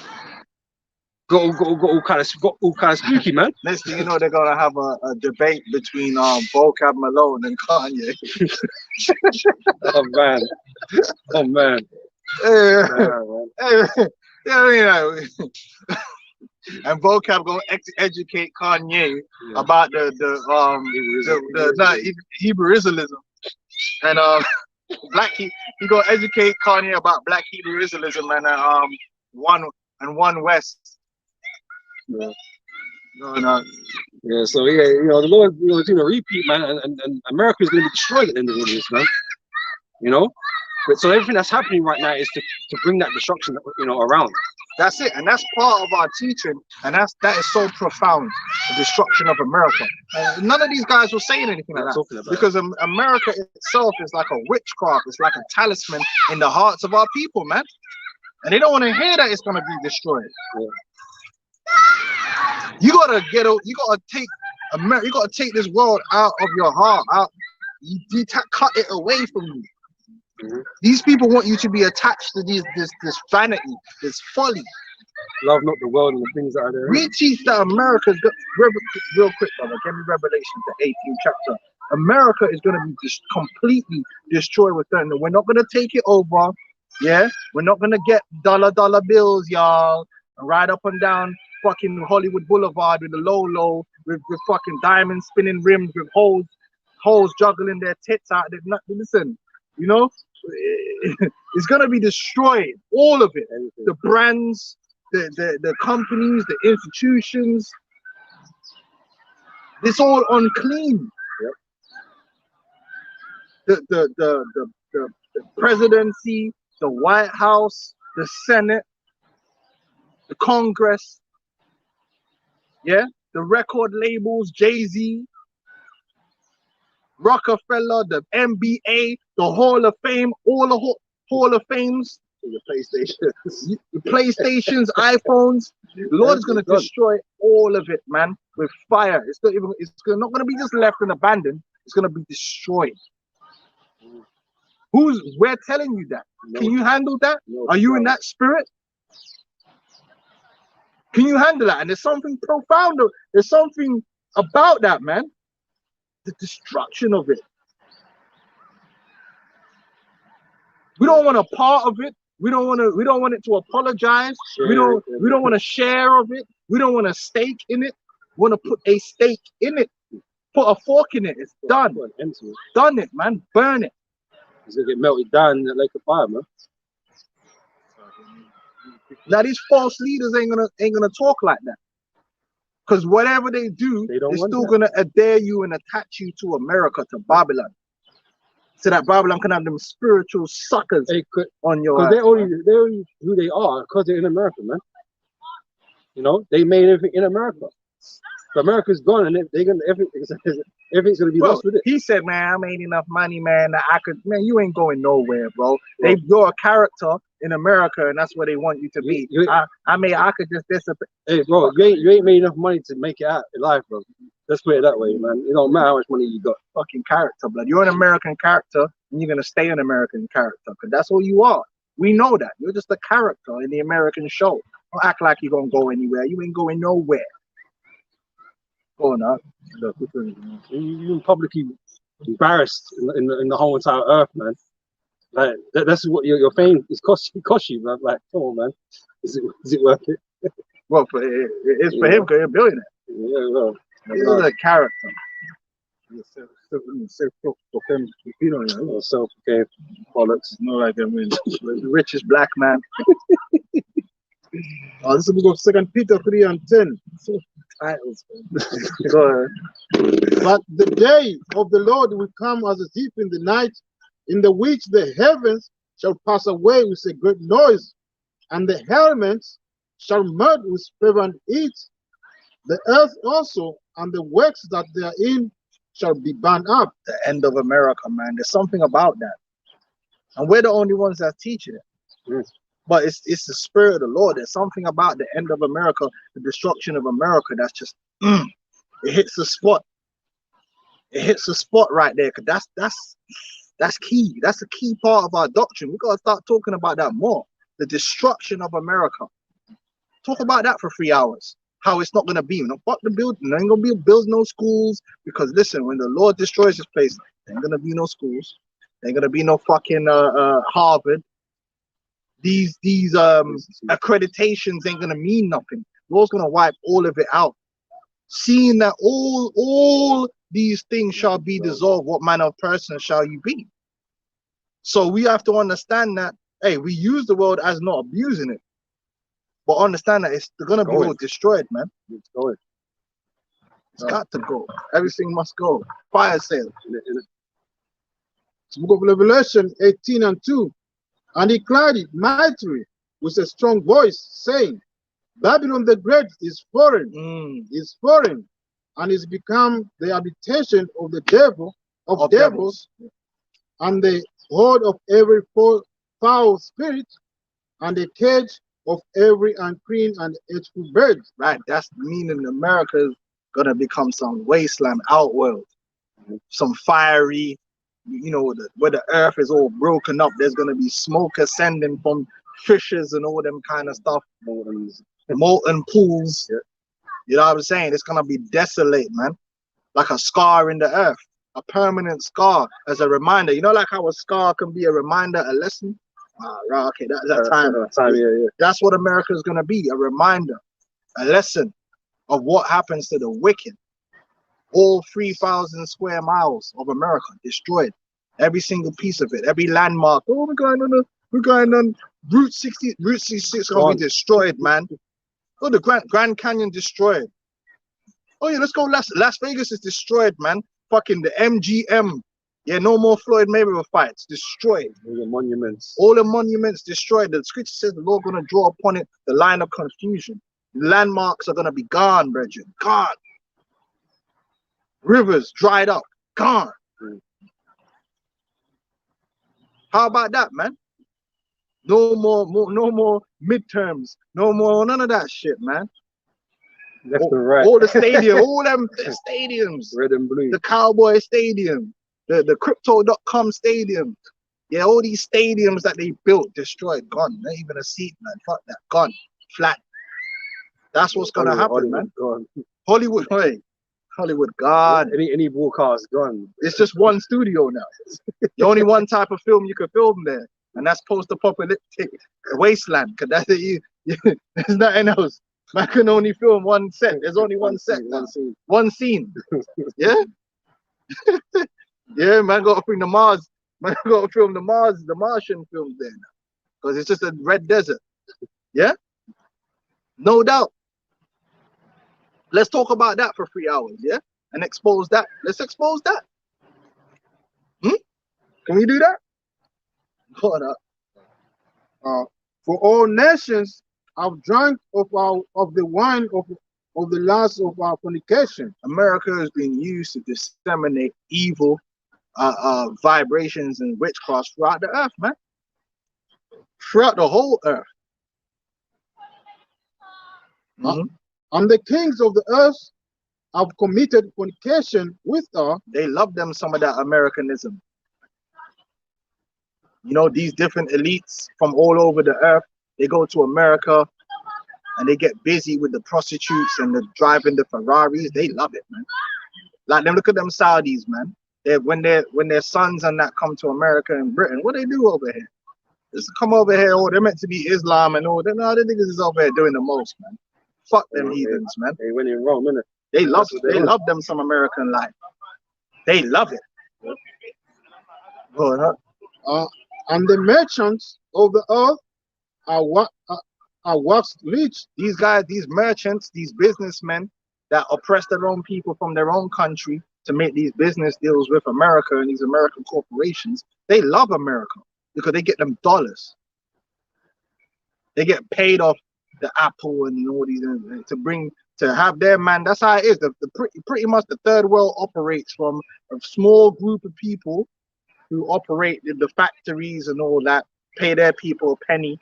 Got all kind of spooky, man. Next thing you know, they're gonna have a debate between Vocab Malone and Kanye. Oh man, oh man. Yeah. And Vocab gonna educate Kanye about the Hebrew Israelism, and he gonna educate Kanye about Black Hebrew Israelism and one West. Yeah. No. Yeah, so yeah, you know, the Lord, you know, is gonna repeat, man, and America is gonna be destroyed at the end of all this, man. You know? But so everything that's happening right now is to bring that destruction, you know, around. That's it, and that's part of our teaching, and that is so profound, the destruction of America. None of these guys were saying anything like that, because America itself is like a witchcraft, it's like a talisman in the hearts of our people, man. And they don't want to hear that it's gonna be destroyed. Yeah. You gotta take this world out of your heart, cut it away from you. Mm-hmm. These people want you to be attached to this vanity, this folly. Love not the world and the things that are there. We teach that America's real quick, brother. Give me Revelation, the 18th chapter. America is going to be just completely destroyed with them. We're not going to take it over. Yeah, we're not going to get dollar bills, y'all, and ride up and down fucking Hollywood Boulevard with the low with fucking diamond spinning rims with hoes juggling their tits out. Listen, you know, it's gonna be destroyed, all of it. The brands, the companies, the institutions, it's all unclean. The presidency, the White House, the Senate, the Congress, yeah, the record labels, Jay-Z, Rockefeller, the NBA, the Hall of Fame, all the Hall of Fames, The PlayStation. the PlayStations, iPhones. The Lord is going to destroy all of it, man, with fire. It's not going to be just left and abandoned. It's going to be destroyed. We're telling you that. No. Can you handle that? No, Are you no. in that spirit? Can you handle that? And there's something profound. There's something about that, man. The destruction of it. We don't want a part of it. We don't want it to apologize. We don't want to share of it. We don't want a stake in it. We want to put a stake in it. Put a fork in it. It's done. Done it, man. Burn it. It's gonna get melted down in that lake of fire, man. Now these false leaders ain't gonna talk like that. Because whatever they do, They don't they're want still that. gonna adhere you and attach you to America, to Babylon. So that Babylon can have them spiritual suckers on your Because ass, they're only who they are because they're in America, man. You know, they made everything in America. But America's gone, and everything's gonna be Bro, lost with it. he said, man, I made enough money, man, that I could, man, you ain't going nowhere, bro. You're a character in America, and that's where they want you to be. I could just disappear. Hey, bro, you ain't made enough money to make it out in life, bro. Let's put it that way, man. It don't matter how much money you got. Fucking character, blood. You're an American character, and you're gonna stay an American character, because that's all you are. We know that. You're just a character in the American show. Don't act like you're gonna go anywhere. You ain't going nowhere. Go on, up. You publicly embarrassed in the whole entire earth, man. Like that's what your fame is cost you, man. Like, come on, man. Is it worth it? Well, it's for him, because he's a billionaire. Yeah, well, He's a character. Self-proclaimed bollocks. No, like, I mean, the richest black man. This is the book of 2 Peter 3:10. So titles. Go ahead. But the day of the Lord will come as a thief in the night, in the which the heavens shall pass away with a great noise, and the elements shall melt with fervent heat. The earth also and the works that they are in shall be burned up. The end of America, man. There's something about that. And we're the only ones that teach it. Mm. But it's the spirit of the Lord. There's something about the end of America, the destruction of America, that's just it hits the spot. It hits the spot right there, because that's key. That's a key part of our doctrine. We gotta start talking about that more. The destruction of America. Talk about that for 3 hours. How it's not gonna be. No, fuck the building. There ain't gonna be build no schools, because listen, when the Lord destroys this place, there ain't gonna be no schools. There ain't gonna be no fucking Harvard. These accreditations ain't gonna mean nothing. Lord's gonna wipe all of it out. Seeing that all these things shall be dissolved, what manner of person shall you be? So we have to understand that, hey, we use the world as not abusing it, but understand that it's gonna be all destroyed, man. It's going. It's got to go. Everything must go. Fire sale. It's the book of Revelation 18:2. And he cried it mightily with a strong voice, saying, Babylon the Great is foreign, and is become the habitation of the devil, of devils, and the hold of every foul spirit, and the cage of every unclean and hateful bird. Right, that's meaning America is gonna become some wasteland outworld, some fiery, you know, where the earth is all broken up. There's gonna be smoke ascending from fissures and all them kind of stuff, molten pools. You know what I'm saying? It's gonna be desolate, man, like a scar in the earth, a permanent scar as a reminder. You know, like how a scar can be a reminder, a lesson. Right, okay, that time. Yeah. That's what America is gonna be, a reminder, a lesson of what happens to the wicked. All 3,000 square miles of America destroyed. Every single piece of it, every landmark. Oh my God, We're going on Route 60. Route 66 gonna Gone. be destroyed, man. Oh, the Grand Canyon destroyed. Oh yeah, let's go. Las Vegas is destroyed, man. Fucking the MGM. Yeah, no more Floyd Mayweather fights. Destroyed. All the monuments. All the monuments destroyed. The scripture says the Lord gonna draw upon it the line of confusion. Landmarks are gonna be gone, brethren. Gone. Rivers dried up. Gone. How about that, man? No more midterms. No more none of that shit, man. Left and right. All the stadium, all them stadiums. Red and blue. The Cowboy Stadium, the Crypto.com Stadium. Yeah, all these stadiums that they built, destroyed, gone. Not even a seat, man. Fuck that. Gone. Flat. That's what's gonna happen, man. Gone. Hollywood, hey. Hollywood, God. Any broadcast gone. It's just one studio now. The only one type of film you can film there, and that's post-apocalyptic wasteland. Cause that's it. There's nothing else. Man can only film one set. There's only one set. One scene. Yeah. Yeah, man. Got to bring the Mars. Man got to film the Martian films there now, because it's just a red desert. Yeah. No doubt. Let's talk about that for 3 hours, yeah? And expose that. Let's expose that. Can we do that? Hold up. For all nations have drunk of the wine of the lust of our fornication. America has been used to disseminate evil vibrations and witchcraft throughout the earth, man. Throughout the whole earth. And the kings of the earth have committed fornication with her. They love them some of that Americanism. You know, these different elites from all over the earth, they go to America and they get busy with the prostitutes and the driving the Ferraris. They love it, man. Like them, look at them Saudis, man. When their sons and that come to America and Britain, what they do over here? Just come over here, oh, they're meant to be Islam and all that. No, the niggas is over here doing the most, man. Fuck them heathens, man. They went in wrong, innit? They love them some American life. They love it. And the merchants of the earth are waxed rich. These guys, these merchants, these businessmen that oppress their own people from their own country to make these business deals with America and these American corporations, they love America because they get them dollars. They get paid off the Apple and all these to have their man. That's how it is. Pretty much the third world operates from a small group of people who operate in the factories and all that, pay their people a penny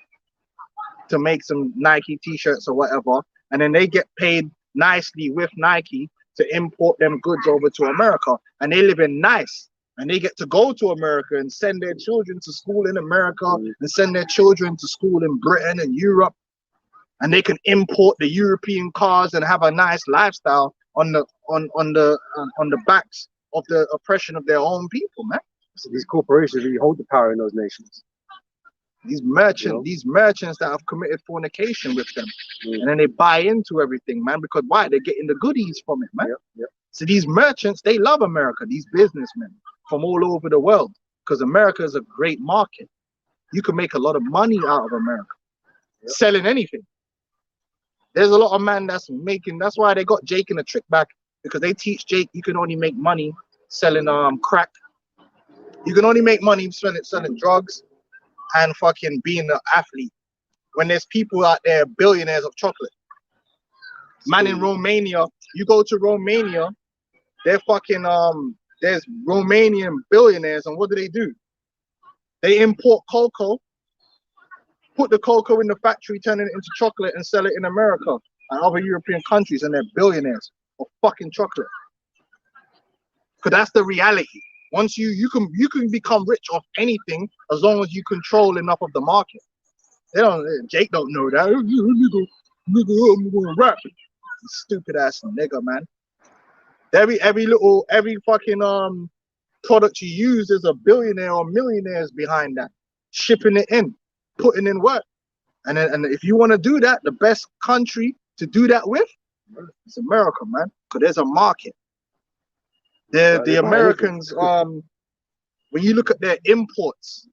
to make some Nike t-shirts or whatever, and then they get paid nicely with Nike to import them goods over to America, and they live in nice, and they get to go to America and send their children to school in America and send their children to school in Britain and Europe. And they can import the European cars and have a nice lifestyle on the backs of the oppression of their own people, man. So these corporations really hold the power in those nations. These merchants that have committed fornication with them, and then they buy into everything, man. Because why? They're getting the goodies from it, man. So these merchants, they love America. These businessmen from all over the world, because America is a great market. You can make a lot of money out of America selling anything. There's a lot of man that's making. That's why they got Jake in the trick back, because they teach Jake you can only make money selling crack. You can only make money selling drugs and fucking being an athlete. When there's people out there billionaires of chocolate. Man, in Romania, you go to Romania, they're fucking there's Romanian billionaires, and what do? They import cocoa, put the cocoa in the factory, turn it into chocolate, and sell it in America and other European countries, and they're billionaires of fucking chocolate. Because that's the reality. Once you can become rich off anything as long as you control enough of the market. Jake don't know that. Nigga, I'm gonna rap. Stupid ass nigga, man. Every fucking product you use, there's a billionaire or millionaires behind that, shipping it in, putting in work. And if you want to do that, the best country to do that with is America, man, because there's a market. The Americans, when you look at their imports,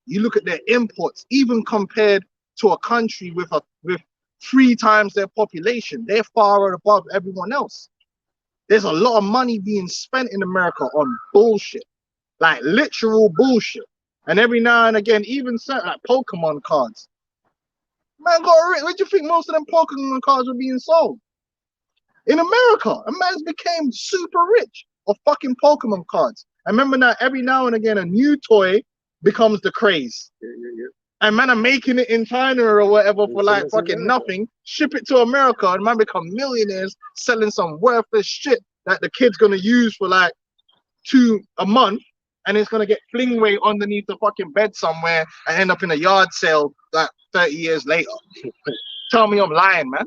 You look at their imports, even compared to a country with 3 times their population, they're far above everyone else. There's a lot of money being spent in America on bullshit, like literal bullshit. And every now and again, even certain like Pokemon cards. Man got rich. Where do you think most of them Pokemon cards were being sold? In America, a man's became super rich of fucking Pokemon cards. I remember that every now and again, a new toy becomes the craze. And man are making it in China or whatever for like fucking nothing, ship it to America, and man become millionaires selling some worthless shit that the kid's gonna use for like a month, and it's gonna get fling away underneath the fucking bed somewhere and end up in a yard sale like 30 years later. Tell me I'm lying, man.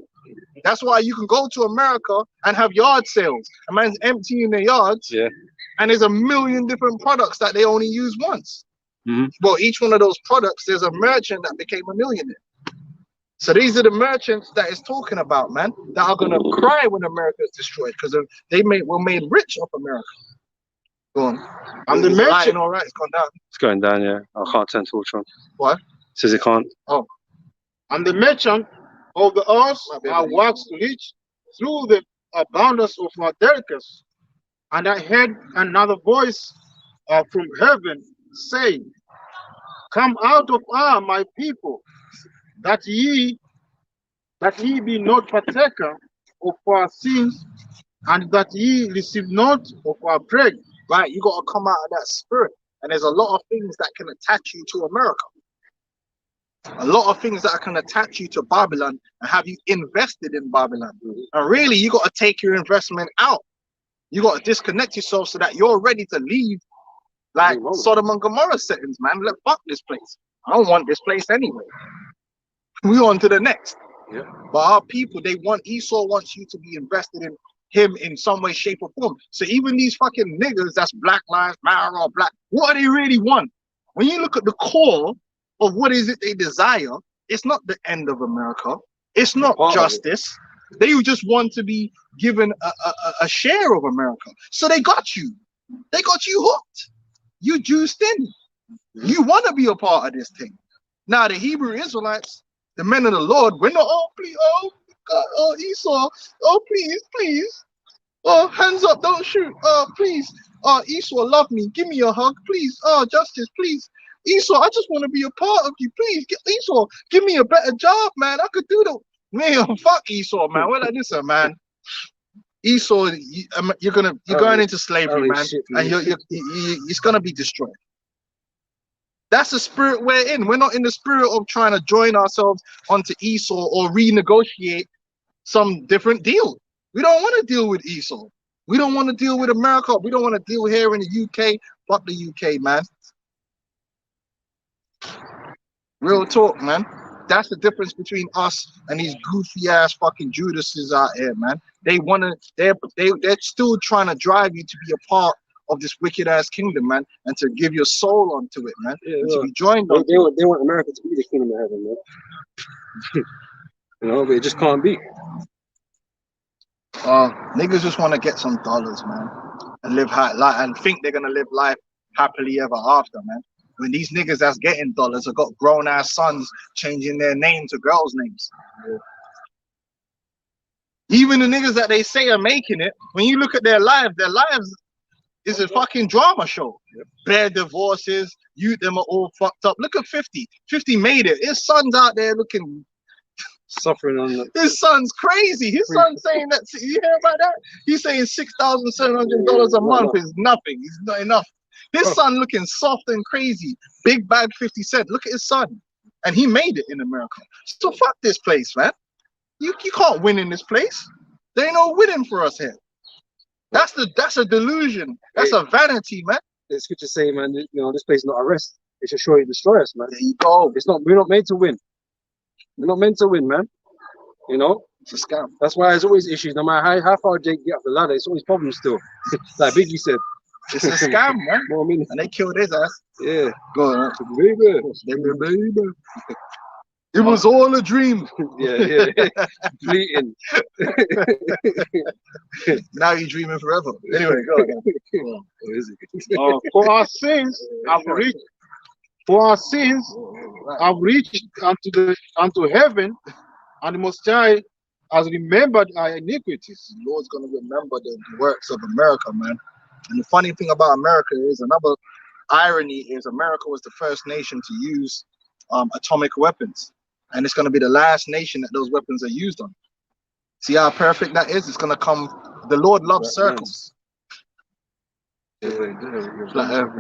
That's why you can go to America and have yard sales. A man's emptying their yards, and there's a million different products that they only use once. Well, each one of those products, there's a merchant that became a millionaire. So these are the merchants that it's talking about, man, that are gonna cry when America is destroyed because were made rich off America. Go on. And the merchant, all right, it's gone down. It's going down, yeah. I can't turn torch on. What? Says it can't. Oh. and the merchant of the earth are waxed rich through the abundance of our delicacies. And I heard another voice from heaven saying, "Come out of my people, that ye be not partaker of our sins, and that ye receive not of our plague." Right, you gotta come out of that spirit. And there's a lot of things that can attach you to America. A lot of things that can attach you to Babylon and have you invested in Babylon. And really, you gotta take your investment out. You gotta disconnect yourself so that you're ready to leave, like Sodom and Gomorrah settings, man. Fuck this place. I don't want this place anyway. We on to the next. But our people, Esau wants you to be invested in him in some way, shape, or form. So even these fucking niggas that's Black Lives Matter or black, what do they really want? When you look at the core of what is it they desire, it's not the end of America. It's not justice. They just want to be given a share of America. So they got you. They got you hooked. You juiced in. You want to be a part of this thing. Now the Hebrew Israelites, the men of the Lord, we're not, oh please, oh God, oh Esau, oh please, oh hands up, don't shoot, oh please, oh Esau, love me, give me a hug, please, oh justice, please, Esau, I just want to be a part of you, please, Esau, give me a better job, man, I could do the, man, fuck Esau, man, we're like this, man. Esau, you're going into slavery, man, and it's gonna be destroyed. That's the spirit we're in. We're not in the spirit of trying to join ourselves onto Esau or renegotiate some different deal. We don't want to deal with Esau. We don't want to deal with America. We don't want to deal here in the UK. Fuck the UK, man. Real talk, man. That's the difference between us and these goofy ass fucking Judases out here, man. They're still trying to drive you to be a part of this wicked ass kingdom, man, and to give your soul onto it, man, and to be joined. They want America to be the kingdom of heaven, man. You know, but it just can't be. Niggas just want to get some dollars, man, and live and think they're gonna live life happily ever after, man. When these niggas that's getting dollars have got grown ass sons changing their name to girls' names. Even the niggas that they say are making it, when you look at their lives is a fucking drama show. Bare divorces, them are all fucked up. Look at 50. 50 made it. His son's out there looking suffering on the. His son's crazy. His son's saying that. You hear about that? He's saying $6,700 a month is nothing. It's not enough. His son looking soft and crazy. Big bag 50 cents. Look at his son. And he made it in America. So fuck this place, man. You can't win in this place. There ain't no winning for us here. That's a delusion. That's a vanity, man. The scripture say, man, you know, this place is not a rest. It should surely destroy us, man. There you go. We're not meant to win. We're not meant to win, man. You know? It's a scam. That's why there's always issues. No matter how far Jake get up the ladder, it's always problems still. Like Biggie said. It's a scam, man. Well, I mean, and they killed his ass. Yeah. Go on. Baby. It was all a dream. Yeah. Fleeting. Now you're dreaming forever. Anyway, go on. For our sins have reached For our sins have reached unto heaven, and the Most High has remembered our iniquities. The Lord's gonna remember the works of America, man. And the funny thing about America is, another irony is, America was the first nation to use atomic weapons, and it's gonna be the last nation that those weapons are used on. See how perfect that is? It's gonna come. The Lord loves circles. Flat Earth.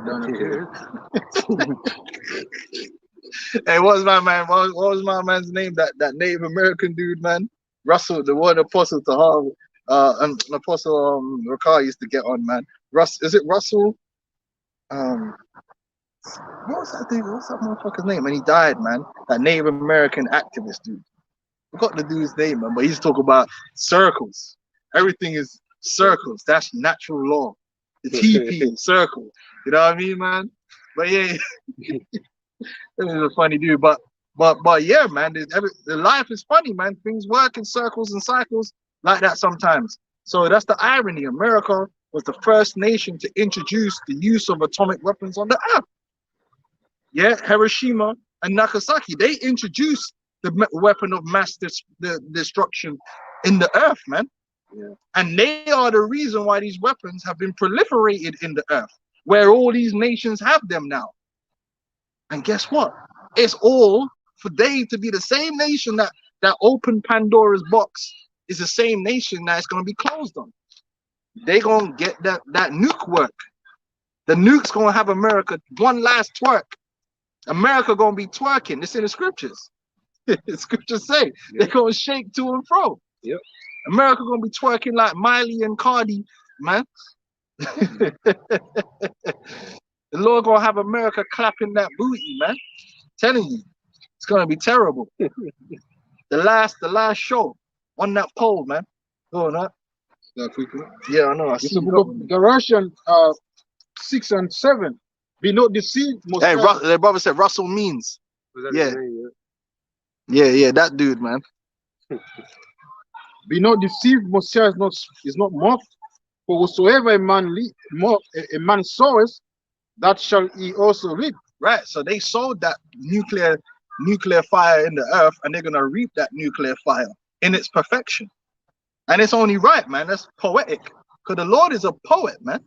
Hey, what was my man? What was my man's name? That Native American dude, man. Russell, the one apostle to Harvard, and Apostle Rakar used to get on, man. Is it Russell? What was that dude? What's that motherfucker's name? And he died, man. That Native American activist dude. Forgot the dude's name, man. But he's talking about circles. Everything is circles. That's natural law. The TP circle. You know what I mean, man? But yeah, this is a funny dude. But yeah, man. The life is funny, man. Things work in circles and cycles like that sometimes. So that's the irony. America was the first nation to introduce the use of atomic weapons on the earth. Yeah, Hiroshima and Nagasaki, they introduced the weapon of mass destruction in the earth, man. Yeah. And they are the reason why these weapons have been proliferated in the earth, where all these nations have them now. And guess what? It's all for they to be the same nation that opened Pandora's box is the same nation that it's going to be closed on. They're going to get that nuke work. The nuke's going to have America one last twerk. America going to be twerking. It's in the scriptures. The scriptures say they're going to shake to and fro. Yep. America going to be twerking like Miley and Cardi, man. The Lord going to have America clapping that booty, man. Telling you, it's going to be terrible. The last show on that pole, man. Go on, huh? Yeah, I know. I see. The book of Galatians 6 and 7. Be not deceived. Hey, their brother said Russell Means. Yeah. Yeah, that dude, man. Be not deceived, Messiah is not mocked. For whatsoever a man soweth, that shall he also reap. Right. So they sowed that nuclear fire in the earth, and they're gonna reap that nuclear fire in its perfection. And it's only right, man. That's poetic. Because the Lord is a poet, man.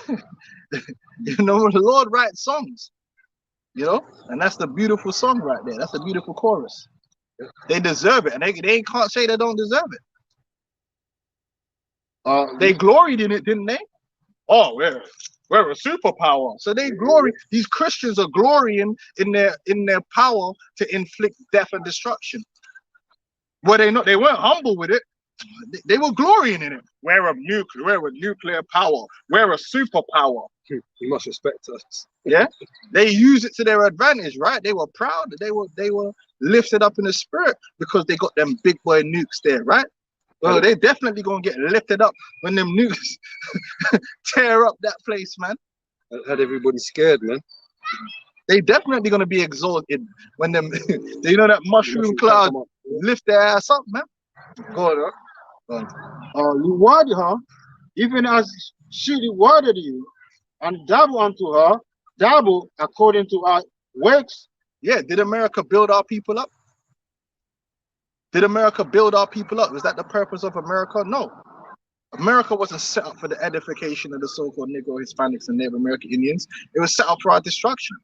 You know, the Lord writes songs. You know, and that's the beautiful song right there. That's a beautiful chorus. They deserve it, and they can't say they don't deserve it. They gloried in it, didn't they? Oh, we're a superpower. So they glory. These Christians are glorying in their power to inflict death and destruction. Well, they weren't humble with it. They were glorying in it. We're a nuclear power. We're a superpower. You must respect us. Yeah, they use it to their advantage, right? They were proud. They were lifted up in the spirit because they got them big boy nukes there, right? Well, they definitely gonna get lifted up when them nukes tear up that place, man. That had everybody scared, man. They definitely gonna be exalted when them, you know, that mushroom cloud lift their ass up, man. Go on, reward her, even as she rewarded you, and double unto her, double according to our works. Yeah, did America build our people up? Did America build our people up? Was that the purpose of America? No. America wasn't set up for the edification of the so-called Negro, Hispanics, and Native American Indians. It was set up for our destruction,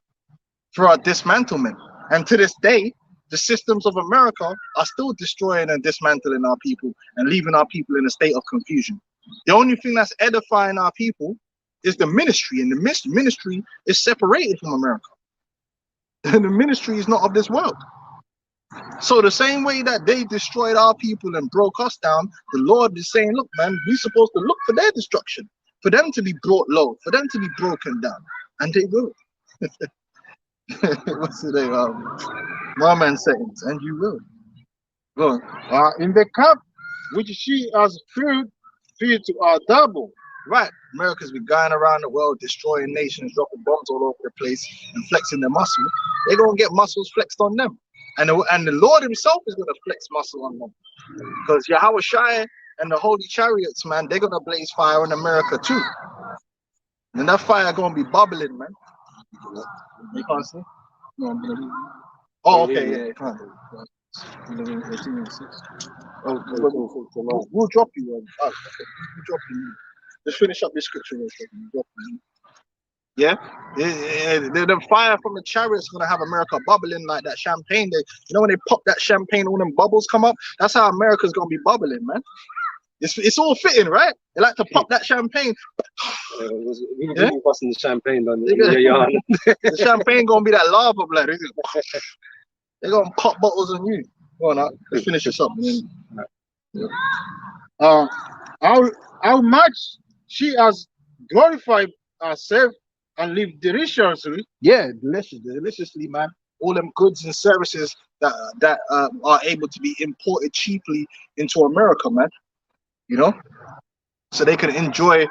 for our dismantlement. And to this day, the systems of America are still destroying and dismantling our people and leaving our people in a state of confusion. The only thing that's edifying our people is the ministry, and the ministry is separated from America. And the ministry is not of this world. So the same way that they destroyed our people and broke us down, the Lord is saying, look, man, we're supposed to look for their destruction, for them to be brought low, for them to be broken down, and they will. What's the name? My man settings, and you will. Go on. In the cup which she has filled to our double. Right. America's been going around the world destroying nations, dropping bombs all over the place and flexing their muscle. They're gonna get muscles flexed on them. And the Lord himself is gonna flex muscle on them. Because Yahweh Shai and the holy chariots, man, they're gonna blaze fire in America too. And that fire gonna be bubbling, man. You can't see? No, I'm gonna leave. Oh, okay, yeah, come on. 11, 18, and 6. Oh, Oh, cool, cool. we'll drop you one. Oh, okay. We'll drop you. Just finish up this scripture real quick. We'll drop you. Yeah, the fire from the chariot's gonna have America bubbling like that champagne. You know when they pop that champagne, all them bubbles come up. That's how America's gonna be bubbling, man. It's all fitting, right? They like to pop that champagne. We were busting the champagne down Yeah. the The champagne gonna be that lava blood. They're gonna pop bottles on you. Go on, let's finish this up. How much she has glorified herself and lived deliciously. Yeah, deliciously, man. All them goods and services that are able to be imported cheaply into America, man. You know, so they can enjoy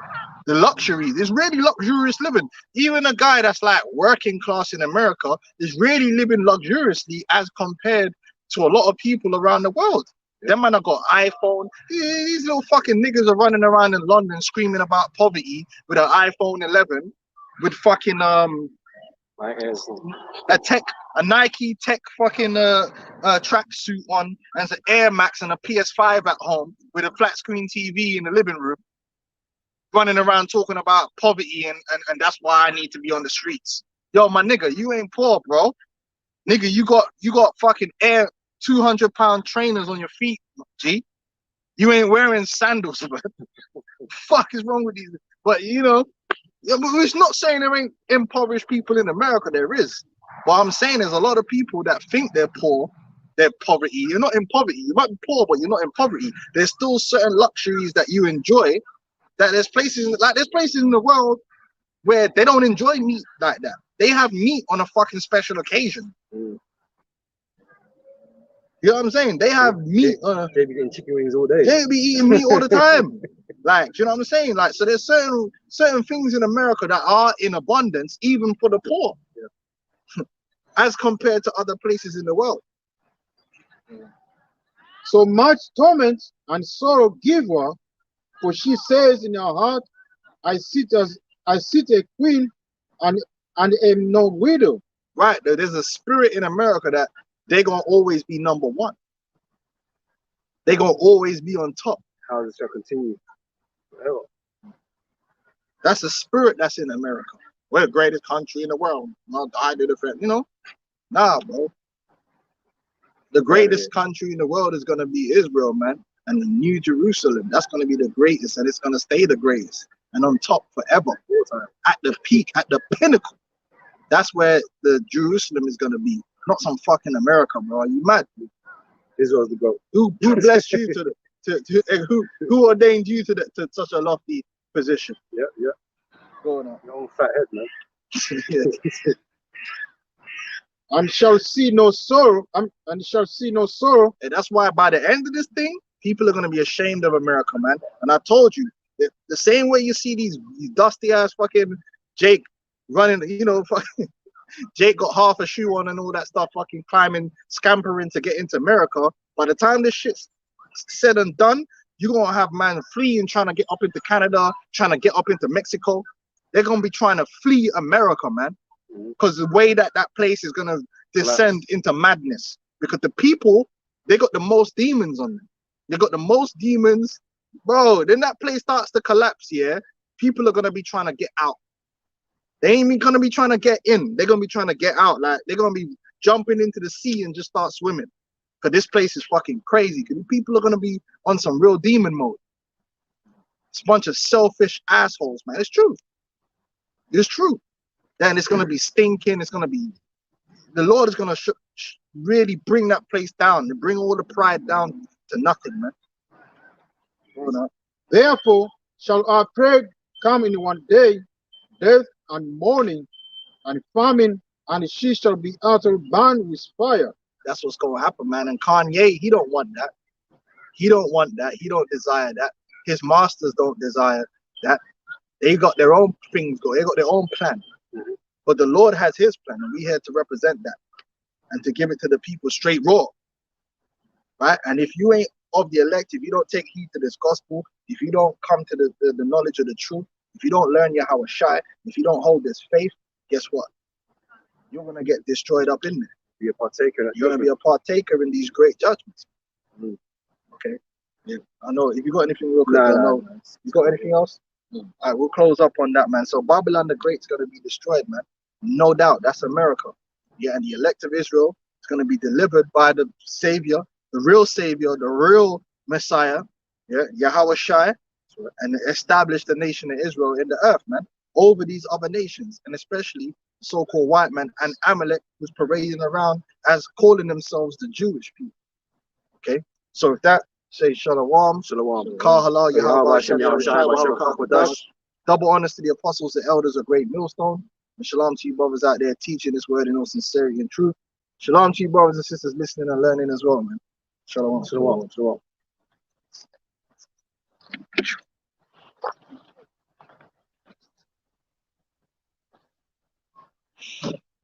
the luxuries. It's really luxurious living. Even a guy that's like working class in America is really living luxuriously as compared to a lot of people around the world. Them man have got iPhone. These little fucking niggas are running around in London screaming about poverty with an iPhone 11, with fucking a Nike tech fucking tracksuit on, and an Air Max and a PS5 at home with a flat screen TV in the living room, running around talking about poverty and that's why I need to be on the streets. Yo, my nigga, you ain't poor, bro. Nigga, you got fucking Air 200-pound trainers on your feet, G. You ain't wearing sandals, man. Fuck is wrong with these? But you know, yeah, but it's not saying there ain't impoverished people in America. There is. What I'm saying is a lot of people that think they're poor, they're poverty. You're not in poverty. You might be poor, but you're not in poverty. There's still certain luxuries that you enjoy. That there's places in the world where they don't enjoy meat like that. They have meat on a fucking special occasion. You know what I'm saying? They have meat. They be eating chicken wings all day. They be eating meat all the time. Like, you know what I'm saying? Like, so there's certain things in America that are in abundance, even for the poor, as compared to other places in the world. So much torment and sorrow give her, for she says in her heart, I sit a queen and am no widow. Right? There's a spirit in America that they're gonna always be number one. They're gonna always be on top. How does that continue? Forever. That's the spirit that's in America. We're the greatest country in the world. I did it, you know. Nah, bro. The greatest country in the world is gonna be Israel, man, and the New Jerusalem. That's gonna be the greatest, and it's gonna stay the greatest, and on top forever, at the peak, at the pinnacle. That's where the Jerusalem is gonna be, not some fucking America, bro. Are you mad? Israel's the goat. Who blessed you who ordained you to such a lofty position? Yeah. Going on. Your own fat head, man. And shall see no sorrow, and shall see no sorrow. And that's why by the end of this thing, people are gonna be ashamed of America, man. And I told you, the same way you see these dusty ass fucking Jake running, you know, fucking Jake got half a shoe on and all that stuff, fucking climbing, scampering to get into America. By the time this shit's said and done, you're gonna have man fleeing, trying to get up into Canada, trying to get up into Mexico. They're gonna be trying to flee America, man, because the way that place is gonna descend into madness. Because the people, they got the most demons on them. They got the most demons, bro. Then that place starts to collapse. Yeah, people are gonna be trying to get out. They ain't even gonna be trying to get in. They're gonna be trying to get out. Like they're gonna be jumping into the sea and just start swimming. Cause this place is fucking crazy. Cause people are gonna be on some real demon mode. It's a bunch of selfish assholes, man. It's true. It's true. Then it's gonna be stinking. It's gonna be. The Lord is gonna really bring that place down and bring all the pride down to nothing, man. Hold on. Therefore shall our plague come in one day, death and mourning and famine, and she shall be utterly burned with fire. That's what's gonna happen, man. And Kanye, he don't want that. He don't want that. He don't desire that. His masters don't desire that. They got their own things going. They got their own plan. But the Lord has his plan, and we here to represent that and to give it to the people straight raw. Right? And if you ain't of the elect, if you don't take heed to this gospel, if you don't come to the knowledge of the truth, if you don't learn Yahweh Shai, if you don't hold this faith, guess what? you're gonna get destroyed up in there. Be a partaker. In that You're gonna be a partaker in these great judgments. Mm. Okay. Yeah. I know. If you got anything real quick, Nah, I nah, know. You got anything else? All right, we'll close up on that, man. So Babylon the Great's gonna be destroyed, man. No doubt. That's America. Yeah, and the elect of Israel is gonna be delivered by the Savior, the real Messiah, yeah, Yahweh Shai, and establish the nation of Israel in the earth, man, over these other nations, and especially so-called white man and Amalek, who's parading around as calling themselves the Jewish people. Okay, so if that, say Shalom, Shalom. Kahala, Yahweh, Hashem, Yahweh Shai, Baruch HaKodesh. double honors to the apostles, the elders, a great millstone. And shalom to you brothers out there teaching this word in all sincerity and truth. Shalom to you brothers and sisters listening and learning as well, man. Shalom. Shalom. Shalom.